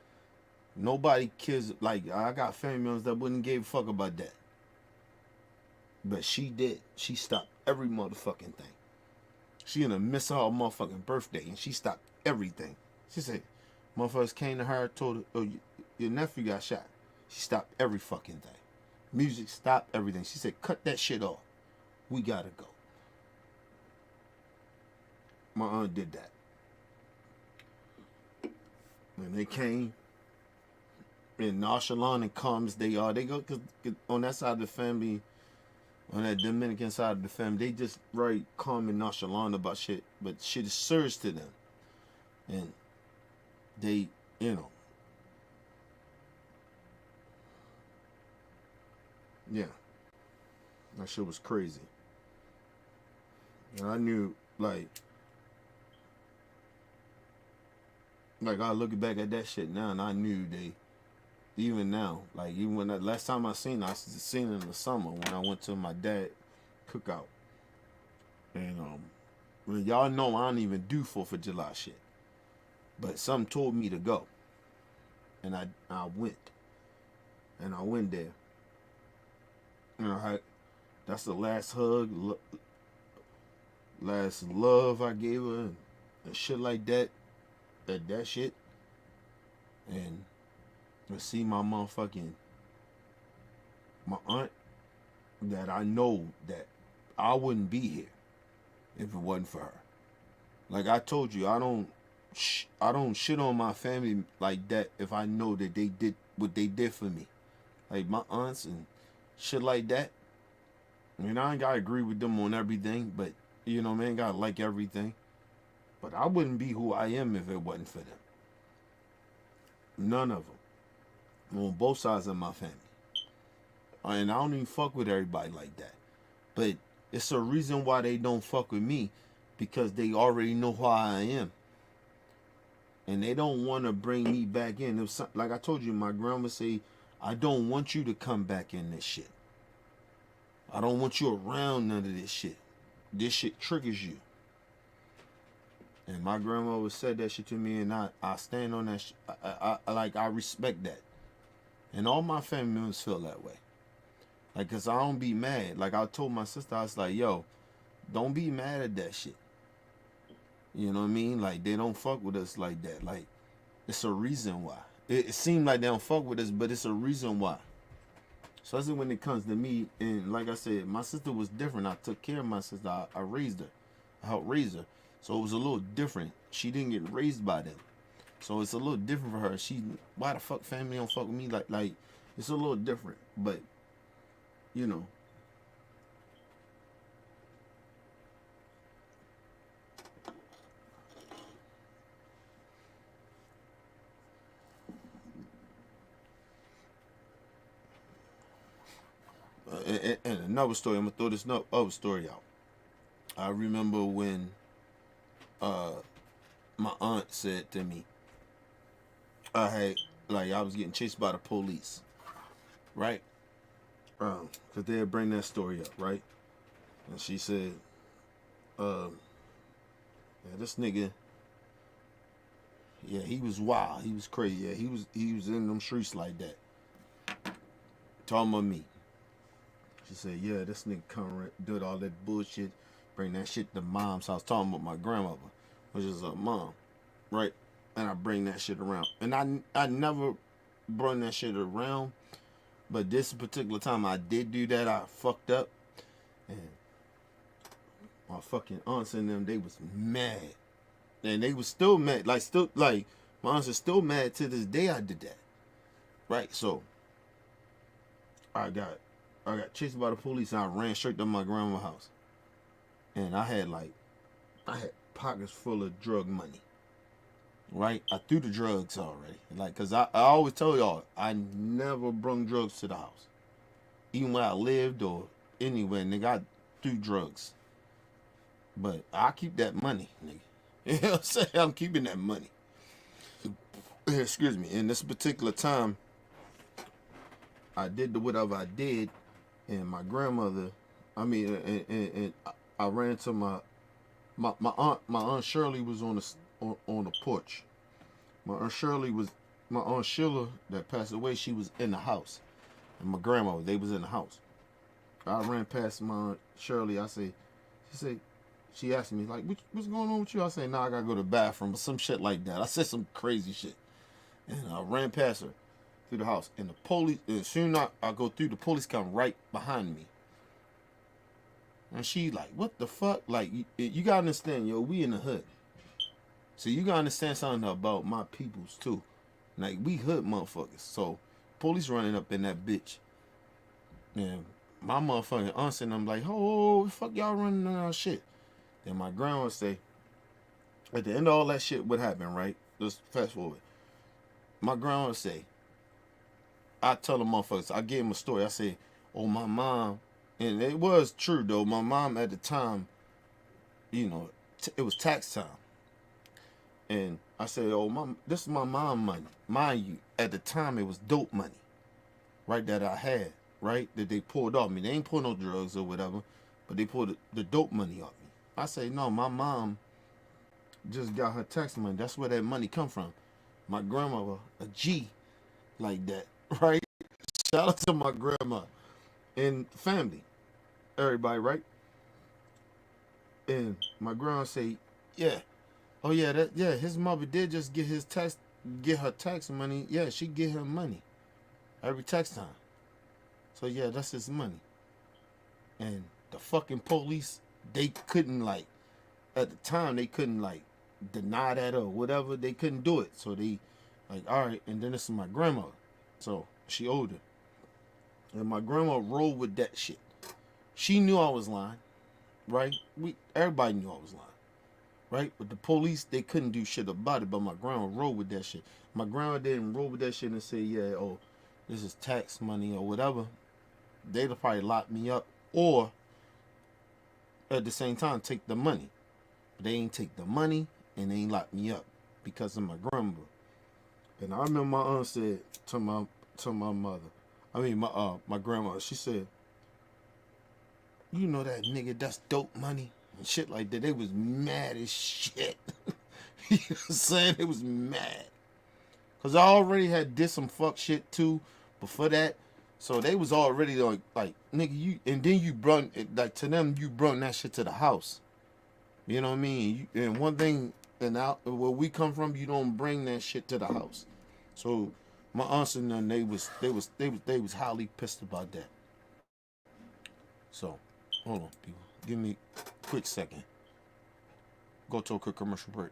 nobody cares. Like, I got family members that wouldn't give a fuck about that, but she did. She stopped every motherfucking thing. She in the midst of her motherfucking birthday, and she stopped everything. She said, motherfuckers came to her, told her, oh, your nephew got shot. She stopped every fucking thing. Music stopped everything. She said, cut that shit off. We gotta go. My aunt did that. And they came, and nonchalant and calm as they are. They go, cause on that side of the family, on that Dominican side of the family, they just very calm and nonchalant about shit. But shit is serious to them. And they, you know, yeah, that shit was crazy. And I knew, like I look back at that shit now, and I knew even now, like, even when that last time I seen it in the summer when I went to my dad cookout. And well, y'all know I don't even do 4th of July shit, but something told me to go, and I went, and I went there. You know, that's the last hug, last love I gave her, and shit like that. That shit. And to see my aunt, that I know that I wouldn't be here if it wasn't for her. Like I told you, I don't shit on my family like that if I know that they did what they did for me. Like my aunts and shit like that. I mean, I ain't gotta agree with them on everything, but you know, man, gotta like everything. But I wouldn't be who I am if it wasn't for them. None of them. On both sides of my family. And I don't even fuck with everybody like that. But it's a reason why they don't fuck with me, because they already know who I am. and they don't want to bring me back in. If some, like I told you, my grandma say, I don't want you to come back in this shit. I don't want you around none of this shit. This shit triggers you. And my grandma always said that shit to me, and I stand on that shit. I respect that. And all my family members feel that way. Like, cause I don't be mad. Like I told my sister, I was like, yo, don't be mad at that shit. You know what I mean? Like, they don't fuck with us like that. Like, it's a reason why. It seemed like they don't fuck with us, but it's a reason why. Especially when it comes to me, and like I said, my sister was different. I took care of my sister. I raised her. I helped raise her. So it was a little different. She didn't get raised by them. So it's a little different for her. Why the fuck family don't fuck with me? Like it's a little different. But, you know. And another story, I'm gonna throw this other story out. I remember when my aunt said to me, I was getting chased by the police, right? Cause they'd bring that story up, right? And she said, yeah, this nigga, yeah, he was wild, he was crazy, yeah, he was in them streets like that. Talking about me. She said, yeah, this nigga come did all that bullshit, bring that shit to mom's house. Talking about my grandmother, which is a mom, right? And I bring that shit around. And I never brought that shit around, but this particular time I did do that. I fucked up, and my fucking aunts and them, they was mad. And they was still mad, my aunts are still mad to this day I did that. Right, so I got chased by the police, and I ran straight to my grandma's house. And I had pockets full of drug money. Right? I threw the drugs already. Like, cause I always tell y'all, I never brung drugs to the house. Even where I lived or anywhere, nigga, I threw drugs. But I keep that money, nigga. You know what I'm saying? I'm keeping that money. Excuse me. In this particular time, I did whatever I did, and my grandmother, and I ran to my aunt Shirley was on the porch. My aunt Sheila that passed away, she was in the house, and my grandmother, they was in the house. I ran past my aunt Shirley. She asked me like, what's going on with you? I say, nah, I gotta go to the bathroom or some shit like that. I said some crazy shit, and I ran past her through the house, and the police, as soon as I go through, the police come right behind me. And she like, what the fuck? Like, you gotta understand, yo, we in the hood. So you gotta understand something about my peoples too. Like, we hood motherfuckers. So police running up in that bitch. And my motherfucking aunts and I'm like, oh, fuck y'all running on shit. Then my grandma say, at the end of all that shit, what happened, right? Let's fast forward. My grandma say, I tell the motherfuckers, I gave him a story. I say, oh, my mom, and it was true though. My mom at the time, you know, it was tax time. And I said, oh, mom, this is my mom money. Mind you, at the time it was dope money, right, that I had, right, that they pulled off me. They ain't pull no drugs or whatever, but they pulled the dope money off me. I say, no, my mom just got her tax money. That's where that money come from. My grandmother, a G like that, right? Shout out to my grandma and family, everybody, right? And my grandma say, yeah, oh yeah, his mother did just get her tax money. Yeah, she get her money every tax time. So yeah, that's his money. And the fucking police, they couldn't like, at the time they couldn't like deny that or whatever. They couldn't do it. So they like, all right. And then this is my grandmother. So she older. And my grandma rolled with that shit. She knew I was lying, right? Everybody knew I was lying, right? But the police, they couldn't do shit about it. But my grandma rolled with that shit. My grandma didn't roll with that shit and say, yeah, oh, this is tax money or whatever. They'd have probably locked me up, or at the same time take the money. But they ain't take the money and they ain't lock me up. because of my grandmother. And I remember my aunt said to my mother, my grandmother, she said, you know that nigga, that's dope money and shit like that. They was mad as shit. You know what I'm saying? They was mad. Because I already had did some fuck shit too before that. So they was already like nigga, you, and then you brought, like, to them, you brought that shit to the house. You know what I mean? And one thing, and out where we come from, you don't bring that shit to the house. So my aunts and them, they was highly pissed about that. So, hold on, people. Give me a quick second. Go to a quick commercial break.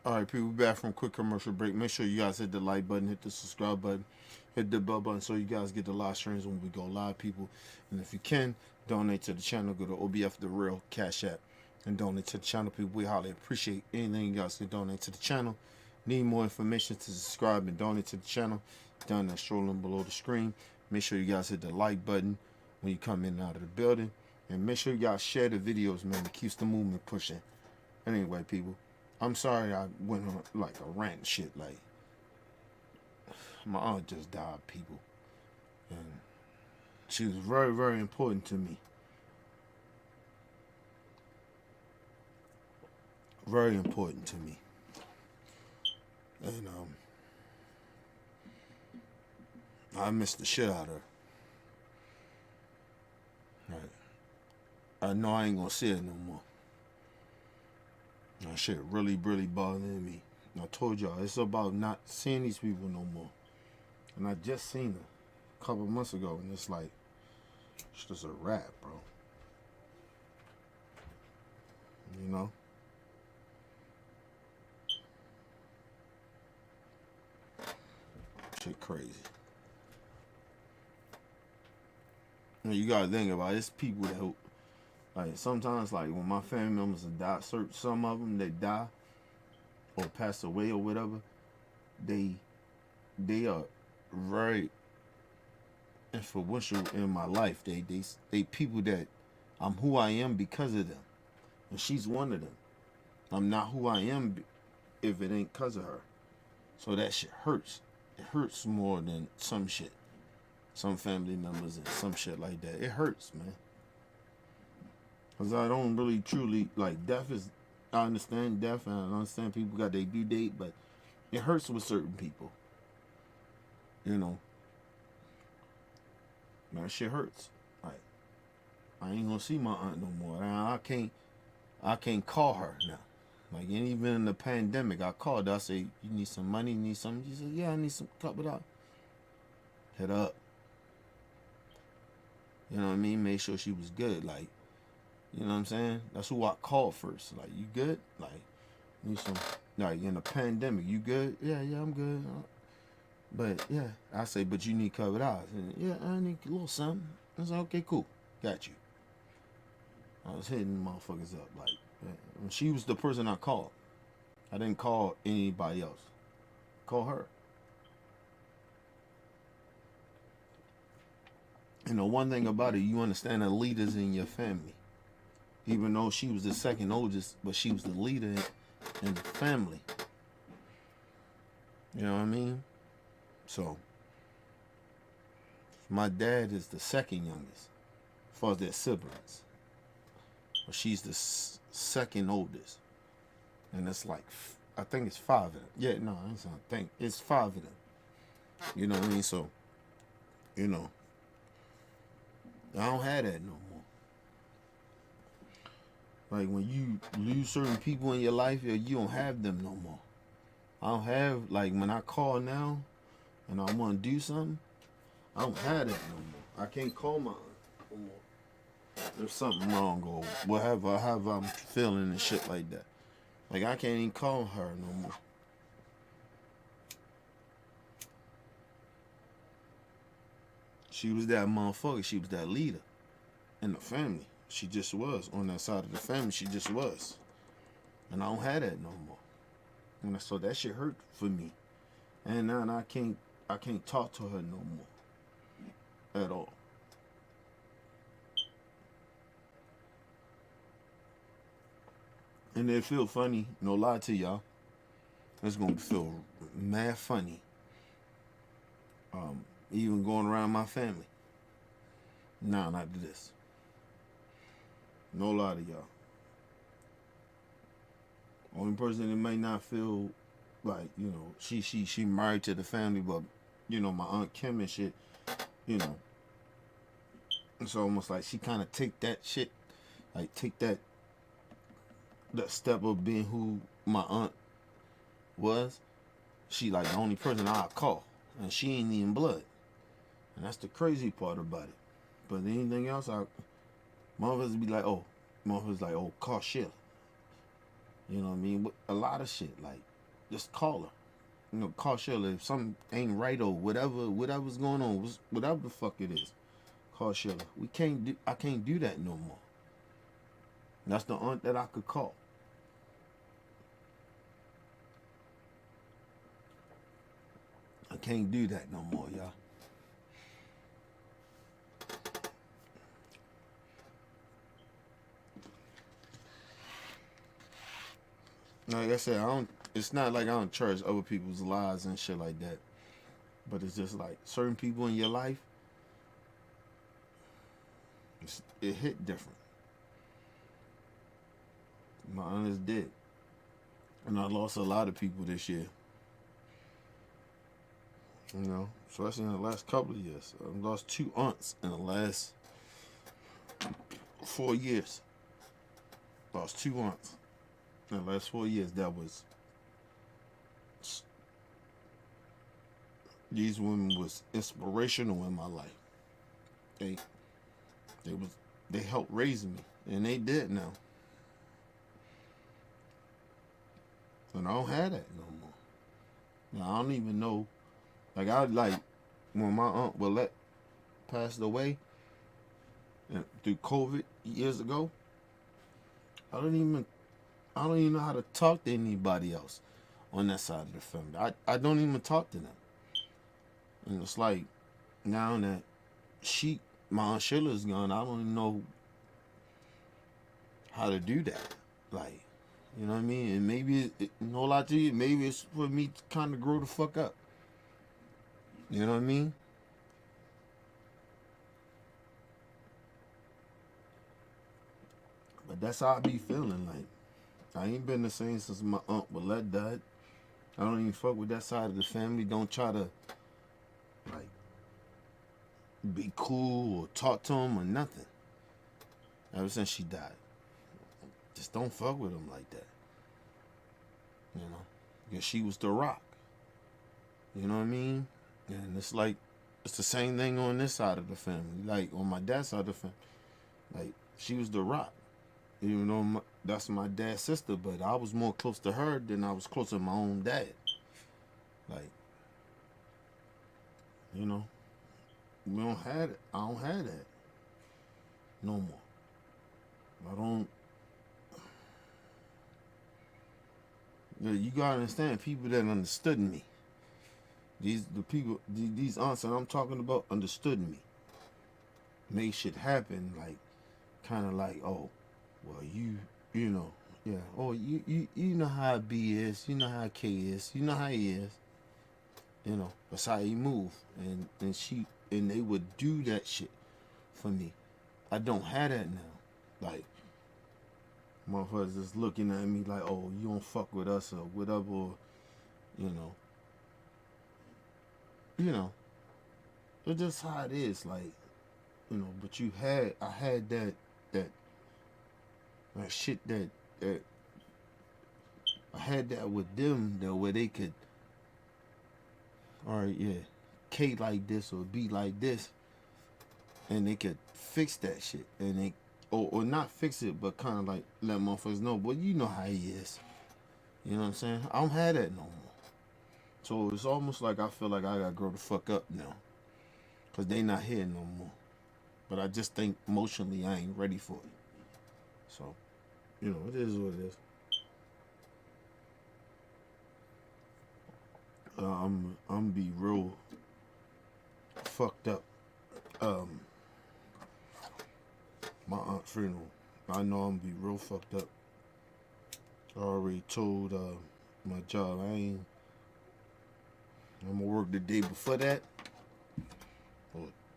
All right, people, we're back from a quick commercial break. Make sure you guys hit the like button, hit the subscribe button, hit the bell button so you guys get the live streams when we go live, people. And if you can, donate to the channel. Go to OBF The Real Cash App and donate to the channel, people. We highly appreciate anything you guys can donate to the channel. Need more information to subscribe and donate to the channel? Down there, scrolling below the screen. Make sure you guys hit the like button when you come in and out of the building. And make sure you guys share the videos, man. It keeps the movement pushing. Anyway, people, I'm sorry I went on like a rant and shit. Like, my aunt just died, people. And she was very, very important to me. Very important to me. And I missed the shit out of her. Right. I know I ain't gonna see her no more. That shit really, really bothering me. And I told y'all, it's about not seeing these people no more. And I just seen her a couple months ago, and it's like, it's just a wrap, bro. You know? Shit crazy. And you gotta think about it, it's people that, like, sometimes, like, when my family members die, some of them, they die or pass away or whatever, they are very influential in my life. They people that I'm who I am because of them. And she's one of them. I'm not who I am if it ain't because of her. So that shit hurts. It hurts more than some shit. Some family members and some shit like that. It hurts, man. Because I don't really truly, like, death is, I understand death and I understand people got their due date, but it hurts with certain people. You know. That shit hurts. Like, I ain't gonna see my aunt no more. I can't call her now. Like, and even in the pandemic, I called her. I say, you need some money? You need something? She said, yeah, I need some couple of dollars. Hit up. You know what I mean? Made sure she was good. Like, you know what I'm saying? That's who I called first. Like, you good? Like, need some, like, in the pandemic, you good? Yeah, I'm good. But, yeah, I say, but you need covered eyes. And, yeah, I need a little something. I said, okay, cool. Got you. I was hitting motherfuckers up. Like, she was the person I called. I didn't call anybody else. Call her. And the one thing about it, you understand the leaders in your family. Even though she was the second oldest, but she was the leader in the family. You know what I mean? So, my dad is the second youngest, as far as their siblings. But she's the second oldest, and it's like I think it's 5 of them. Yeah, no, I think it's 5 of them. You know what I mean? So, you know, I don't have that no more. Like when you lose certain people in your life, you don't have them no more. I don't have, like when I call now and I want to do something, I don't have that no more. I can't call my aunt no more. There's something wrong or whatever, however I'm feeling and shit like that. Like I can't even call her no more. She was that motherfucker. She was that leader in the family. She just was. On that side of the family, she just was. And I don't have that no more. And so that shit hurt for me. And now I can't talk to her no more. At all. And it feel funny, no lie to y'all. It's gonna feel mad funny. Even going around my family. Nah, not this. No lie to y'all. Only person that may not feel like, you know, she married to the family, but you know, my Aunt Kim and shit, you know. It's almost like she kind of take that shit, like take that step of being who my aunt was. She like the only person I call, and she ain't even blood. And that's the crazy part about it. But anything else, motherfuckers be like, oh, call Sheila. You know what I mean? A lot of shit, like, just call her. You know, call Sheila if something ain't right or whatever's going on, whatever the fuck it is. Call Sheila. I can't do that no more. That's the aunt that I could call. I can't do that no more, y'all. Like I said, it's not like I don't cherish other people's lives and shit like that. But it's just like certain people in your life, it hit different. My aunt is dead. And I lost a lot of people this year. You know, especially in the last couple of years. I've lost 2 aunts in the last 4 years. Lost 2 aunts in the last 4 years. These women was inspirational in my life. They helped raise me, and they did now. And I don't have that no more. Now, I don't even know. Like when my aunt Willette passed away through COVID years ago, I don't even know how to talk to anybody else on that side of the family. I don't even talk to them. And it's like now that my Aunt Sheila's gone, I don't even know how to do that. Like, you know what I mean? And maybe no lie to you, maybe it's for me to kind of grow the fuck up. You know what I mean? But that's how I be feeling. Like, I ain't been the same since my Aunt Willette died. I don't even fuck with that side of the family. Don't try to, like, be cool or talk to them or nothing. Ever since she died. Just don't fuck with them like that. You know? Because she was the rock. You know what I mean? And it's like, it's the same thing on this side of the family. Like, on my dad's side of the family. Like, she was the rock. Even though that's my dad's sister, but I was more close to her than I was close to my own dad. Like, you know, we don't have it. I don't have that no more. I don't. You gotta understand, people that understood me. These aunts that I'm talking about understood me. Made shit happen, like, kind of like, oh, well, you know, yeah. Oh, you know how B is. You know how K is. You know how he is. You know, that's how he move. And they would do that shit for me. I don't have that now. Like, Motherfuckers just looking at me like, oh, you don't fuck with us or whatever, or, you know. You know. It's just how it is, like, you know, but I had that shit that I had that with them though, where they could, all right, yeah, K like this or be like this, and they could fix that shit, and they or not fix it, but kind of like let motherfuckers know, but you know how he is. You know what I'm saying? I don't have that no more. So it's almost like I feel like I gotta grow the fuck up now, cause they not here no more. But I just think emotionally I ain't ready for it. So, you know, it is what it is. I'm be real fucked up. My aunt's funeral. I know I'm be real fucked up. I already told my job I'm gonna work the day before that.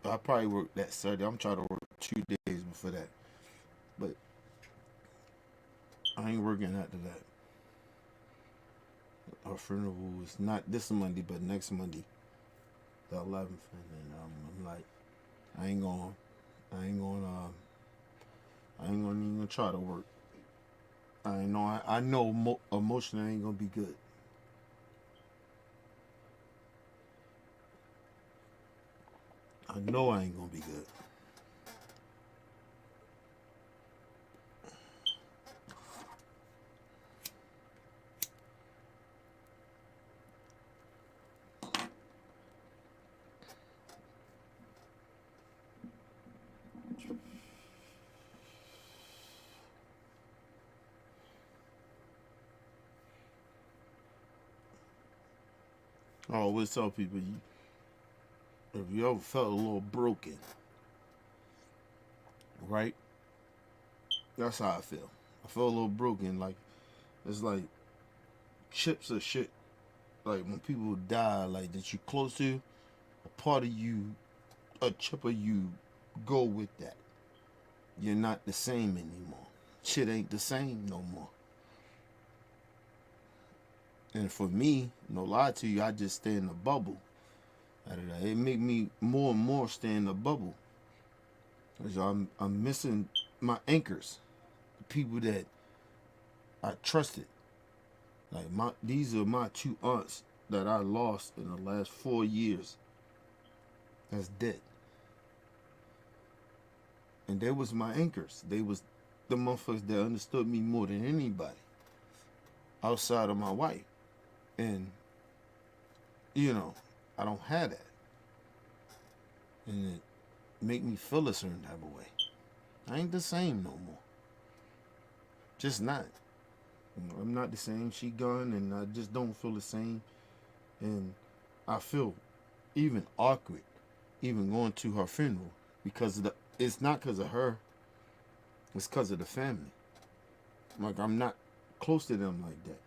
I probably work that Saturday. I'm trying to work 2 days before that, but I ain't working after that. Our funeral is not this Monday, but next Monday, the 11th, and I'm like, I ain't gonna even try to work. I know emotionally ain't gonna be good. I know I ain't gonna be good. I always tell people, if you ever felt a little broken, right? That's how I feel. I feel a little broken. Like, it's like chips of shit. Like when people die, like that you close to, a part of you, a chip of you go with that. You're not the same anymore. Shit ain't the same no more. And for me, no lie to you, I just stay in the bubble. Out of that, it make me more and more stay in the bubble. Cause I'm missing my anchors, the people that I trusted. Like these are my 2 aunts that I lost in the last 4 years. That's dead. And they was my anchors. They was the motherfuckers that understood me more than anybody outside of my wife. And, you know, I don't have that. And it make me feel a certain type of way. I ain't the same no more. Just not. You know, I'm not the same. She gone, and I just don't feel the same. And I feel even awkward, even going to her funeral, because it's not because of her. It's because of the family. Like, I'm not close to them like that.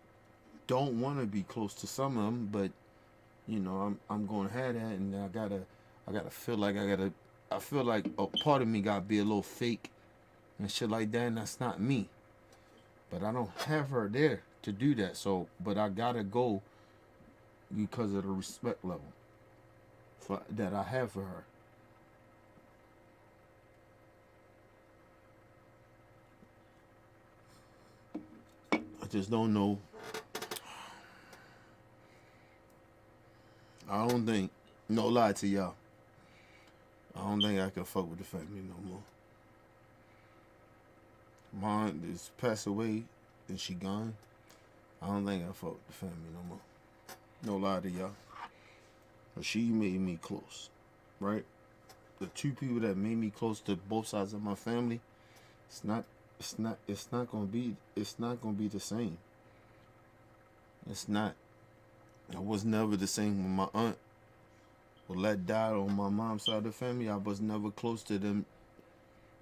Don't want to be close to some of them, but you know, I'm going to have that, and I gotta feel like I feel like a part of me gotta be a little fake and shit like that, and that's not me. But I don't have her there to do that, so, but I gotta go because of the respect level that I have for her. I just don't know. I don't think, no lie to y'all, I don't think I can fuck with the family no more. My aunt is passed away and she gone. I don't think I fuck with the family no more. No lie to y'all. But she made me close, right? The 2 people that made me close to both sides of my family, it's not gonna be the same. It's not. I was never the same with my aunt. Well, that died on my mom's side of the family. I was never close to them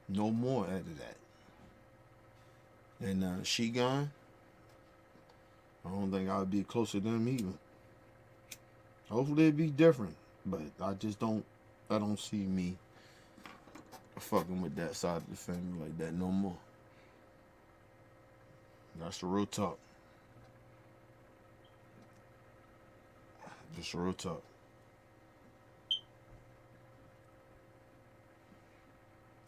no more after that. And she gone. I don't think I'll be close to them either. Hopefully it'll be different, but I don't see me fucking with that side of the family like that no more. That's the real talk. Just real talk.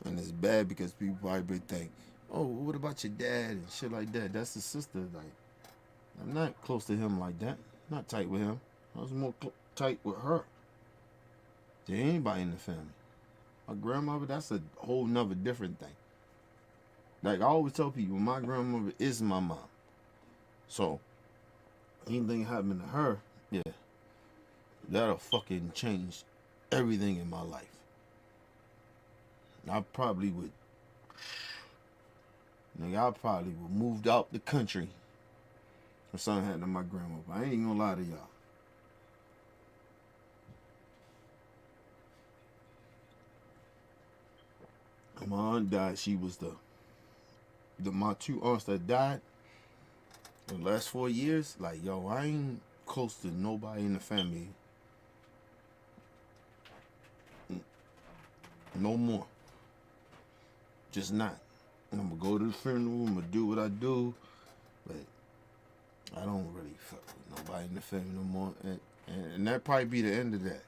And it's bad because people probably think, oh, what about your dad and shit like that? That's his sister. Like, I'm not close to him like that. Not tight with him. I was more tight with her than anybody in the family. My grandmother, that's a whole nother different thing. Like I always tell people, my grandmother is my mom. So, anything happening to her, yeah, that'll fucking change everything in my life. I probably would moved out the country if something happened to my grandmother. I ain't gonna lie to y'all. My aunt died. She was my two aunts that died in the last 4 years. Like, yo, I ain't close to nobody in the family no more. Just not. And I'm gonna go to the funeral. I'm gonna do what I do, but I don't really fuck with nobody in the family no more. And that probably be the end of that.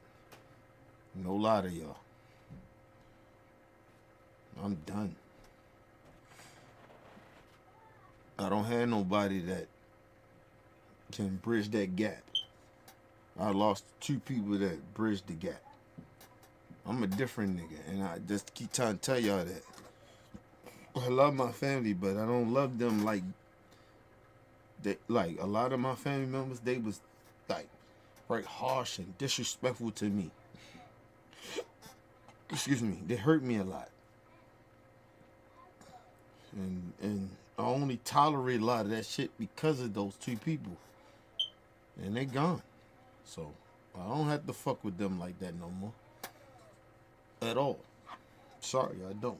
No lie to y'all. I'm done. I don't have nobody that can bridge that gap. I lost 2 people that bridged the gap. I'm a different nigga, and I just keep trying to tell y'all that. I love my family, but I don't love them like they, like a lot of my family members, they was like right harsh and disrespectful to me. Excuse me, they hurt me a lot. And I only tolerate a lot of that shit because of those 2 people. And they gone. So I don't have to fuck with them like that no more. At all. Sorry, I don't.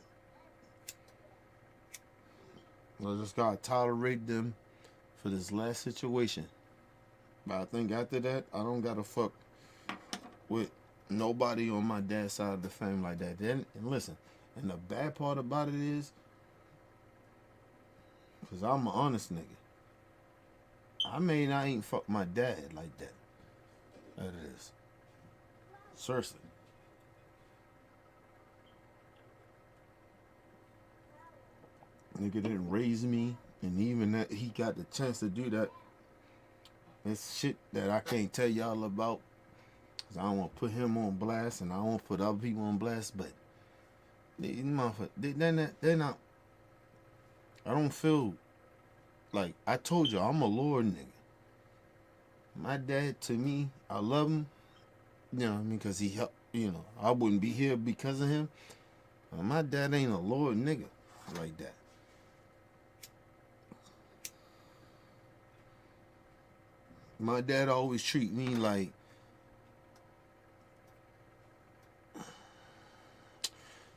I just gotta tolerate them for this last situation. But I think after that, I don't gotta fuck with nobody on my dad's side of the family like that. Then, and listen, and the bad part about it is, because I'm an honest nigga, I ain't fuck my dad like that. That it is. Seriously. Nigga didn't raise me, and even that he got the chance to do that. It's shit that I can't tell y'all about, cause I don't want to put him on blast, and I don't want to put other people on blast. But they're not. I don't feel like I told you I'm a Lord nigga. My dad, to me, I love him. You know what I mean? Cause he helped. You know, I wouldn't be here because of him. My dad ain't a Lord nigga like that. My dad always treat me like,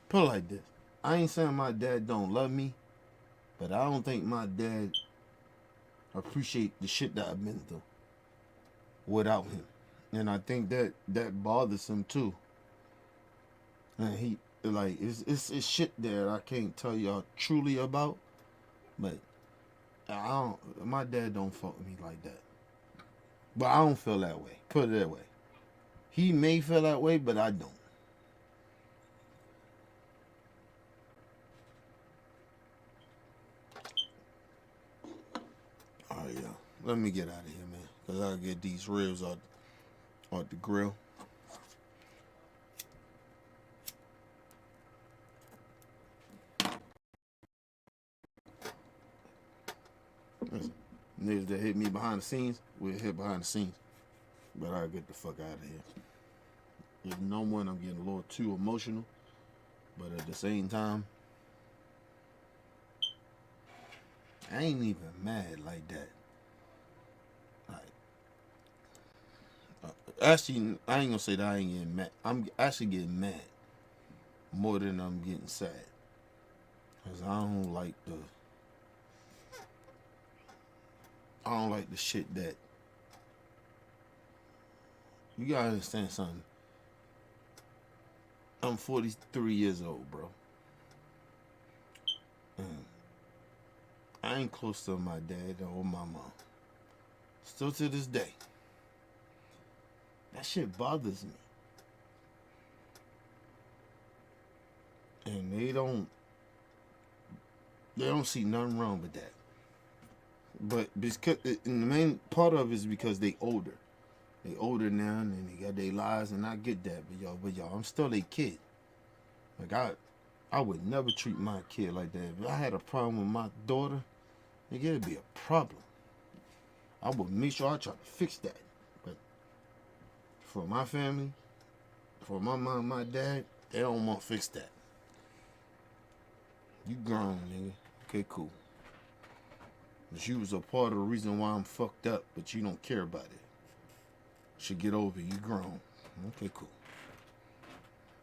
put it like this. I ain't saying my dad don't love me, but I don't think my dad appreciate the shit that I've been through without him. And I think that bothers him too. And he, like, it's shit that I can't tell y'all truly about, but my dad don't fuck with me like that. But I don't feel that way. Put it that way. He may feel that way, but I don't. All right, y'all. Let me get out of here, man. Because I gotta get these ribs out the grill. Listen, niggas that hit me behind the scenes, we'll hit behind the scenes. But I gotta get the fuck out of here. There's no one, I'm getting a little too emotional. But at the same time, I ain't even mad like that. Actually, I ain't gonna say that I ain't getting mad. I'm actually getting mad more than I'm getting sad. Cause I don't like the shit that, you gotta understand something. I'm 43 years old, bro. And I ain't close to my dad or my mom. Still to this day. That shit bothers me. And they don't see nothing wrong with that. But because and the main part of it is because they older. They older now and they got their lives, and I get that. But y'all, I'm still a kid. Like I would never treat my kid like that. If I had a problem with my daughter, nigga, it'd be a problem. I would make sure I try to fix that. But for my family, for my mom, my dad, they don't want to fix that. You grown, nigga. Okay, cool. But you was a part of the reason why I'm fucked up, but you don't care about it. Should get over it. You grown. Okay, cool.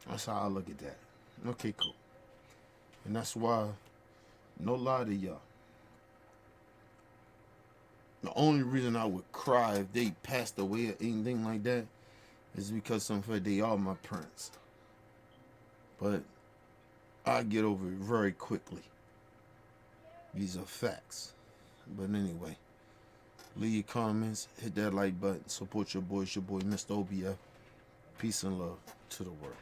That's how I look at that. Okay, cool. And that's why, no lie to y'all, the only reason I would cry if they passed away or anything like that is because they are my parents. But I get over it very quickly. These are facts. But anyway, leave your comments, hit that like button, support your boy. It's your boy, Mr. OBF. Peace and love to the world.